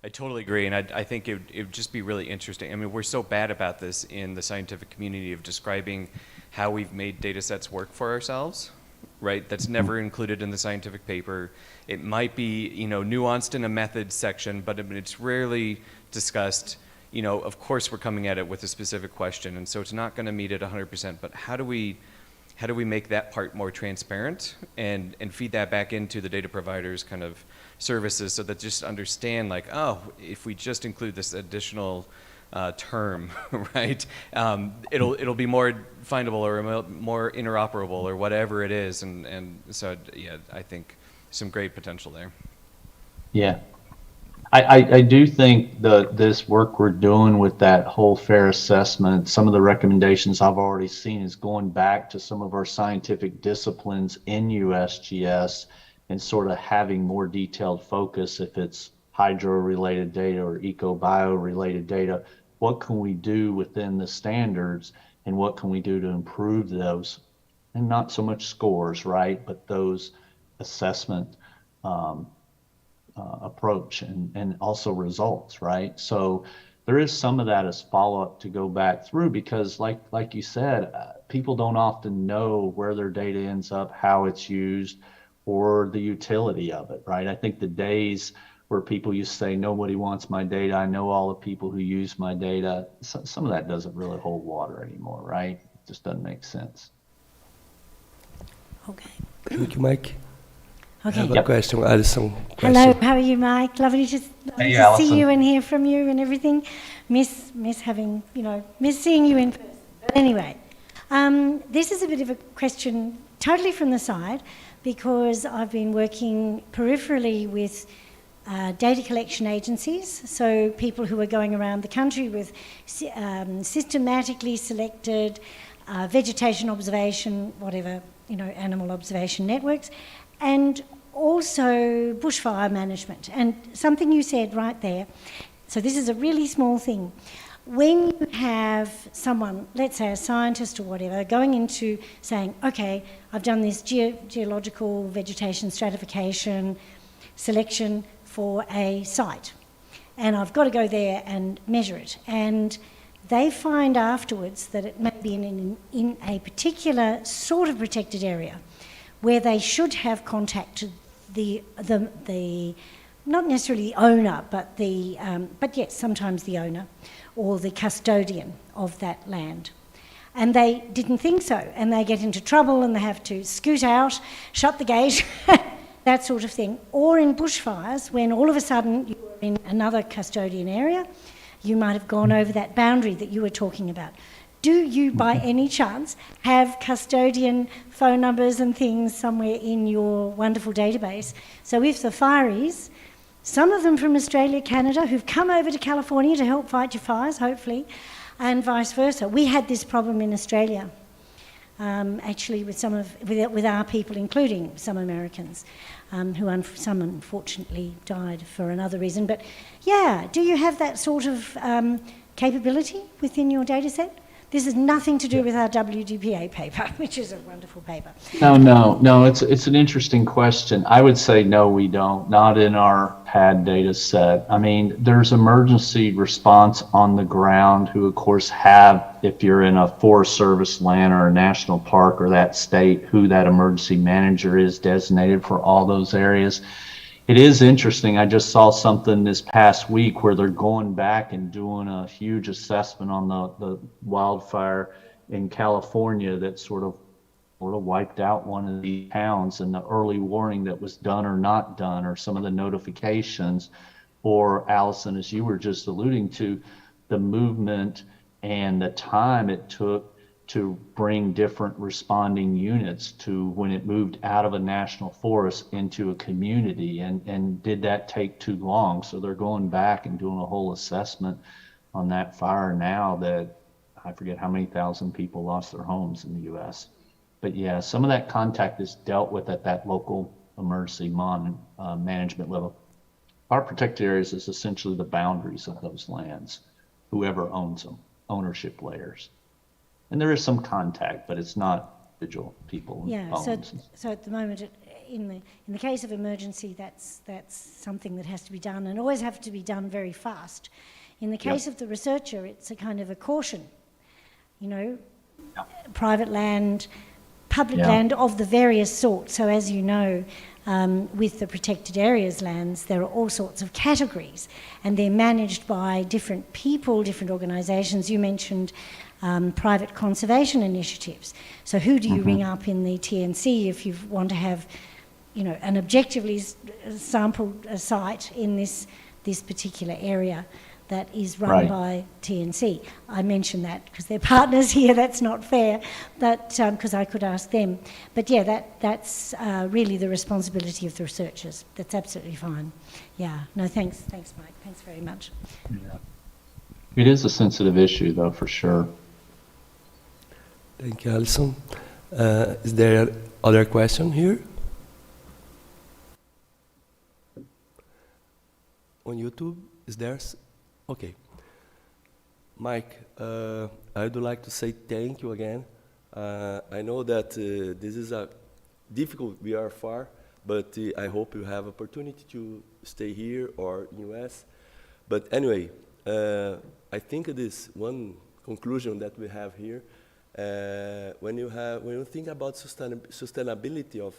I totally agree, and I think it would just be really interesting. I mean, we're so bad about this in the scientific community of describing how we've made data sets work for ourselves, right? That's never included in the scientific paper. It might be, nuanced in a methods section, but it's rarely discussed. Of course we're coming at it with a specific question, and so it's not going to meet it 100%, but how do we make that part more transparent and feed that back into the data providers' kind of services so that just understand, like, oh, if we just include this additional term, right, it'll be more findable or more interoperable or whatever it is, and so yeah, I think some great potential there. Yeah, I do think this work we're doing with that whole fair assessment, some of the recommendations I've already seen is going back to some of our scientific disciplines in USGS and sort of having more detailed focus if it's hydro-related data or eco-bio-related data. What can we do within the standards and what can we do to improve those? And not so much scores, right, but those assessment approach and also results, right? So there is some of that as follow-up to go back through because like you said, people don't often know where their data ends up, how it's used, or the utility of it, right? I think the days where people used to say, nobody wants my data, I know all the people who use my data, some of that doesn't really hold water anymore, right? It just doesn't make sense. Okay. Thank you, Mike. Okay. I have a question, Alison. Hello, how are you, Mike? Lovely to Hey, see Alison. you and hear from you and everything. Miss seeing you in person. But anyway, this is a bit of a question totally from the side because I've been working peripherally with data collection agencies, so people who are going around the country with systematically selected vegetation observation, whatever, animal observation networks, and also bushfire management. And something you said right there, so this is a really small thing. When you have someone, let's say a scientist or whatever, going into saying, okay, I've done this geological vegetation stratification selection for a site, and I've got to go there and measure it. And they find afterwards that it may be in a particular sort of protected area where they should have contacted the not necessarily the owner, but yes, sometimes the owner or the custodian of that land. And they didn't think so, and they get into trouble and they have to scoot out, shut the gate, that sort of thing. Or in bushfires, when all of a sudden you're in another custodian area, you might have gone over that boundary that you were talking about. Do you, by any chance, have custodian phone numbers and things somewhere in your wonderful database? So if the fireys, some of them from Australia, Canada, who've come over to California to help fight your fires, hopefully, and vice versa. We had this problem in Australia, actually, with our people, including some Americans, some unfortunately died for another reason. But yeah, do you have that sort of capability within your data set? This has nothing to do with our WDPA paper, which is a wonderful paper. No, it's an interesting question. I would say no, we don't, not in our PAD data set. I mean, there's emergency response on the ground who, of course, have, if you're in a Forest Service land or a national park or that state, who that emergency manager is designated for all those areas. It is interesting. I just saw something this past week where they're going back and doing a huge assessment on the wildfire in California that sort of wiped out one of these towns, and the early warning that was done or not done, or some of the notifications, or Allison, as you were just alluding to, the movement and the time it took to bring different responding units to when it moved out of a national forest into a community, and did that take too long? So they're going back and doing a whole assessment on that fire now that I forget how many thousand people lost their homes in the US. But yeah, some of that contact is dealt with at that local emergency management level. Our protected areas is essentially the boundaries of those lands, whoever owns them, ownership layers. And there is some contact, but it's not individual people. Yeah, so at the moment, in the case of emergency, that's something that has to be done, and always have to be done very fast. In the case of the researcher, it's a kind of a caution, you know, private land, public land of the various sorts. So as you know, with the protected areas lands, there are all sorts of categories, and they're managed by different people, different organisations. You mentioned private conservation initiatives. So who do you ring up in the TNC if you want to have, you know, an objectively sampled site in this particular area that is run by TNC? I mention that because they're partners here. That's not fair, but because I could ask them. But yeah, that's really the responsibility of the researchers. That's absolutely fine. Yeah. No, thanks, Mike. Thanks very much. Yeah. It is a sensitive issue, though, for sure. Thank you, Alison. Is there other question here? On YouTube, is there? Okay. Mike, I would like to say thank you again. I know that this is a difficult, we are far, but I hope you have opportunity to stay here or in US. But anyway, I think this one conclusion that we have here, when you think about sustainability of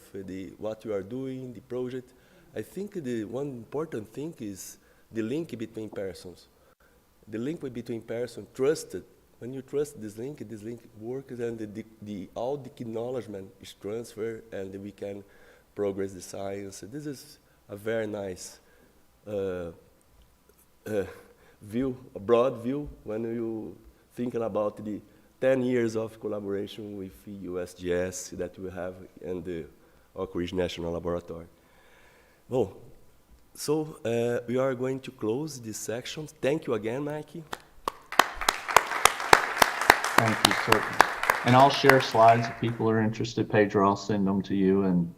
what you are doing, the project, I think the one important thing is the link between persons. The link between persons, trusted. When you trust this link works, and all the acknowledgement is transferred, and we can progress the science. This is a very nice view, a broad view, when you thinking about the 10 years of collaboration with USGS that we have in the Oak Ridge National Laboratory. Well, so we are going to close this section. Thank you again, Mikey. Thank you, certainly. And I'll share slides if people are interested. Pedro, I'll send them to you, and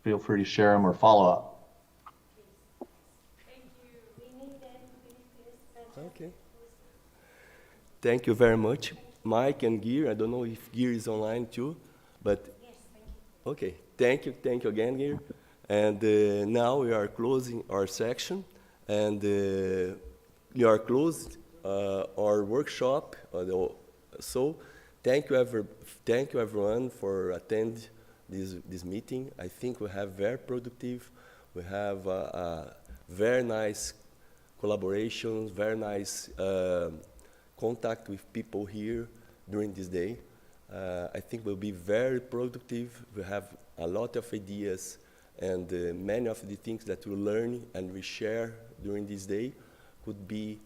feel free to share them or follow up. Thank you. We need them. Okay. Thank you very much, Mike and Gear. I don't know if Gear is online too, but Yes, thank you. okay. Thank you again, Gear. And now we are closing our section, and we are closed our workshop. So thank you everyone for attending this meeting. I think we have very productive. We have a very nice collaboration, very nice contact with people here during this day. I think we'll be very productive. We have a lot of ideas, and many of the things that we learn and we share during this day could be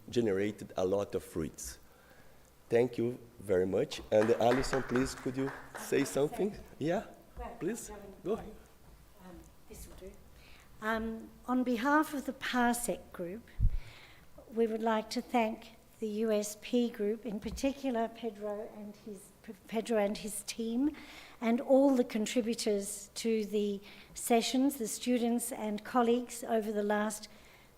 generated a lot of fruits. Thank you very much. And Alison, please, could you say something? Yeah, please, go ahead. This will do. On behalf of the PARSEC group, we would like to thank the USP group, in particular Pedro and his team, and all the contributors to the sessions, the students and colleagues over the last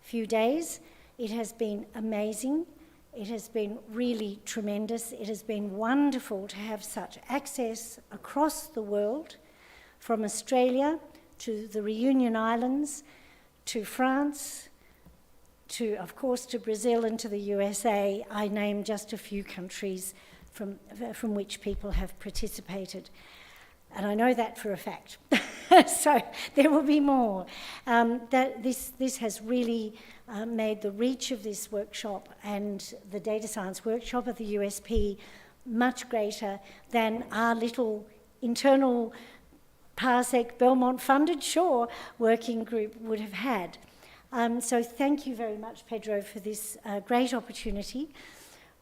few days. It has been amazing. It has been really tremendous. It has been wonderful to have such access across the world, from Australia to the Reunion Islands, to France, to, of course, to Brazil and to the USA. I named just a few countries from which people have participated. And I know that for a fact. So there will be more. This has really made the reach of this workshop and the data science workshop of the USP much greater than our little internal PARSEC Belmont funded, sure, working group would have had. So thank you very much, Pedro, for this great opportunity.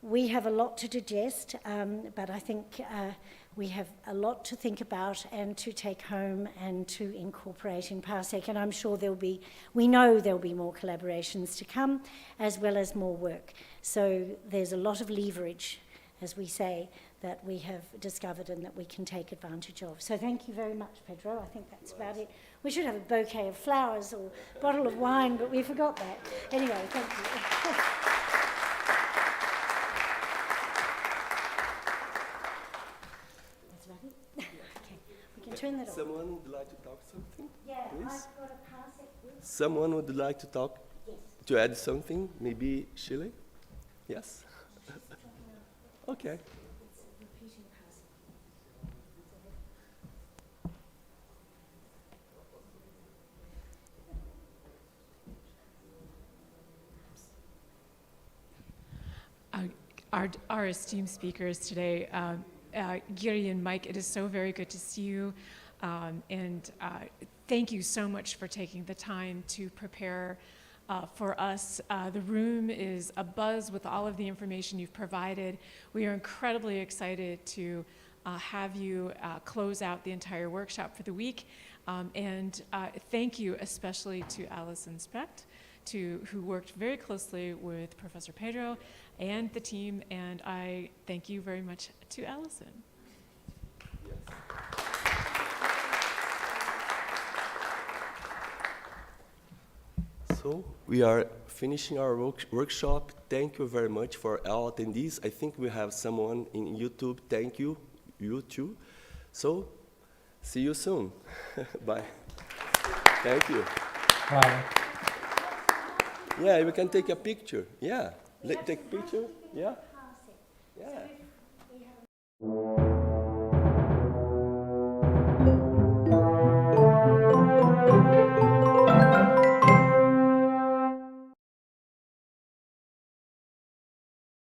we have a lot to digest, but I think we have a lot to think about and to take home and to incorporate in PARSEC, and I'm sure we know there'll be more collaborations to come, as well as more work. So there's a lot of leverage, as we say, that we have discovered and that we can take advantage of. So thank you very much, Pedro. I think that's about it. We should have a bouquet of flowers or a bottle of wine, but we forgot that. Anyway, thank you. Turn that off. Someone would like to talk something? Yeah, please? I've got a PARSEC with. Someone would like to talk? Yes. To add something? Maybe Shirley? Yes? Okay. It's repeating PARSEC. Our esteemed speakers today, Giri and Mike, it is so very good to see you, and thank you so much for taking the time to prepare for us. The room is abuzz with all of the information you've provided. We are incredibly excited to have you close out the entire workshop for the week, and thank you especially to Alison Specht, who worked very closely with Professor Pedro and the team, and I thank you very much to Alison. Yes. So we are finishing our workshop. Thank you very much for all attendees. I think we have someone in YouTube. Thank you, you too. So see you soon. Bye. Thank you. Bye. Yeah, we can take a picture. Yeah, take a picture. Yeah. PARSEC. Yeah. So we have